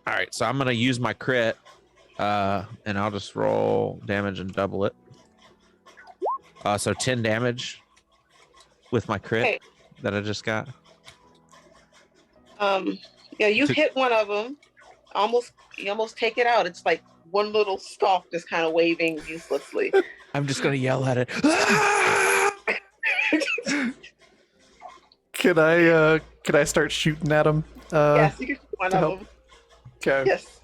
All right, so I'm gonna use my crit, and I'll just roll damage and double it. So 10 damage with my crit Okay. that I just got. Yeah, you To- hit one of them. You almost take it out. It's like one little stalk just kind of waving uselessly. I'm just gonna yell at it. Can I start shooting at him? Yes, you can hit one to of help. them. Okay. Yes.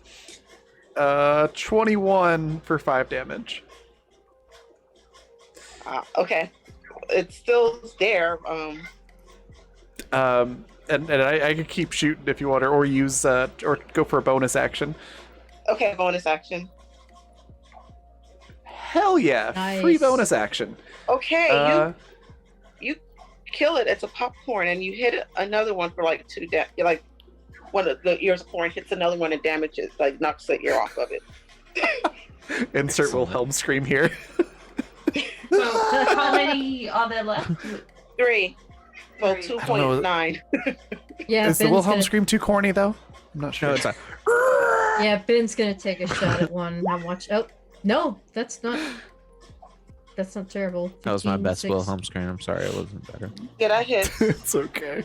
21 for 5 damage. Okay. It's still there. And I can keep shooting if you want, or use or go for a bonus action. Okay, bonus action. Hell yeah! Free Nice. bonus action. Okay, you kill it. It's a popcorn, and you hit another one for like 2 damage. Like one of the ears of corn hits another one and damages, like knocks the ear off of it. Insert Wilhelm scream here. So how many are there left? 3. So Three. 2.9. Yeah, Is the Ben's Wilhelm gonna, scream too corny though? I'm not sure. No, it's a. yeah, Ben's gonna take a shot at one. Now watch. Oh no, that's not terrible. That was my 15, best 6. Wilhelm scream. I'm sorry, it wasn't better. Yeah, that hits, It's okay.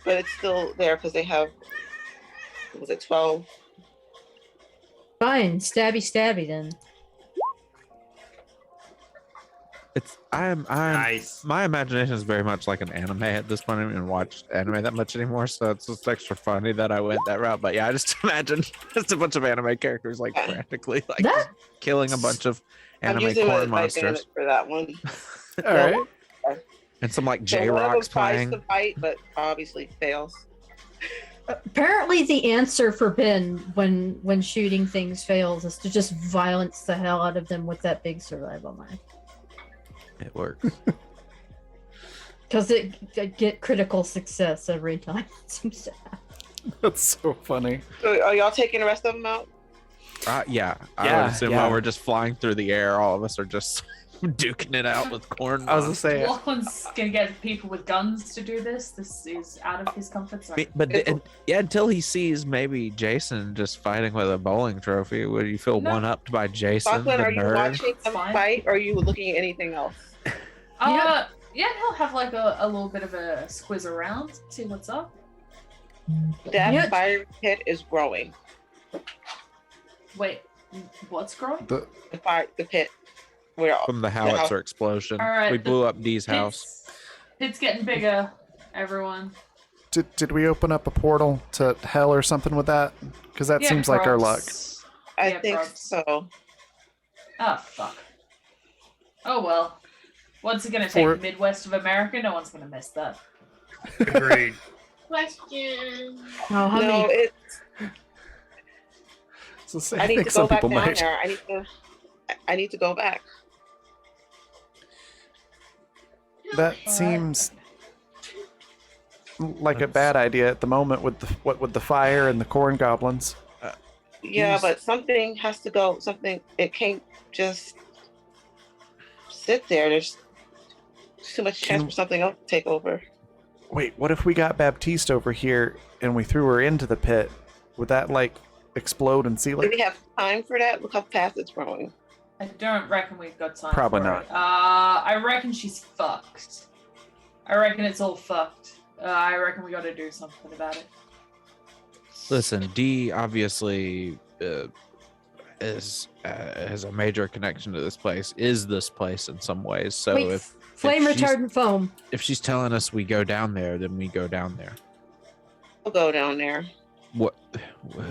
but it's still there because they have. Was it 12? Fine, stabby then. It's I'm Nice. my imagination is very much like an anime at this point. I don't even watch anime that much anymore, so it's just extra funny that I went that route. But yeah, I just imagined just a bunch of anime characters like frantically like That- killing a bunch of I'm anime using corn my monsters advantage for that one. All right. and some like So J one of them Rocks tries playing. to fight, but obviously fails. Apparently, the answer for Ben when shooting things fails is to just violence the hell out of them with that big survival knife. It works. Because it get critical success every time it seems to happen. That's so funny. So are y'all taking the rest of them out? Yeah, I Yeah, would assume yeah. while we're just flying through the air, all of us are just duking it out with corn. I was gonna say, Lachlan's gonna get people with guns to do this. This is out of his comfort zone. But yeah, until he sees maybe Jason just fighting with a bowling trophy, would you feel No. one upped by Jason, Lachlan, the are you nerd? watching them Fine. fight, or are you looking at anything else? Yeah, he'll have like a little bit of a squiz around, see what's up. That Yeah. fire pit is growing. Wait, what's growing? The pit. Where From the house. howitzer explosion. All right, we the blew up Dee's house. It's getting bigger, everyone. did we open up a portal to hell or something with that? Because that Yeah, seems like our luck. probs. I Yeah, think probs. so. Oh, fuck. Oh, well. What's it gonna take? For- Midwest of America? No one's gonna miss that. Agreed. question. Oh, how No, many? it's. So I need think to some go back people down might. there. I need to go back. That seems like a bad idea at the moment with the fire and the corn goblins. Yeah, He's- but something has to go. Something. It can't just sit there. There's too much chance for something else to take over. Wait, what if we got Baptiste over here and we threw her into the pit? Would that like explode and seal Do it? we have time for that? Look how fast it's growing. I don't reckon we've got time. Probably for not. it. I reckon she's fucked. I reckon it's all fucked. I reckon we got to do something about it. Listen, D obviously has a major connection to this place. Is this place in some ways? So Wait, if flame she's- retardant foam. if she's telling us we go down there, then we go down there. We'll go down there. What?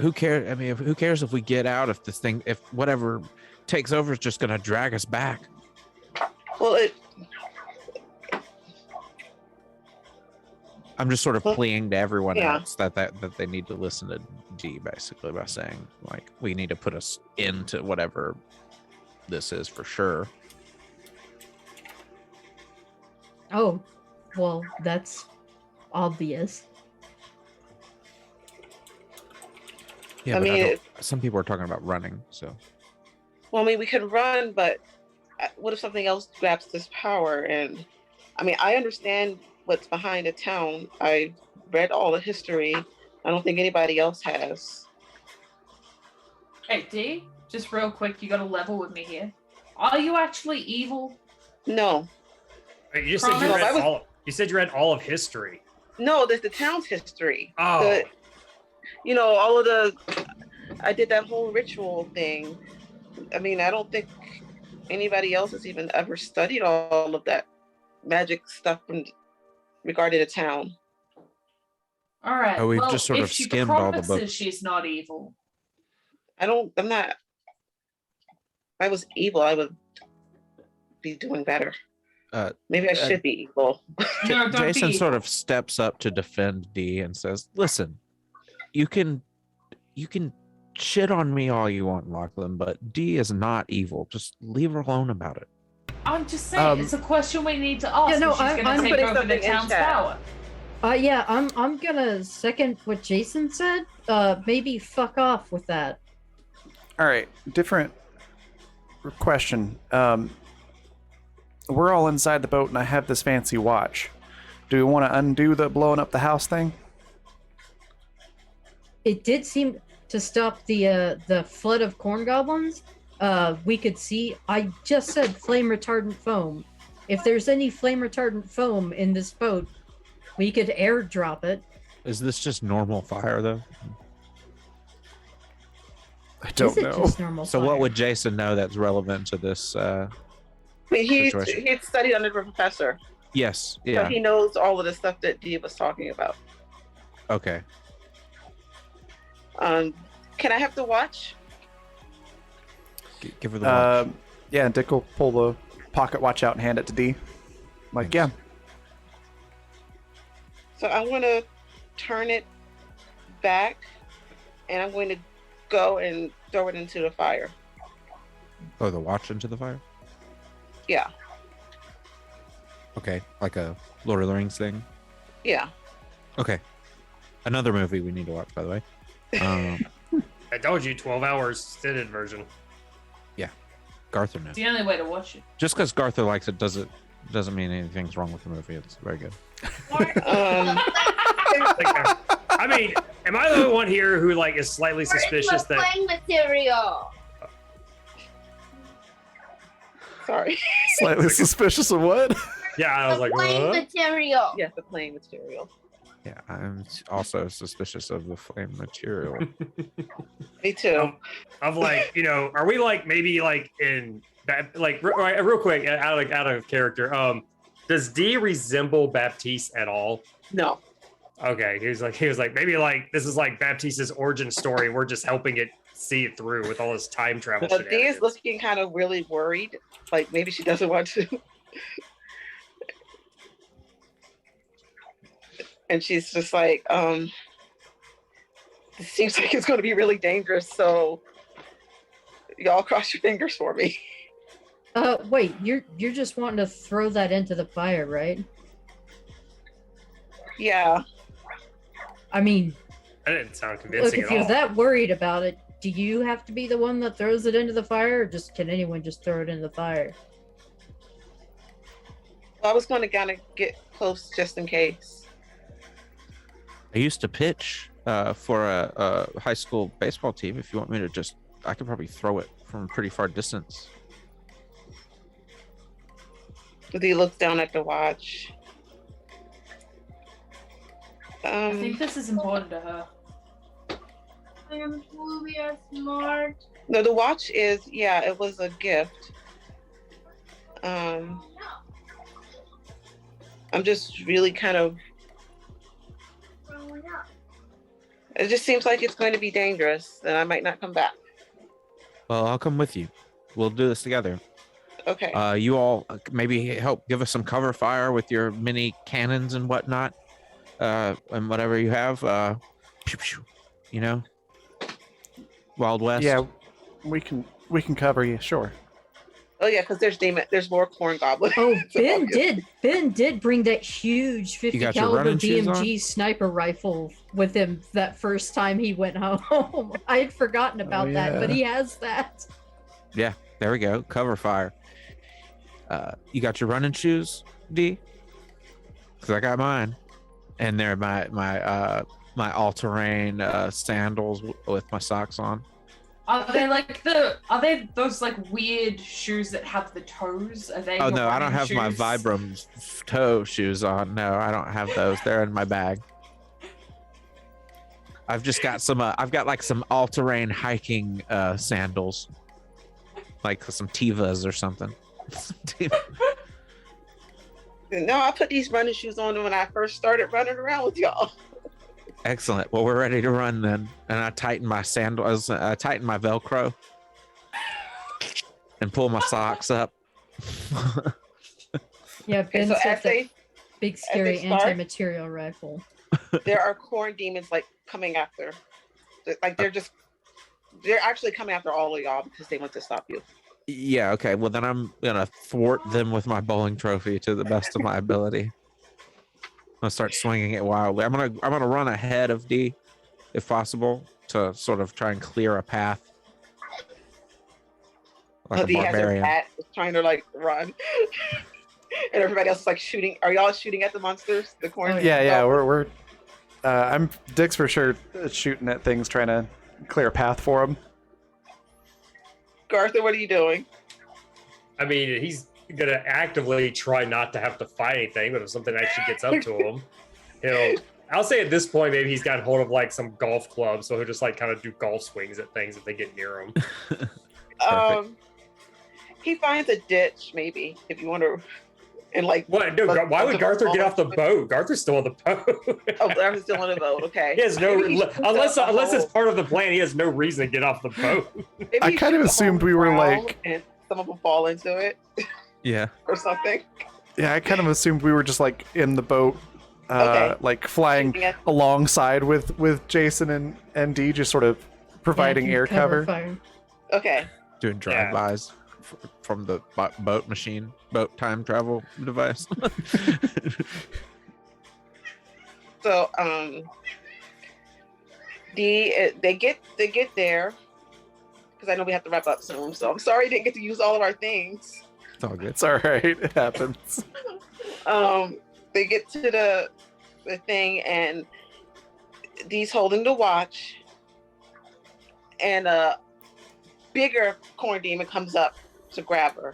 Who cares? I mean, who cares if we get out? If this thing, if whatever takes over, is just going to drag us back. Well, I'm just sort of Well, pleading to everyone yeah. else that they need to listen to D basically by saying like we need to put us into whatever this is for sure. Oh, well, that's obvious. Yeah, I but mean, some people are talking about running. So well, I mean, we could run, but what if something else grabs this power? And I mean, I understand what's behind the town. I read all the history. I don't think anybody else has. Hey, D, just real quick, you got to level with me here. Are you actually evil? No, Wait, you just said you Promise? read No, I all. You said you read all of history. no, there's the town's history. Oh, The, you know, all of the. I did that whole ritual thing. I mean, I don't think anybody else has even ever studied all of that magic stuff regarding the town. All right. Oh, we've well, just sort if of she skimmed all the promises books. she's not evil, I'm not. If I was evil, I would be doing better. Maybe I should be evil. no, don't Jason be sort evil. of steps up to defend D and says, "Listen, you can shit on me all you want, Lachlan, but D is not evil. Just leave her alone about it." I'm just saying, it's a question we need to ask. Yeah, no, if she's I'm going to take putting over the something in town's chat. power. Yeah, I'm gonna second what Jason said. Maybe fuck off with that. All right, different question. We're all inside the boat, and I have this fancy watch. Do we want to undo the blowing up the house thing? It did seem to stop the flood of corn goblins. We could see. I just said flame retardant foam. If there's any flame retardant foam in this boat, we could airdrop it. Is this just normal fire though? I don't Is it know. just normal So fire? what would Jason know that's relevant to this? I mean, Situation. he studied under the professor, Yes. so Yeah. he knows all of the stuff that Dee was talking about. Okay. Can I have to watch? Give her the watch. Yeah, Dick will pull the pocket watch out and hand it to D. Like, yeah, So I'm going to turn it back, and I'm going to go and throw it into the fire. Throw the watch into the fire. Yeah, Okay, like a Lord of the Rings thing. yeah. Okay. Another movie we need to watch, by the way. I told you, 12 hours extended version. Garther knows. It's the only way to watch it. Just because Garther likes it doesn't mean anything's wrong with the movie. It's very good. Um, I mean, am I the only one here who like is slightly suspicious that? playing material. sorry. slightly suspicious of what? Yeah, I was The like, playing huh? material. Yes, the playing material. Yeah, I'm also suspicious of the flame material. Me too. Of like, you know, are we like maybe like in that like real quick out of character? Does D resemble Baptiste at all? No. Okay, he was like maybe like this is like Baptiste's origin story. We're just helping it see it through with all this time travel. But Dee is shenanigans. looking kind of really worried. Like maybe she doesn't want to. and she's just like, it seems like it's going to be really dangerous. So y'all cross your fingers for me. Wait, you're just wanting to throw that into the fire, right? Yeah. I mean, That didn't sound look, convincing if at you're all. that worried about it, do you have to be the one that throws it into the fire, or just can anyone just throw it in the fire? I was going to kind of get close just in case. I used to pitch for a high school baseball team. If you want me to just, I could probably throw it from a pretty far distance. He looks down at the watch. I think this is important to her. I'm we are smart. No, the watch is, yeah, it was a gift. I'm just really kind of, Growing up. it just seems like it's going to be dangerous and I might not come back. Well, I'll come with you. We'll do this together. Okay. You all maybe help give us some cover fire with your mini cannons and whatnot, and whatever you have. Pew, pew, you know, Wild West. Yeah, we can cover you. Sure. Oh yeah, because there's more corn goblins. Oh, So Ben did bring that huge 50 got your caliber running shoes BMG sniper rifle with him that first time he went home. I had forgotten about that, but yeah. he has that. Yeah, there we go. Cover fire. You got your running shoes, D? Because I got mine, and they're my all-terrain sandals with my socks on. Are they those like weird shoes that have the toes? Are they Oh your no, I don't running have my shoes? Vibram toe shoes on. No, I don't have those. They're in my bag. I've just got some. I've got like some all-terrain hiking sandals, like some Tivas or something. no, I put these running shoes on when I first started running around with y'all. Excellent. Well, we're ready to run then. And I tighten my sandals. I tighten my Velcro and pull my socks up. Yeah, Okay, Ben's so got as that they big scary start- anti-material rifle. there are corn demons like coming after. Like they're actually coming after all of y'all because they want to stop you. Yeah. Okay. Well, then I'm gonna thwart them with my bowling trophy to the best of my ability. I'm gonna start swinging it wildly. I'm gonna run ahead of D, if possible, to sort of try and clear a path. Like a He has a barbarian. bat trying to like run. And everybody else is like shooting. Are y'all shooting at the monsters? The corn? Oh, Yeah, we're. I'm Dick's for sure shooting at things, trying to clear a path for him. Garther, what are you doing? I mean, he's gonna actively try not to have to fight anything, but if something actually gets up to him, I'll say at this point, maybe he's got hold of like some golf clubs, so he'll just like kind of do golf swings at things if they get near him. He finds a ditch, maybe, if you want to, and like. What? No, why would Garther get off the boat? Garther's still on the boat. Oh, I'm still on the boat. Okay. He has no Maybe he unless shoots up a it's hole. part of the plan. He has no reason to get off the boat. Maybe I he kind of shoots a hole assumed in we the were ground like. and some of them fall into it Yeah. or something. Yeah, I kind of assumed we were just like in the boat, Okay. like flying Shooting at- alongside with Jason and D, just sort of providing Yeah, air cover. fire. Okay. Doing drive-bys from the boat time travel device. So they get there because I know we have to wrap up soon. So I'm sorry I didn't get to use all of our things. It's all good. It's all right. It happens. They get to the thing and Dee's holding the watch, and a bigger corn demon comes up to grab her.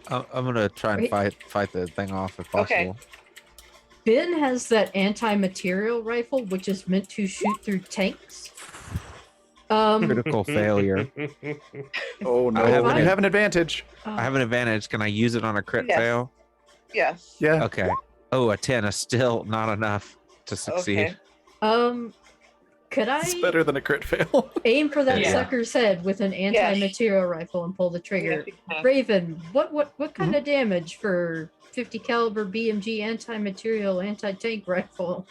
I'm gonna try and Wait. fight the thing off if Okay. possible. Ben has that anti-material rifle, which is meant to shoot through tanks. Critical failure. Oh no, I have you an- have an advantage. I have an advantage. Can I use it on a crit Yes. fail? Yes. Yeah. Okay. Oh, a 10 is still not enough to succeed. Okay. Could I It's better than a crit fail. aim for that Yeah. sucker's head with an anti-material rifle and pull the trigger? Yes, you can. Raven, what kind of damage for .50 caliber BMG anti-material anti-tank rifle.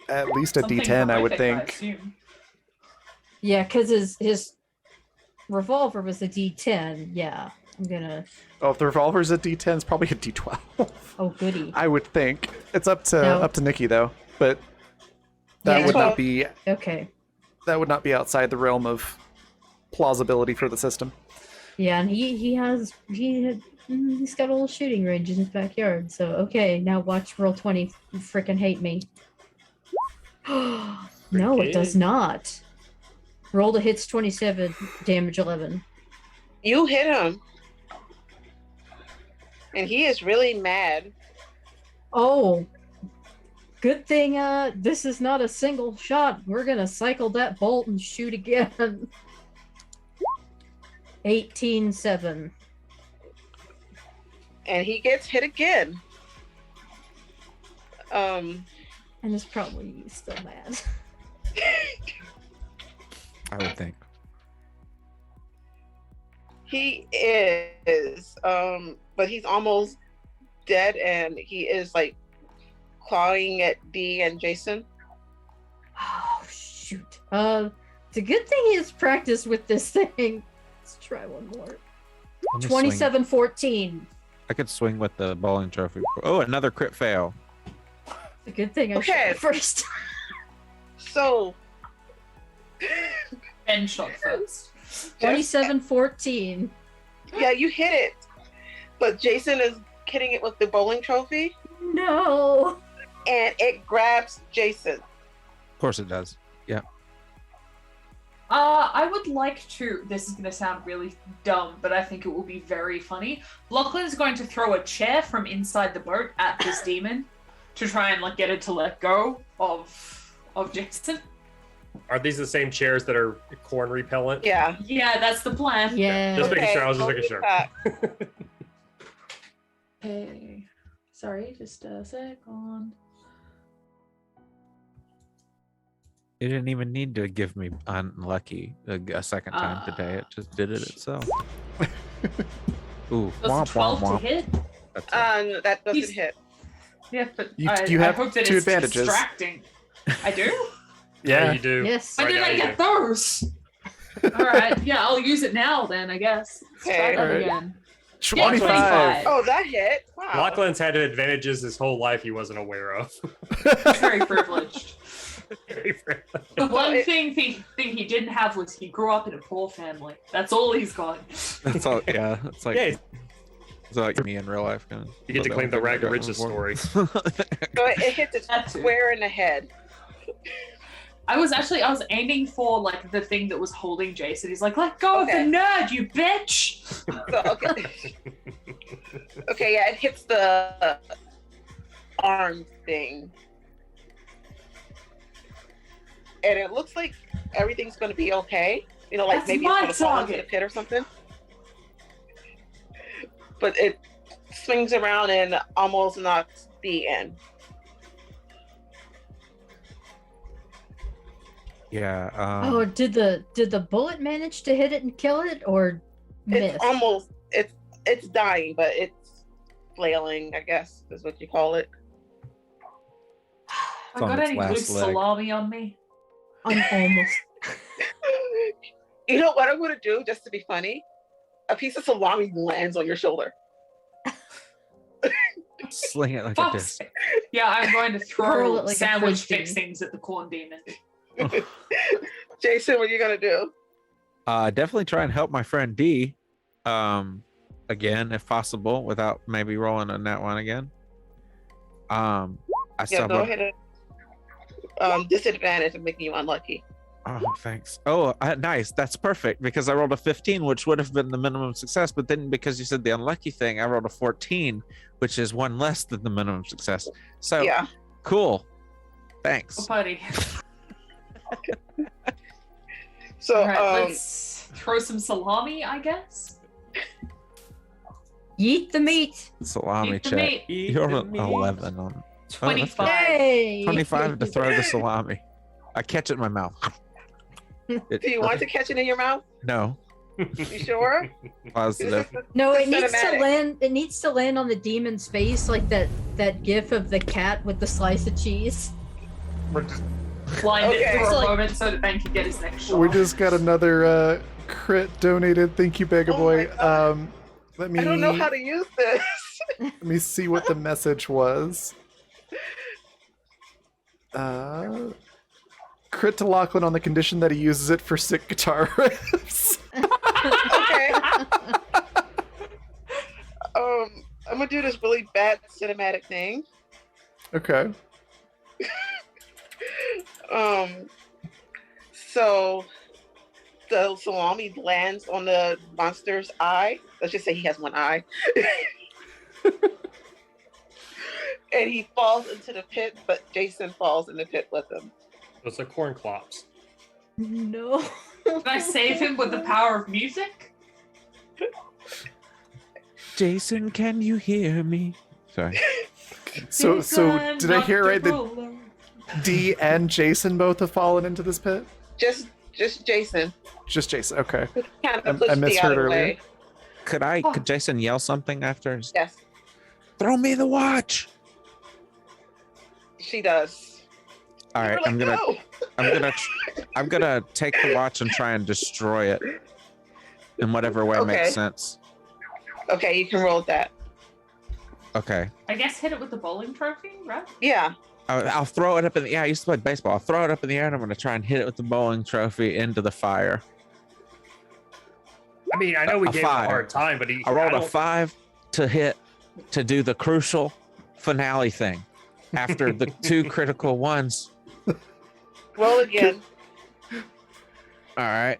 At least a Something D10, I would horrific, think. assume. Yeah, because his revolver was a D10. Yeah, I'm gonna. Oh, if the revolver's a D10, it's probably a D12. Oh, goody. I would think. It's up to No. Nikki though, but that Yeah, would well- not be Okay. outside the realm of plausibility for the system. Yeah, and he's got a little shooting range in his backyard. So okay, now watch roll 20 freaking hate me. No, it does Okay. not. Roll the hits 27, damage 11. You hit him. And he is really mad. Oh, good thing this is not a single shot. We're gonna cycle that bolt and shoot again. 18-7. And he gets hit again. And is probably still mad. I would think. He is, but he's almost dead, and he is like clawing at Dee and Jason. Oh shoot. It's a good thing he has practiced with this thing. Let's try one more. Let me swing. 27-14. I could swing with the bowling trophy. Oh, another crit fail. It's a good thing I Okay. shot first. So, Ben shot first. 27-14. yeah, you hit it, but Jason is hitting it with the bowling trophy, No. and it grabs Jason. Of course it does. Yeah. I would like to. This is going to sound really dumb, but I think it will be very funny. Lachlan's going to throw a chair from inside the boat at this demon to try and like get it to let go of Jason. Are these the same chairs that are corn repellent? Yeah. Yeah, that's the plan. Yeah. Just making sure. I was just I'll making do sure. that. Hey, sorry, just a second. It didn't even need to give me unlucky a second time today. It just did it itself. Ooh, Does womp, a 12 womp, womp. to hit? That's it. That doesn't He's- hit. Yeah, but You I have hope that two it's advantages. distracting. I do? Yeah, you do. Yes. When Right did now I you get do. those? Alright, yeah, I'll use it now then, I guess. Let's try Okay. that Alright. again. 25. Oh, that hit. Wow. Lachlan's had advantages his whole life he wasn't aware of. Very privileged. Very privileged. The one it- thing he didn't have was he grew up in a poor family. That's all he's got. That's all. Yeah, it's like Yeah, it's like me in real life. Kind of. you get to claim the rag of riches story. So it hit the That too. square in the head. I was aiming for like the thing that was holding Jason. He's like, let go Okay. of the nerd, you bitch! So, okay. Okay, yeah, it hits the arm thing. And it looks like everything's going to be okay. You know, like That's maybe my it's going to fall into the target. pit or something. But it swings around and almost knocks Dee in. Yeah. Oh, did the bullet manage to hit it and kill it, or miss? It's almost, it's dying, but it's flailing, I guess, is what you call it. I on got its any last loose leg. salami on me? I'm almost. You know what I'm going to do, just to be funny? A piece of salami lands on your shoulder. Sling it like a Fuck's disc. sake. Yeah, I'm going to Hurl throw it like a sandwich frisbee. fixings at the corn demon. Jason, what are you going to do? Definitely try and help my friend D. Again, if possible, without maybe rolling on that one again. I Yeah, still go have ahead and disadvantage of making you unlucky. Oh, thanks. Oh, nice. That's perfect because I rolled a 15, which would have been the minimum success. But then because you said the unlucky thing, I rolled a 14, which is one less than the minimum success. So Yeah. cool. Thanks. Oh, buddy. So Alright, let's throw some salami, I guess. Yeet the meat. Salami Eat the check. meat. You're an 11 on 25. Yay! 25 to throw the salami. I catch it in my mouth. do you want to catch it in your mouth? No. You sure? Positive. No, It's it needs to cinematic. land. It needs to land on the demon's face, like that gif of the cat with the slice of cheese. We're just Blind Okay. it for It's a like- moment so that Ben can get his next shot. We just got another crit donated. Thank you, Bega Oh Boy. my God. Let me I don't know how to use this. let me see what the message was. Crit to Lachlan on the condition that he uses it for sick guitar riffs. Okay. I'm gonna do this really bad cinematic thing. Okay. So the salami lands on the monster's eye. Let's just say he has one eye. And he falls into the pit, but Jason falls in the pit with him. those are corn clops. No. Can I save him with the power of music? Jason, can you hear me? Sorry. So did I hear right that D and Jason both have fallen into this pit? Just Jason. Just Jason. Okay. Kind I of pushed the misheard other earlier. way. Could Jason yell something after? Yes, Throw me the watch. she does. All right, You're like, "No." I'm gonna take the watch and try and destroy it in whatever way Okay. makes sense. Okay, you can roll that. Okay. I guess hit it with the bowling trophy, right? Yeah. I'll throw it up in the. Yeah, I used to play baseball. I'll throw it up in the air and I'm gonna try and hit it with the bowling trophy into the fire. I mean, I know we A gave him a five. hard time, but I rolled a don't- 5 to hit to do the crucial finale thing. After the 2 critical ones. Roll again. All right.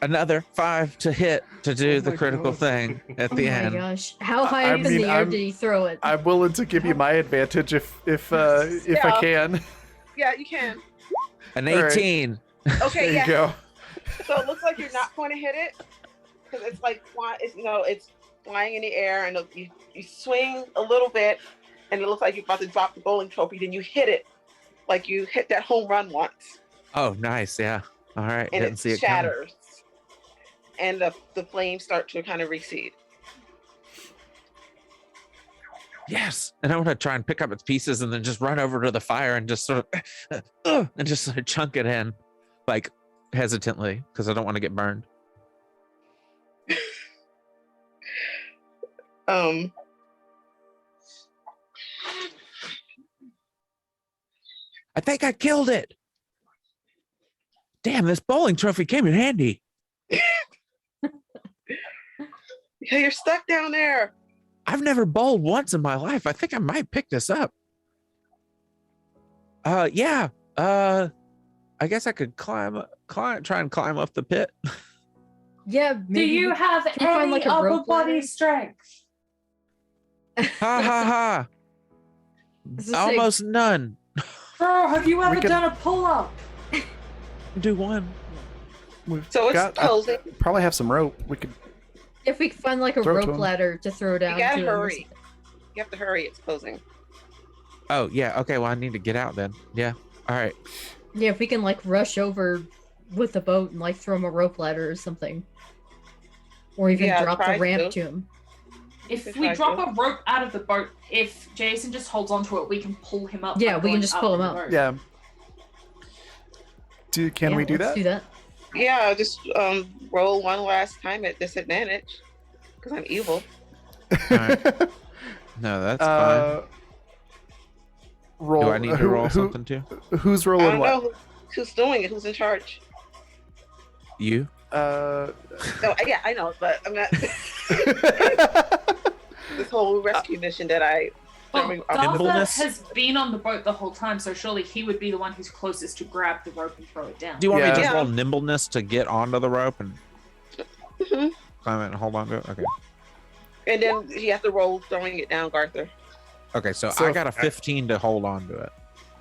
Another 5 to hit to do Oh the my critical God. thing at Oh the my end. gosh! How high I up in mean, the air I'm- did he throw it? I'm willing to give you my advantage if I Yeah. can. Yeah, you can. An All right. 18. Okay, There you yeah. go. So it looks like you're not going to hit it because it's like it's flying in the air, and you swing a little bit, and it looks like you're about to drop the bowling trophy. Then you hit it like you hit that home run once, Oh, nice. Yeah. All right. and Didn't it see it coming. shatters, and the flames start to kind of recede. Yes. And I want to try and pick up its pieces and then just run over to the fire and just sort of and just sort of chunk it in, like hesitantly, because I don't want to get burned. I think I killed it. Damn, this bowling trophy came in handy. Yeah, you're stuck down there. I've never bowled once in my life. I think I might pick this up. Yeah. I guess I could try and climb up the pit. Yeah. Do Maybe you have can we find, any like, a upper rope body ladder? strength? Ha ha ha. This is like- Almost none. Bro, have you ever could- done a pull-up? Do one. We've So it's got, closing. probably have some rope. We could. if we could find like a Throw it to rope him. ladder to throw down. You gotta to him or hurry. You have to hurry. It's closing. Oh yeah. Okay. Well, I need to get out then. Yeah. All right. something. Yeah, if we can like rush over with the boat and like throw him a rope ladder or something, or even Yeah, drop the try ramp to. to him. If If we I drop do. a rope out of the boat, if Jason just holds onto it, we can pull him up. Yeah, by we can going just pull him the up. boat. Yeah. Can Yeah, we do let's that? Do that. Yeah, just roll one last time at disadvantage because I'm evil. No, that's fine. Roll. Do I need to roll something too? Who's I rolling don't what? know who's doing it. Who's in charge? You? No, yeah, I know, but I'm not. This whole rescue mission that I. Well, Dartha Nimbleness? has been on the boat the whole time, so surely he would be the one who's closest to grab the rope and throw it down. Do you want me to just Yeah. roll nimbleness to get onto the rope and Mhm. climb it and hold on to it? Okay. And then you have to roll throwing it down, Garther. Okay. So So- I got a 15 to hold on to it.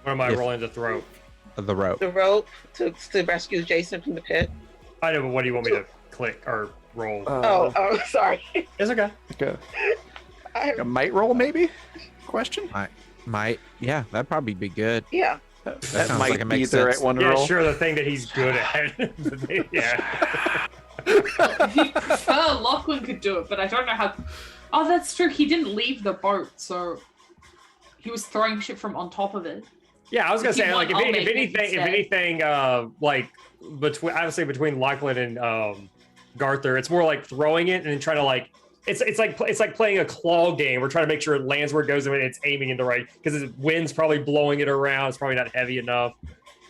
What am I If- rolling to throw? The rope. The rope to rescue Jason from the pit. I know, but what do you want me to click or roll? Oh, sorry. It's okay. like I, a might roll maybe? Question. Might. Yeah, that'd probably be good. yeah. That sounds might like it be makes the right sense. one to Yeah, roll. sure, the thing that he's good at. Yeah. If you prefer, Lachlan could do it, but I don't know how. Oh, that's true. He didn't leave the boat, so he was throwing shit from on top of it. Yeah, I was gonna If you say, like, want, I'll if make it anything, like between, I would say between Lachlan and Garther, it's more like throwing it and then trying to like, it's like playing a claw game. We're trying to make sure it lands where it goes and it's aiming in the right, because the wind's probably blowing it around. It's probably not heavy enough.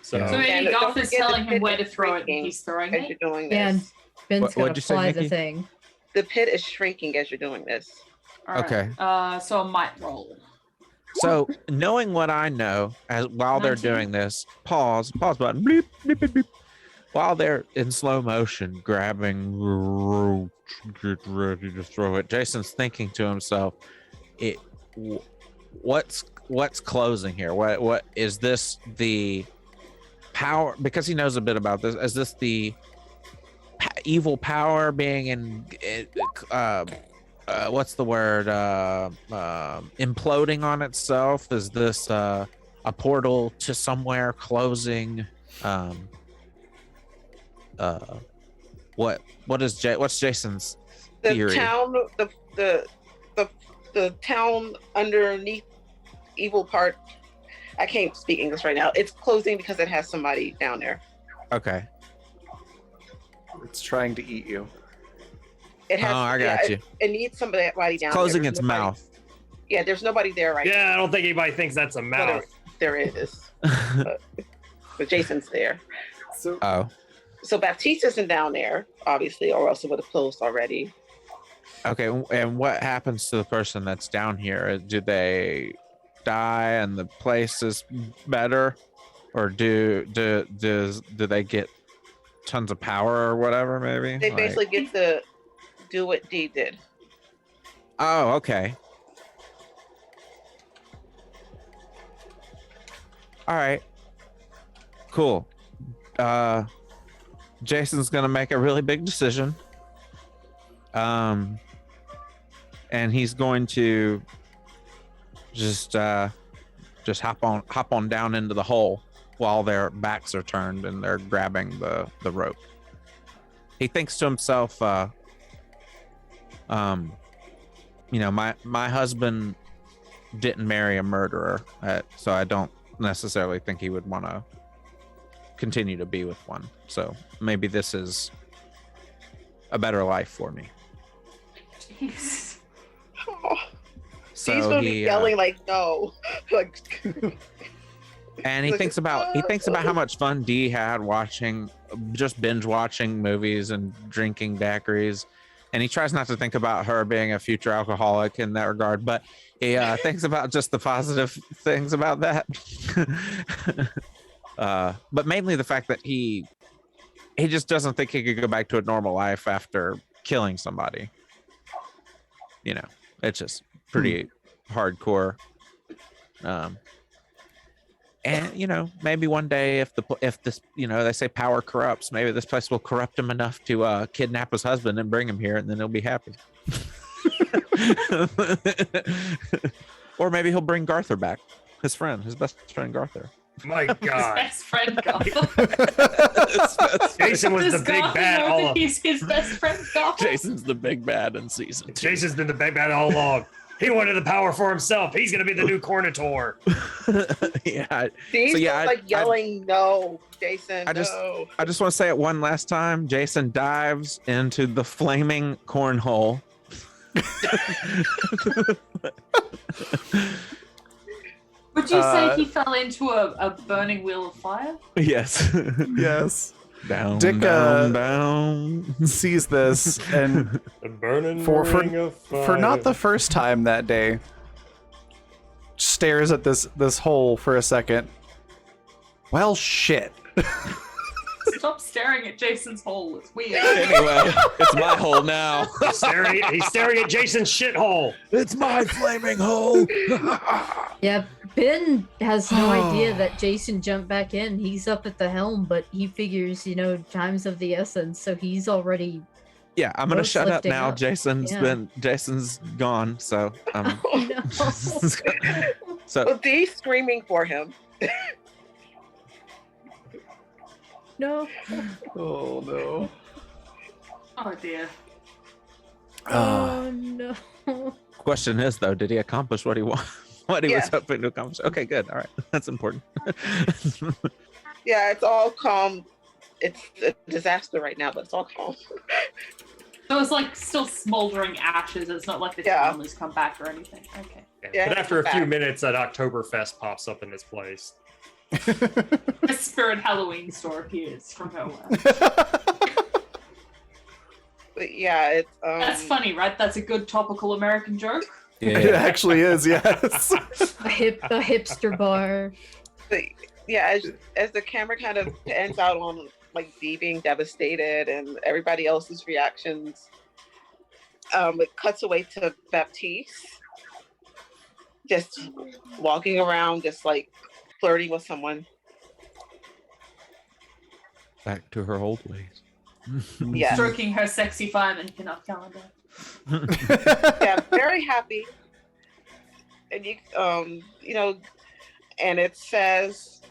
So, Yeah. So maybe And don't Garth is forget the telling him pit where to is throw it, and shrinking he's throwing as it. you're doing Yeah, and this. Ben's What- gonna what'd you say, apply the Nikki? thing. The pit is shrinking as you're doing this. All right. Okay. So a might roll. So knowing what I know, as while they're 19. doing this, pause button, bleep, bleep, bleep, bleep. While they're in slow motion, grabbing the roach, get ready to throw it. Jason's thinking to himself, what's closing here? What is this, the power? Because he knows a bit about this. Is this the evil power being in? What's the word? Imploding on itself? Is this a portal to somewhere closing? What's Jason's The theory? town, the town underneath evil part. I can't speak English right now. It's closing because it has somebody down there. Okay. It's trying to eat you. It has. Oh, I got you. It needs somebody down there. Closing There's its nobody- mouth. Yeah, there's nobody there right now. yeah, I don't think anybody thinks that's a But mouth. there is. But Jason's there. So Oh, So Baptiste isn't down there, obviously, or else it would have closed already. okay. And what happens to the person that's down here? Do they die and the place is better, or do they get tons of power or whatever? Maybe They Like- basically get to do what Dee did. Oh, okay. All right. Cool. Jason's gonna make a really big decision. And he's going to just hop on down into the hole while their backs are turned and they're grabbing the rope. He thinks to himself, my husband didn't marry a murderer, so I don't necessarily think he would want to continue to be with one. So maybe this is a better life for me. Jeez. Oh, So Dee's gonna be he yelling like no. Like and he like, thinks about how much fun Dee had watching, just binge watching movies and drinking daiquiris. And he tries not to think about her being a future alcoholic in that regard, but he thinks about just the positive things about that. But mainly the fact that he just doesn't think he could go back to a normal life after killing somebody. It's just pretty hardcore. And maybe one day if this they say power corrupts, maybe this place will corrupt him enough to kidnap his husband and bring him here, and then he'll be happy. Or maybe he'll bring Garther back, his best friend Garther. My His God, best friend Garth. Jason was Does the big Garth bad know all that along. he's his best friend Garth? Jason's the big bad in season 2. Jason's been the big bad all along. He wanted the power for himself. He's gonna be the new Cornator. Yeah. Dee's So, yeah, like yelling no, Jason. I just- no. I just want to say it one last time. Jason dives into the flaming cornhole. Would you say he fell into a burning wheel of fire? Yes. yes, Down, Dick, down. sees this and The burning For- ring of fire. for not the first time that day, stares at this hole for a second. Well, shit. Stop staring at Jason's hole. It's weird. Anyway, it's my hole now. He's staring at Jason's shithole. It's my flaming hole. Yeah, Ben has no idea that Jason jumped back in. He's up at the helm, but he figures, time's of the essence, so he's already. Yeah, I'm gonna Both shut up lifting now. up. Jason's gone. So No. so Well, Dee's screaming for him. No. Oh no. Oh dear. Oh no. Question is though, did he accomplish what he want? What he was Yes. hoping to accomplish? Okay, good. All right, that's important. Yeah, it's all calm. It's a disaster right now, but it's all calm. So it's like still smoldering ashes. It's not like the Yeah. town has come back or anything. Okay. Yeah, But after a few back. minutes, an Oktoberfest pops up in this place. A spirit Halloween store appears from nowhere. But yeah, it's That's funny, right? That's a good topical American joke. It actually is, yes. A hipster bar. But yeah, as the camera kind of ends out on like Dee being devastated and everybody else's reactions, it cuts away to Baptiste just walking around, just like flirting with someone. Back to her old ways. Yeah, Stroking her sexy fireman pinup calendar. yeah, very happy. And you know, and it says,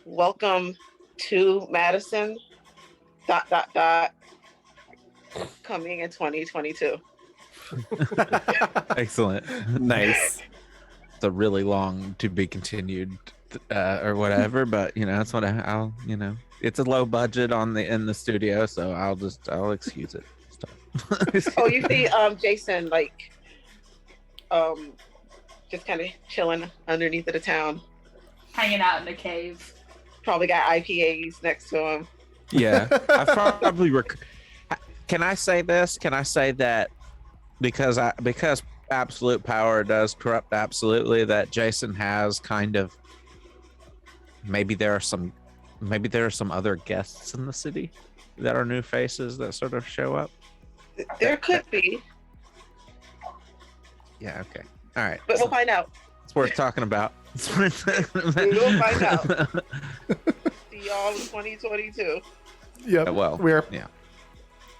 "Welcome to Madison." ... Coming in 2022. Excellent. Nice. It's a really long to be continued or whatever, but you know that's what I'll it's a low budget in the studio, so I'll excuse it. Oh, you see, Jason like, just kind of chilling underneath of the town. Hanging out in a cave. Probably got IPAs next to him. Yeah, I probably can I say this? Can I say that because absolute power does corrupt absolutely, that Jason has kind of maybe there are some other guests in the city that are new faces that sort of show up. There could be, Yeah, okay. All right. but we'll find out. It's worth talking about. We'll find out. See y'all in 2022. Yep. Well, we're yeah.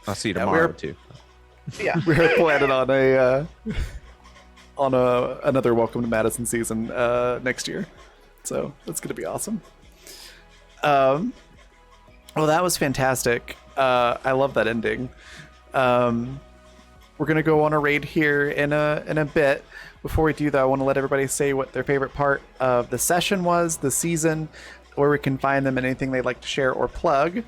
I'll see you Yeah, tomorrow we're- too. Yeah. we're planning on another Welcome to Madison season next year, so that's gonna be awesome. Well, that was fantastic. I love that ending. We're gonna go on a raid here in a bit. Before we do that, I want to let everybody say what their favorite part of the session was, the season, where we can find them, and anything they'd like to share or plug.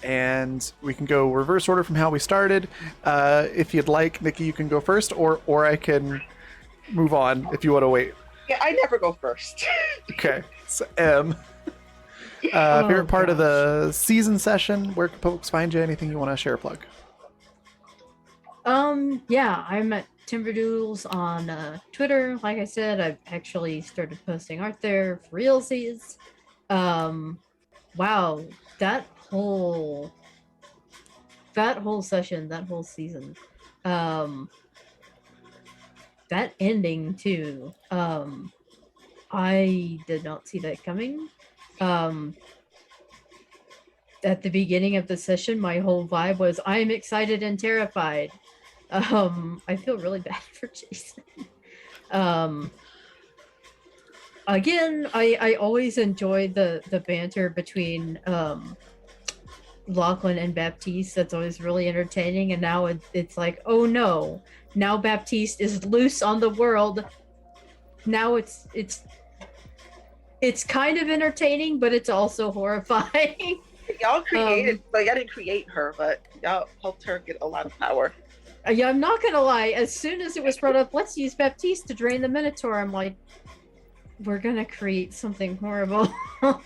And we can go reverse order from how we started. If you'd like, Nikki, you can go first, or I can move on if you want to wait. Yeah, I never go first. Okay, so favorite part of the season session. Where can folks find you? Anything you want to share or plug? Yeah, I'm at Timberdoodles on Twitter. Like I said, I've actually started posting art there for realsies. Wow, that whole session, that whole season, that ending too. I did not see that coming. At the beginning of the session, my whole vibe was I'm excited and terrified. I feel really bad for Jason. Again, I always enjoy the banter between Lachlan and Baptiste. That's always really entertaining. And now it's like, oh no, now Baptiste is loose on the world. Now it's kind of entertaining, but it's also horrifying. Y'all created, like I didn't create her, but y'all helped her get a lot of power. Yeah, I'm not gonna lie. As soon as it was brought up, let's use Baptiste to drain the Minotaur, I'm like, we're gonna create something horrible.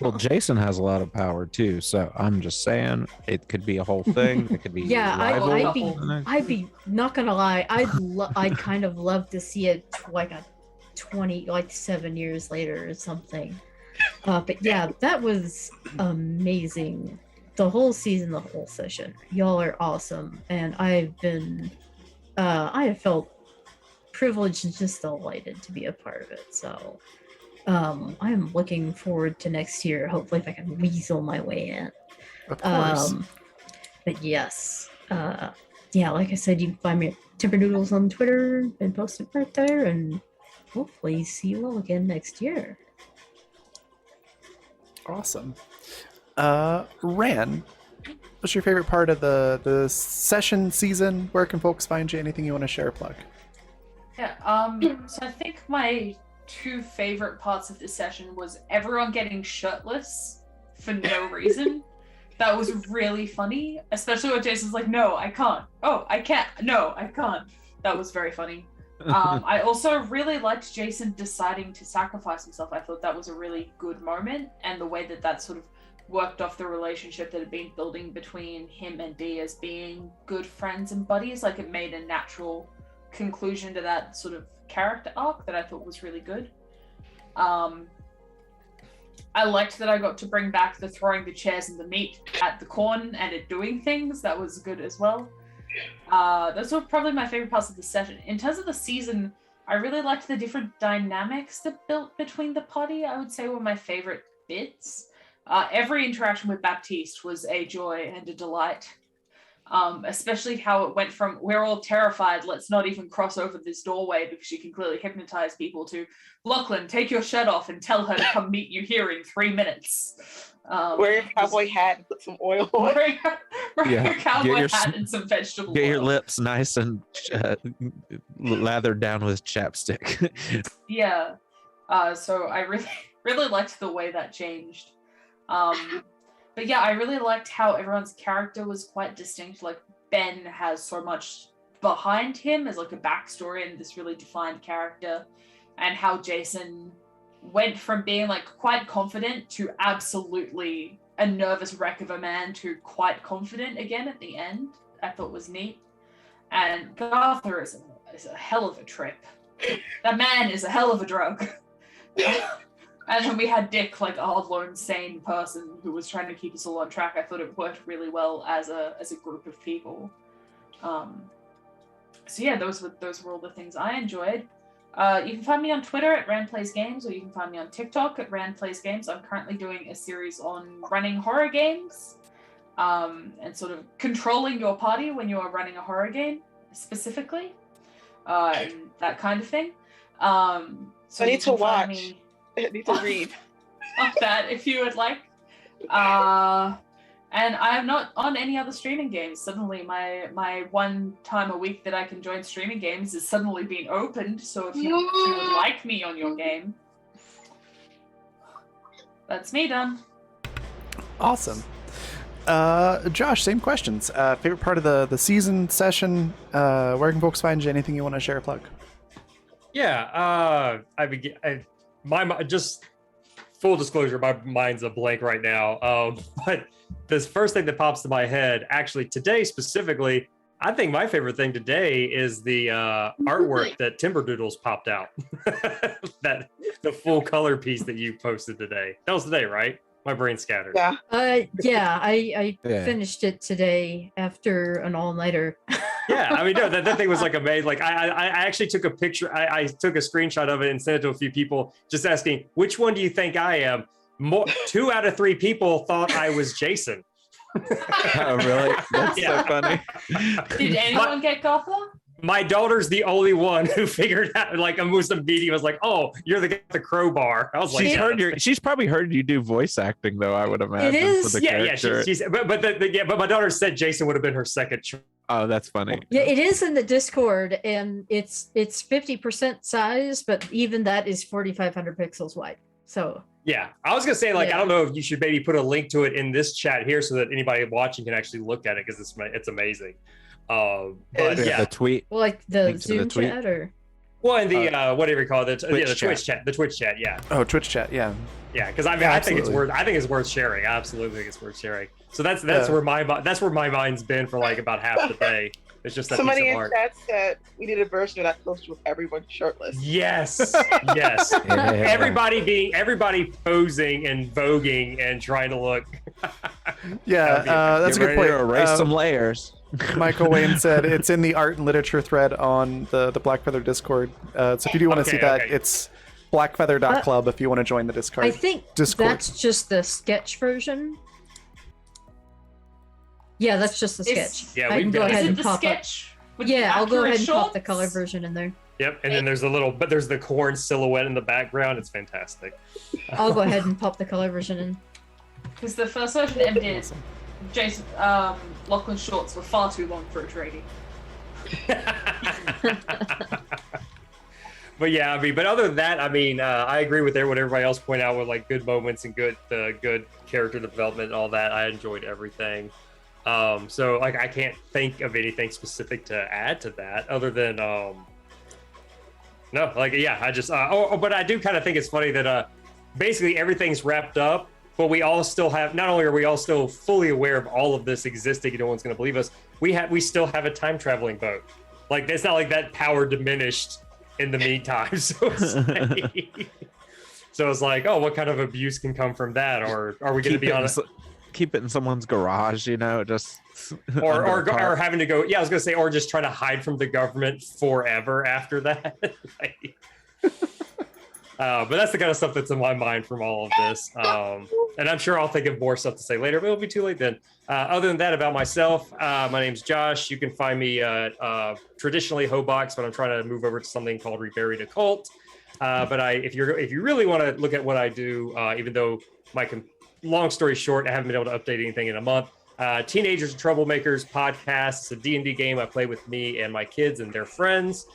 Well, Jason has a lot of power too, so I'm just saying it could be a whole thing. It could be Yeah, rival. I'd be not gonna lie. I'd kind of love to see it like 7 years later or something. But yeah, that was amazing. The whole season, the whole session. Y'all are awesome, and I have felt privileged and just delighted to be a part of it. So I'm looking forward to next year. Hopefully, if I can weasel my way in. Of course. But yes, yeah, like I said, you can find me at Timberdoodles on Twitter and posting right there, and hopefully see you all again next year. Awesome. Ran, what's your favorite part of the session season? Where can folks find you? Anything you want to share or plug? Yeah, so I think my two favorite parts of this session was everyone getting shirtless for no reason. That was really funny, especially when Jason's like, no, I can't. Oh, I can't. No, I can't. That was very funny. I also really liked Jason deciding to sacrifice himself. I thought that was a really good moment, and the way that that sort of worked off the relationship that had been building between him and Dee as being good friends and buddies. Like, it made a natural conclusion to that sort of character arc that I thought was really good. I liked that I got to bring back the throwing the chairs and the meat at the corn and it doing things. That was good as well. Those were probably my favorite parts of the session. In terms of the season, I really liked the different dynamics that built between the party. I would say were my favorite bits. Every interaction with Baptiste was a joy and a delight. Especially how it went from we're all terrified, let's not even cross over this doorway because she can clearly hypnotize people, to Lachlan, take your shirt off and tell her to come meet you here in 3 minutes. Wear your cowboy hat and put some oil on. Wear Yeah, your cowboy get your hat and some vegetable Get your oil. lips nice and lathered down with chapstick. Yeah. So I really liked the way that changed. But yeah, I really liked how everyone's character was quite distinct. Like, Ben has so much behind him as like a backstory and this really defined character, and how Jason went from being like quite confident to absolutely a nervous wreck of a man to quite confident again at the end. I thought was neat. And Garther is a hell of a trip. That man is a hell of a drug. And then we had Dick, like a lone sane person who was trying to keep us all on track. I thought it worked really well as a group of people. So yeah, those were all the things I enjoyed. You can find me on Twitter at RandPlaysGames, or you can find me on TikTok at RandPlaysGames. I'm currently doing a series on running horror games, and sort of controlling your party when you are running a horror game, specifically, and that kind of thing. So I need to watch. I need to read. Of that, if you would like. And I am not on any other streaming games. Suddenly, my one time a week that I can join streaming games is suddenly being opened. So if you would like me on your game, that's me done. Awesome. Josh, same questions. Favorite part of the season session? Where can folks find you? Anything you want to share or plug? Yeah, just full disclosure, my mind's a blank right now. But this first thing that pops to my head, actually today specifically, I think my favorite thing today is the artwork that Timberdoodles popped out. That the full color piece that you posted today. That was today, right? My brain's scattered. Yeah. Yeah, I Yeah. finished it today after an all-nighter. Yeah, I mean, no, that thing was like amazing. Like, I actually took a picture. I took a screenshot of it and sent it to a few people, just asking, which one do you think I am? 2 out of 3 people thought I was Jason. Oh, really? That's so funny. Did anyone get Gotha? My daughter's the only one who figured out, like, with some media was like, oh, you're the guy with the crowbar. I was like, She's probably heard you do voice acting, though, I would imagine. is. For the character. she's but my daughter said Jason would have been her second choice. Oh, that's funny. Yeah, it is in the Discord, and it's 50% size, but even that is 4,500 pixels wide. So Yeah, I was gonna say, like, Yeah. I don't know if you should maybe put a link to it in this chat here so that anybody watching can actually look at it, because it's amazing. But Yeah, yeah, the tweet. well, like the Link to the Zoom tweet. chat, or well, and the whatever you call it, the Twitch Twitch chat, yeah, Oh, Twitch chat. Yeah. yeah, because I mean, Yeah, I think absolutely. it's worth sharing. I absolutely think it's worth sharing. So that's where my mind's been for like about half the day. It's just that piece Somebody of in art. chat said we need a version of that poster with everyone shirtless. Yes, yes. Yeah. Everybody posing and voguing and trying to look. Yeah, that's a Get good ready point. to erase some layers. Michael Wayne said it's in the art and literature thread on the Blackfeather Discord. So if you do want to Okay, see that, okay. it's blackfeather.club if you want to join the Discord. I think Discord. that's just the sketch version. Yeah, that's just the Is- sketch. Yeah, I we've can go got- Is ahead it and the pop up. sketch? with Yeah, I'll go accurate ahead and pop the shots? color version in there. Yep, and then there's the corn silhouette in the background. It's fantastic. I'll go ahead and pop the color version in. Because the first version ended, Awesome. Jason, Lachlan's shorts were far too long for a tradie. But yeah, I mean, but other than that, I mean, I agree with what everybody else pointed out with like good moments and good character development and all that. I enjoyed everything. So like I can't think of anything specific to add to that other than no, like yeah, I just but I do kind of think it's funny that basically everything's wrapped up, but we all still have, not only are we all still fully aware of all of this existing and no one's going to believe us, we still have a time traveling boat. Like it's not like that power diminished in the meantime. So it's like, oh, what kind of abuse can come from that? Or are we going to be on keep it in someone's garage, you know, just or having to go, yeah, I was gonna say, or just try to hide from the government forever after that. Like, but that's the kind of stuff that's in my mind from all of this. And I'm sure I'll think of more stuff to say later, but it'll be too late then. Other than that, about myself, my name's Josh. You can find me traditionally Hobox, but I'm trying to move over to something called Reburied Occult. But if you really want to look at what I do, even though long story short, I haven't been able to update anything in a month. Teenagers and Troublemakers podcast. It's a D&D game I play with me and my kids and their friends.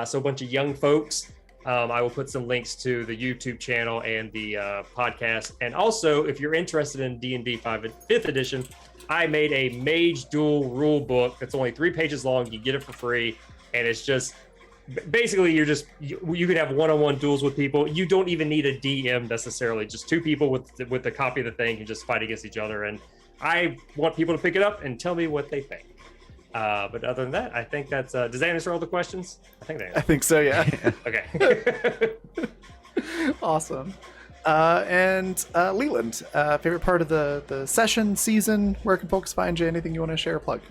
So a bunch of young folks. I will put some links to the YouTube channel and the podcast. And also, if you're interested in D&D 5th edition, I made a Mage Duel rule book that's only 3 pages long. You get it for free. And it's just, basically, you can have one-on-one duels with people. You don't even need a DM necessarily. Just 2 people with a copy of the thing can just fight against each other. And I want people to pick it up and tell me what they think. But other than that, I think that's does that answer all the questions? I think so, yeah. Okay. Awesome. And Leland, favorite part of the session, season, where can folks find you? Anything you want to share or plug?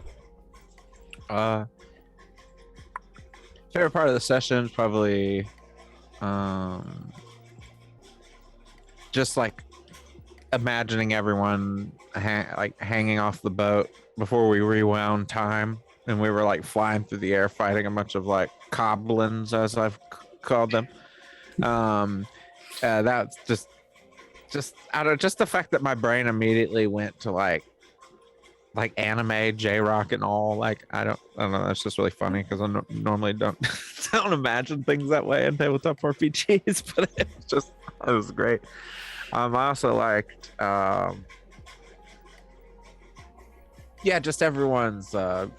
Favorite part of the session is probably just like imagining everyone hanging off the boat before we rewound time, and we were like flying through the air fighting a bunch of like goblins, as I've called them. That's just the fact that my brain immediately went to like anime, J-Rock and all. Like I don't know, that's just really funny because I normally don't imagine things that way in tabletop RPGs, but it was great. I also liked just everyone's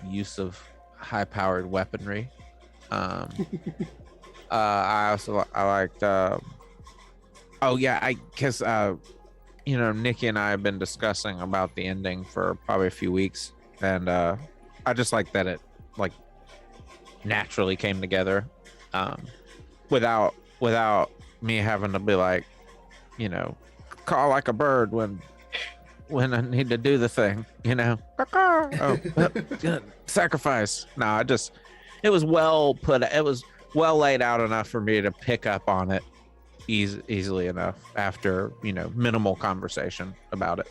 use of high-powered weaponry. I liked because Nikki and I have been discussing about the ending for probably a few weeks, and I just like that it like naturally came together, without me having to be like, call like a bird when I need to do the thing, sacrifice. No, it was well put. It was well laid out enough for me to pick up on it easily enough after minimal conversation about it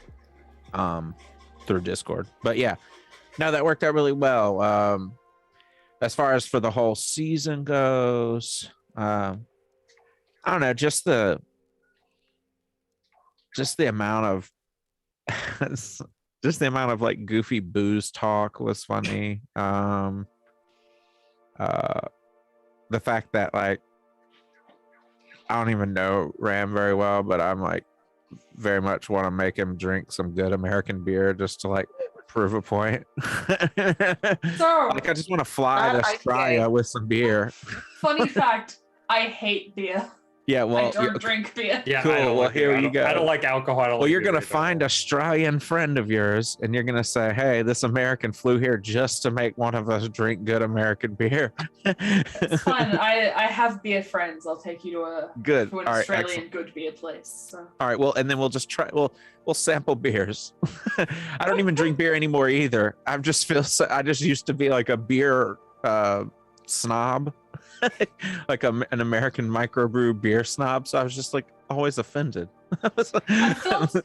through Discord. But yeah, no, that worked out really well. As far as for the whole season goes, I don't know, just the amount of like goofy booze talk was funny. The fact that like I don't even know Ram very well, but I'm like very much want to make him drink some good American beer just to like prove a point. So, like I just want to fly to Not Australia with some beer. funny fact, I hate beer. Yeah, well, I don't drink beer. Yeah, Cool, I don't well, like here it. you go. I don't like alcohol. Well, you're going to find an Australian friend of yours, and you're going to say, hey, this American flew here just to make one of us drink good American beer. It's fine. I have beer friends. I'll take you to an Good. All right, Australian excellent. good beer place. So. All right, well, and then we'll just try, we'll sample beers. I don't even drink beer anymore either. I just used to be like a beer snob. Like an American microbrew beer snob, so I was just like always offended. I felt,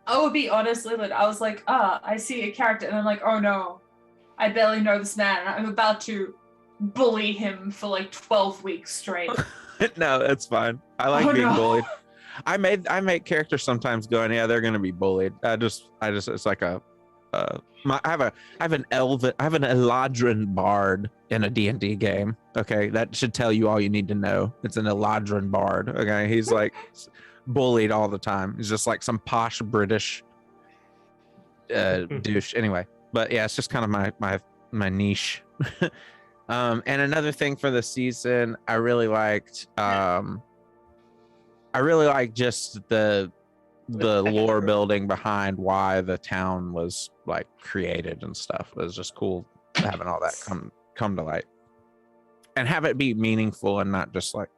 I would be honest, Leland, I was like, I see a character and I'm like, oh no, I barely know this man and I'm about to bully him for like 12 weeks straight. No, that's fine. I like being bullied. I make characters sometimes going, yeah, they're gonna be bullied. I just it's like I have an Eladrin bard in a D&D game. Okay, that should tell you all you need to know. It's an Eladrin bard. Okay, he's like bullied all the time. He's just like some posh British douche. Anyway, but yeah, it's just kind of my niche. And another thing for the season, I really liked just the lore building behind why the town was like created and stuff. It was just cool having all that come to light and have it be meaningful and not just like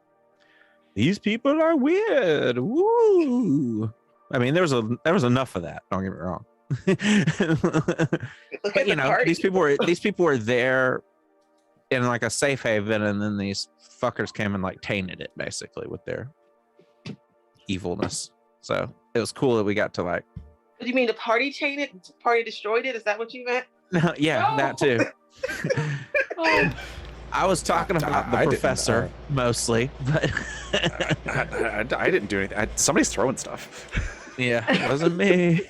these people are weird. Woo! I mean, there was enough of that. Don't get me wrong. But you know, these people were there in like a safe haven, and then these fuckers came and like tainted it basically with their evilness. So it was cool that we got to like. What do you mean the party chained it? The party destroyed it? Is that what you meant? No, yeah, that too. I was talking about the professor mostly, but I didn't do anything. Somebody's throwing stuff. Yeah, it wasn't me.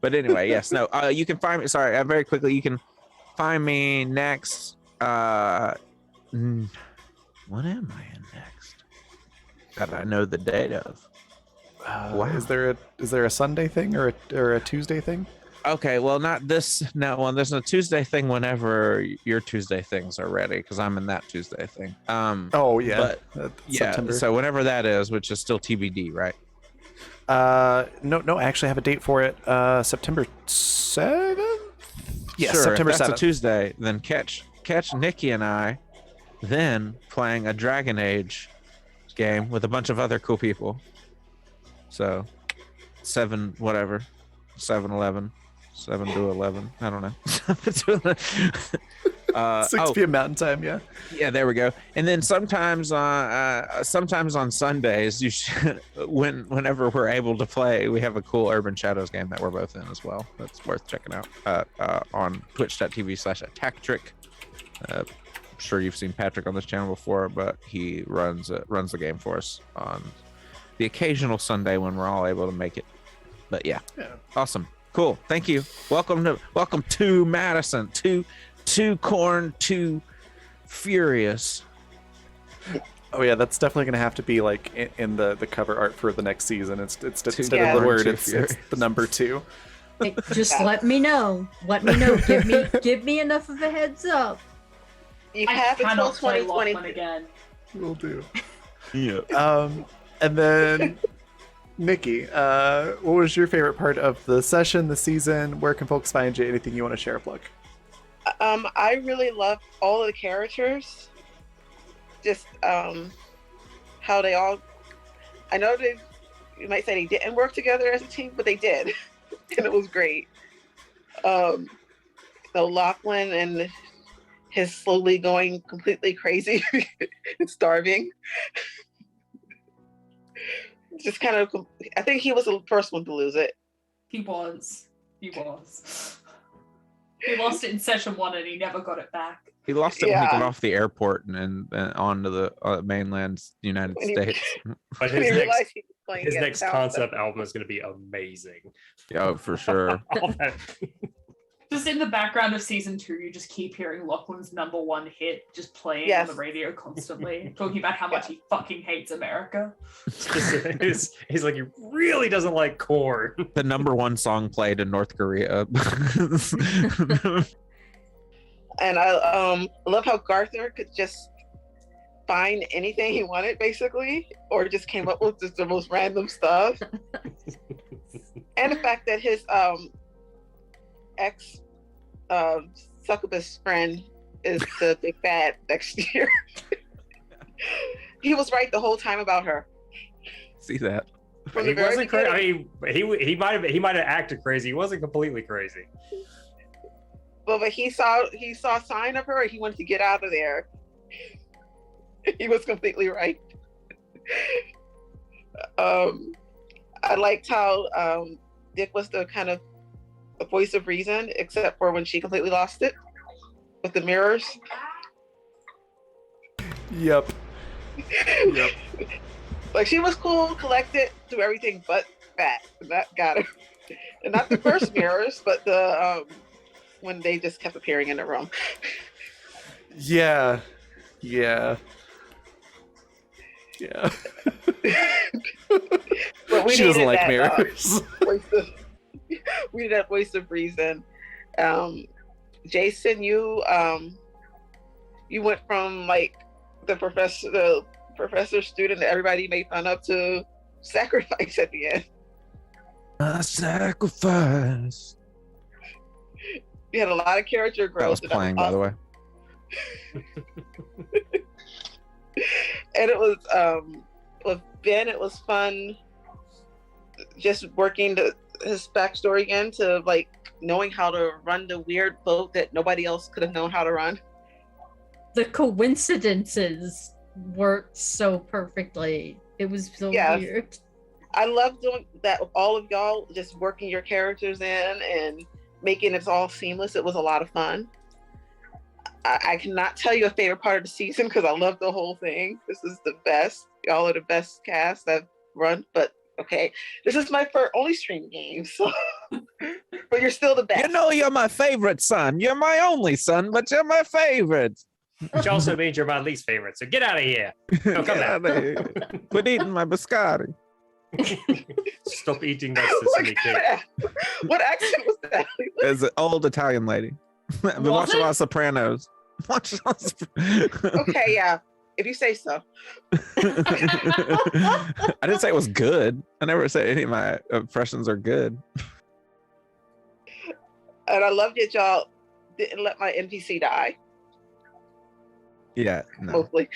But anyway, yes, no. You can find me. Sorry, very quickly. You can find me next. What am I in next? That I know the date of. Wow. Is there a Sunday thing or a Tuesday thing? Okay, well, not this. No, well, there's a Tuesday thing whenever your Tuesday things are ready, because I'm in that Tuesday thing. Oh yeah, but, yeah. September. So whenever that is, which is still TBD, right? No, I actually have a date for it. September 7th. Yes, sure, September if that's 7th. a Tuesday. Then catch Nikki and I, then playing a Dragon Age game with a bunch of other cool people. So 7 whatever, 7-11. 7 to 11. I don't know. 6 p.m. Mountain Time. Yeah. Yeah, there we go. And then sometimes on Sundays, whenever we're able to play, we have a cool Urban Shadows game that we're both in as well. That's worth checking out on twitch.tv/attacktrick. I'm sure you've seen Patrick on this channel before, but he runs the game for us on the occasional Sunday when we're all able to make it. But yeah. Awesome. Cool. Thank you. Welcome to Madison. Too corn, too furious. Oh yeah, that's definitely gonna have to be like in the cover art for the next season. It's instead of corn, the word, too it's furious. the number 2. Just let me know. Let me know. Give me enough of a heads up. You I have until cannot play 2020. Lockman again. Will do. Yeah. And then Nikki, what was your favorite part of the session, the season? Where can folks find you? Anything you want to share, plug? I really love all of the characters. Just how they all. I know you might say they didn't work together as a team, but they did, and it was great. Lachlan and his slowly going completely crazy and starving. Just kind of, I think he was the first one to lose it. He was. He lost it in session 1 and he never got it back. He lost it when he Yeah. got off the airport and onto the mainland United When he- States. But When he realized he was playing his against next Alpha. concept album is going to be amazing. Oh, for sure. All that- Just in the background of season 2, you just keep hearing Lachlan's #1 hit just playing Yes. on the radio constantly, talking about how much he fucking hates America. he's like, he really doesn't like corn. The #1 song played in North Korea. And I love how Garther could just find anything he wanted, basically, or just came up with just the most random stuff. And the fact that his ex succubus friend is the big bad next year. He was right the whole time about her. See that? From He the very wasn't crazy. beginning. I mean, he might have acted crazy. He wasn't completely crazy. But he saw a sign of her. He wanted to get out of there. He was completely right. I liked how Dick was the kind of the voice of reason, except for when she completely lost it with the mirrors. Yep. Like she was cool, collected, do everything but that. That got her. And not the first mirrors, but the when they just kept appearing in the room. Yeah. Yeah. Yeah. But we She doesn't needed like that, mirrors. Waste of, we needed that waste of reason. Jason, you went from like the professor student that everybody made fun of to sacrifice at the end. A sacrifice. You had a lot of character growth. That was and playing, by the way. And it was with Ben, it was fun just working his backstory again to like knowing how to run the weird boat that nobody else could have known how to run. The coincidences worked so perfectly. It was so Yes. weird. I love doing that with all of y'all, just working your characters in and making it all seamless. It was a lot of fun. I cannot tell you a favorite part of the season because I love the whole thing. This is the best. Y'all are the best cast I've run, but okay. This is my first only stream game, so but you're still the best. You know you're my favorite son. You're my only son, but you're my favorite. Which also means you're my least favorite. So get out of here. No, come Get back. outta here. Quit eating my biscotti. Stop eating that Look sesame at cake. that. What accent was that? It's an old Italian lady. I've been Was watching a it? lot of Sopranos. Watch a lot of Sopranos. Okay, yeah. If you say so. I didn't say it was good. I never said any of my impressions are good. And I love that y'all didn't let my NPC die, Yeah, no. mostly.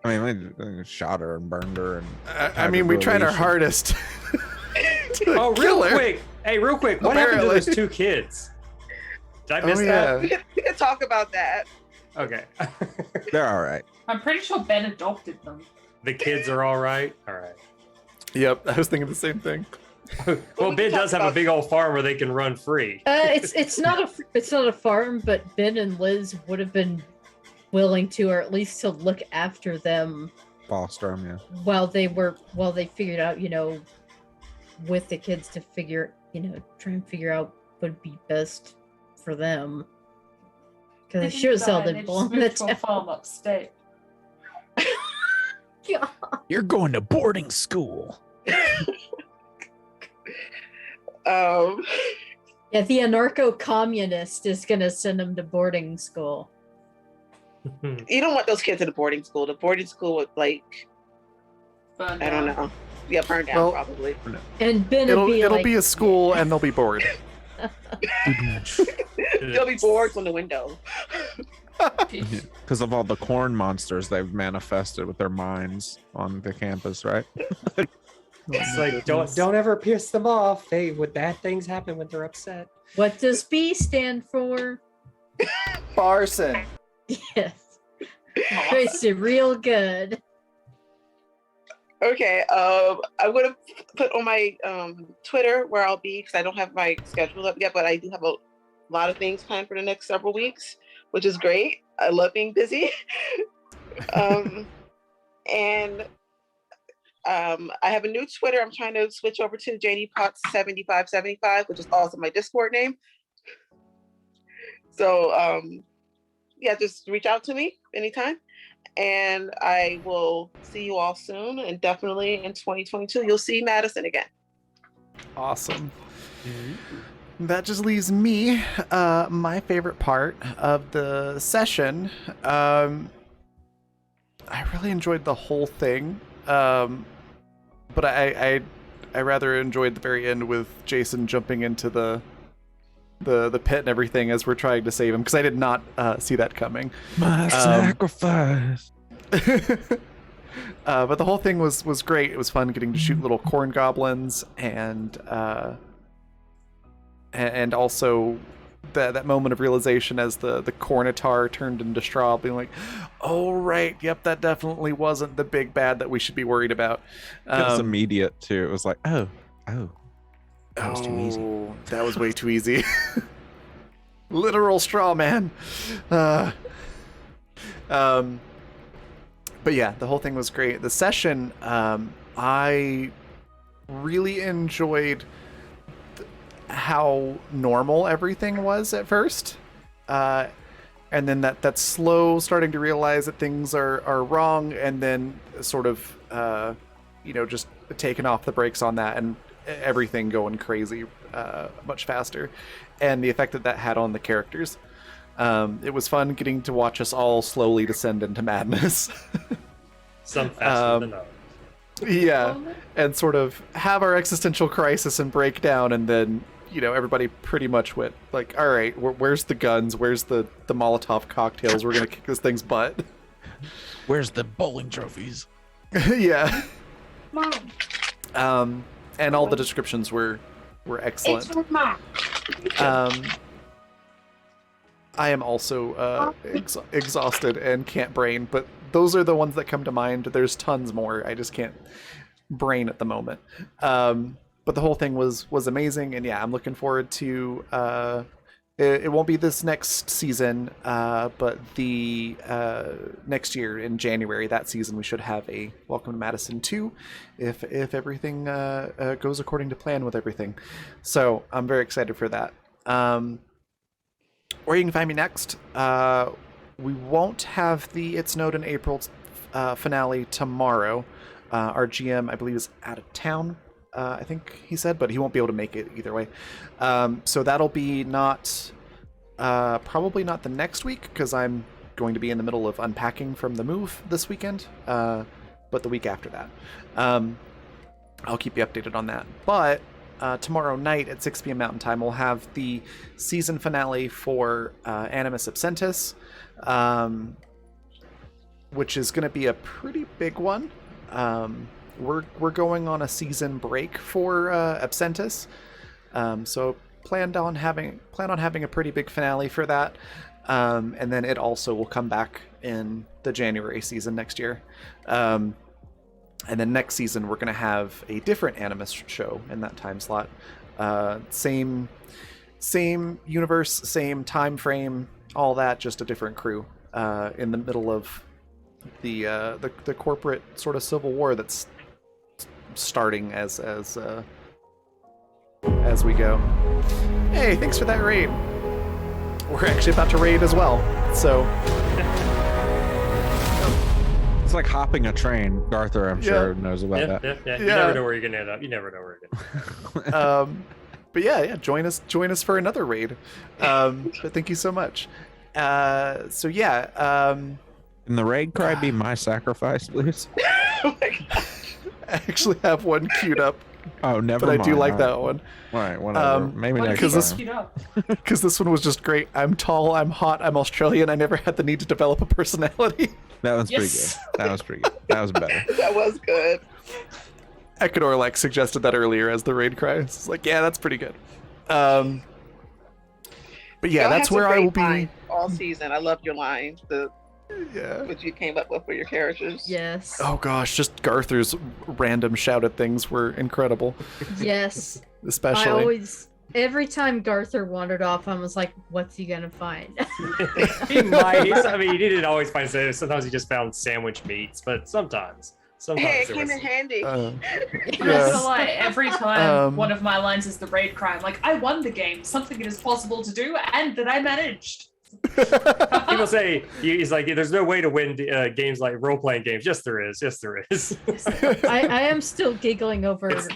I mean, they shot her and burned her. And I mean, we tried our Revelation. hardest. Oh, to real kill her. quick. Hey, real quick. What happened to Apparently. those two kids? Did I miss Oh, that? we can talk about that. Okay. They're all right. I'm pretty sure Ben adopted them. The kids are all right. All right. Yep, I was thinking the same thing. Well, we Ben can does talk have a about- big old farm where they can run free. It's not a farm, but Ben and Liz would have been willing to, or at least to look after them Ballstrom, yeah. while they figured out, with the kids to try and figure out what would be best for them. Because I They sure as hell didn't die, didn't they belong just in the moved to a town. farm upstate. You're going to boarding school. Um, Yeah, the anarcho-communist is gonna send them to boarding school. you don't want those kids in a boarding school. The boarding school would like, Burned I don't down. know. Yeah, burned down Well, probably. And Ben It'll would be it'll like, be a school and they'll be bored. There'll be boards on the window. Because of all the corn monsters they've manifested with their minds on the campus, right? It's like don't ever piss them off. Bad things happen when they're upset. what does B stand for? Barson. Yes. It's real good. Okay, I'm gonna put on my Twitter where I'll be because I don't have my schedule up yet, but I do have a lot of things planned for the next several weeks, which is great. I love being busy. And I have a new Twitter. I'm trying to switch over to JD Potts 7575, which is also my Discord name. So yeah, just reach out to me anytime. And I will see you all soon. And definitely in 2022, you'll see Madison again. Awesome. That just leaves me. My favorite part of the session. I really enjoyed the whole thing. But I rather enjoyed the very end with Jason jumping into the pit and everything as we're trying to save him, because I did not see that coming. My sacrifice. But the whole thing was great. It was fun getting to shoot little corn goblins and also that moment of realization as the cornitar turned into straw, being like, oh right, yep, that definitely wasn't the big bad that we should be worried about. It was immediate too. It was like, oh, that was too easy. Oh, that was way too easy. Literal straw man. But But yeah, the whole thing was great. The session, I really enjoyed how normal everything was at first. And then that slow starting to realize that things are wrong, and then sort of, just taking off the brakes on that and everything going crazy much faster. And the effect that had on the characters. It was fun getting to watch us all slowly descend into madness. Some faster than others. Yeah, and sort of have our existential crisis and breakdown, and then everybody pretty much went like, all right, where's the guns, where's the Molotov cocktails, we're gonna kick this thing's butt. Where's the bowling trophies? Yeah. Mom. And all the descriptions were excellent. It's for Mom. I am also exhausted and can't brain, but those are the ones that come to mind. There's tons more. I just can't brain at the moment. But the whole thing was amazing, and yeah, I'm looking forward to. It won't be this next season, but the next year in January, that season, we should have a Welcome to Madison 2, if everything goes according to plan with everything. So I'm very excited for that. Where you can find me next, we won't have the It's Snowed in April finale tomorrow. Our GM, I believe, is out of town. I think he said, but he won't be able to make it either way. So that'll be probably not the next week, because I'm going to be in the middle of unpacking from the move this weekend, but the week after that. I'll keep you updated on that. But tomorrow night at 6 p.m. Mountain Time, we'll have the season finale for Animus Absentis, which is going to be a pretty big one. We're going on a season break for Absentis, so plan on having a pretty big finale for that, and then it also will come back in the January season next year, and then next season we're going to have a different Animus show in that time slot, same universe, same time frame, all that, just a different crew in the middle of the corporate sort of civil war that's starting as we go. Hey, thanks for that raid. We're actually about to raid as well, so It's like hopping a train. Arthur, I'm sure, knows about that. Yeah. You never know where you're gonna end up. You never know where you're gonna. But yeah, join us for another raid. But thank you so much. So yeah. Can the raid cry be my sacrifice, please? Oh my God. I actually have one queued up, Oh, never but mind. I do like All that one. right, whatever. Maybe What next if time. he's queued up? Because this one was just great. I'm tall, I'm hot, I'm Australian. I never had the need to develop a personality. That was Yes. pretty good. That was pretty good. That was better. That was good. Ecuador suggested that earlier as the raid cry. It's like, yeah, that's pretty good. But yeah, Y'all that's had some where I great will be. lines all season. I loved your lines. Yeah. What you came up with for your characters. Yes. Oh gosh, just Garther's random shouted things were incredible. Yes. Especially. Every time Garther wandered off, I was like, what's he gonna find? He might. He didn't always find it. Sometimes he just found sandwich meats, but sometimes. Hey, it there came was- in handy. I'm not Yeah. gonna lie, every time Um, one of my lines is the raid cry, I'm like, I won the game, something it is possible to do, and that I managed. People say he's like, there's no way to win games like role-playing games. Yes, there is. Yes, there is. I am still giggling over It's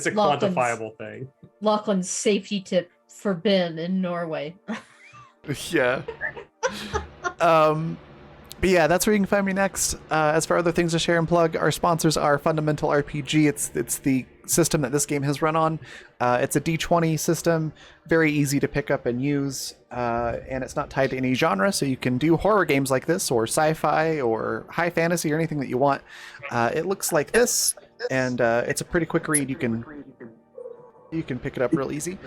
a quantifiable thing. Lachlan's safety tip for Ben in Norway. Yeah. But yeah, that's where you can find me next. As for other things to share and plug, our sponsors are Fundamental RPG. It's the system that this game has run on. It's a D20 system, very easy to pick up and use, and it's not tied to any genre, so you can do horror games like this, or sci-fi, or high fantasy, or anything that you want. It looks like this, and it's a pretty quick read. You can pick it up real easy.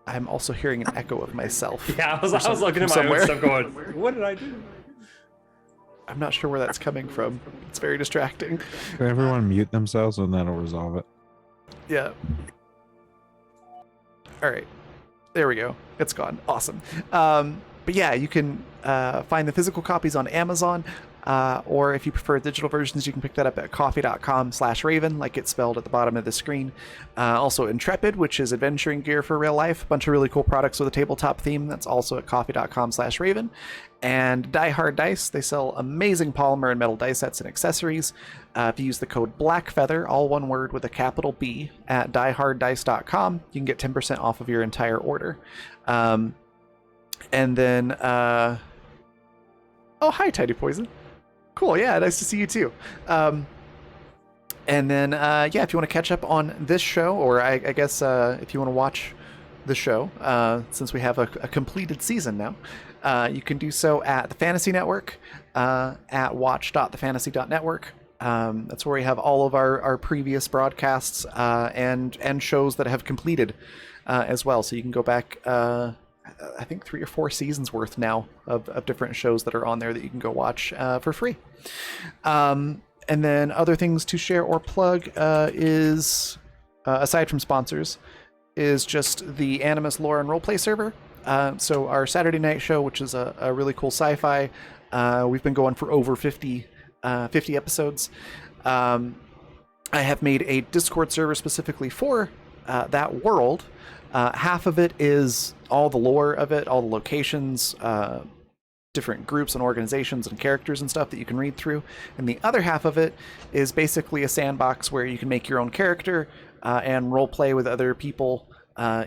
I'm also hearing an echo of myself. Yeah, I was looking at my somewhere. own stuff going, what did I do? I'm not sure where that's coming from. It's very distracting. Can everyone mute themselves and that'll resolve it? Yeah. All right. There we go. It's gone. Awesome. But yeah, you can find the physical copies on Amazon. or if you prefer digital versions, you can pick that up at coffee.com/raven, like it's spelled at the bottom of the screen. Also Intrepid, which is adventuring gear for real life. A bunch of really cool products with a tabletop theme. That's also at coffee.com/raven. And Die Hard Dice, they sell amazing polymer and metal dice sets and accessories. If you use the code BLACKFEATHER, all one word with a capital B, at dieharddice.com, you can get 10% off of your entire order. And then, oh, hi, Tidy Poison. Cool, yeah, nice to see you too. And then, yeah, if you want to catch up on this show, or I guess if you want to watch the show, since we have a completed season now, you can do so at the Fantasy Network, at watch.thefantasy.network. That's where we have all of our previous broadcasts and shows that have completed as well. So you can go back, I think 3 or 4 seasons worth now of different shows that are on there that you can go watch for free. And then other things to share or plug is, aside from sponsors, is just the Animus Lore and Roleplay server. So our Saturday night show, which is a really cool sci-fi, we've been going for over 50 episodes. I have made a Discord server specifically for that world. Half of it is all the lore of it, all the locations, different groups and organizations and characters and stuff that you can read through. And the other half of it is basically a sandbox where you can make your own character and role play with other people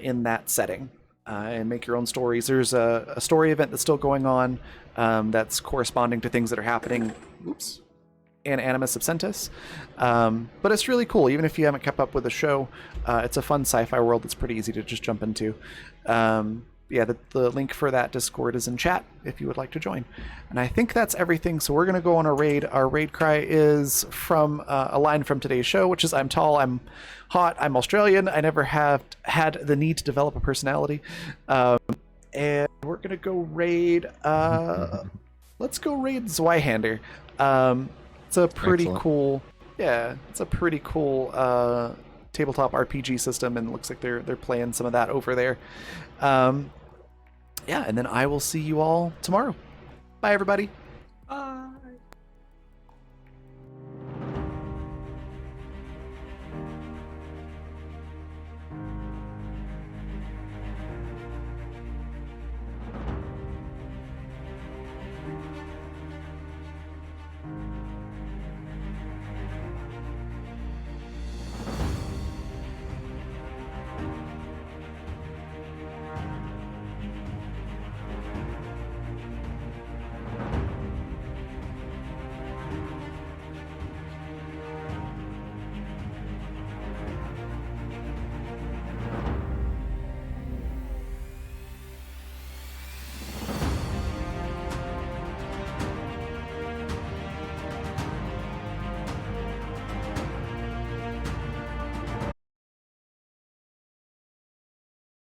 in that setting. And make your own stories. There's a story event that's still going on that's corresponding to things that are happening in Animus Absentis. But it's really cool. Even if you haven't kept up with the show, it's a fun sci-fi world that's pretty easy to just jump into. Yeah, the link for that Discord is in chat if you would like to join. And I think that's everything. So we're going to go on a raid. Our raid cry is from a line from today's show, which is, "I'm tall, I'm hot, I'm Australian. I never have had the need to develop a personality." And we're going to go raid... let's go raid Zweihander. It's a pretty Excellent. cool... Yeah, it's a pretty cool tabletop RPG system, and it looks like they're playing some of that over there. Yeah, and then I will see you all tomorrow. Bye, everybody.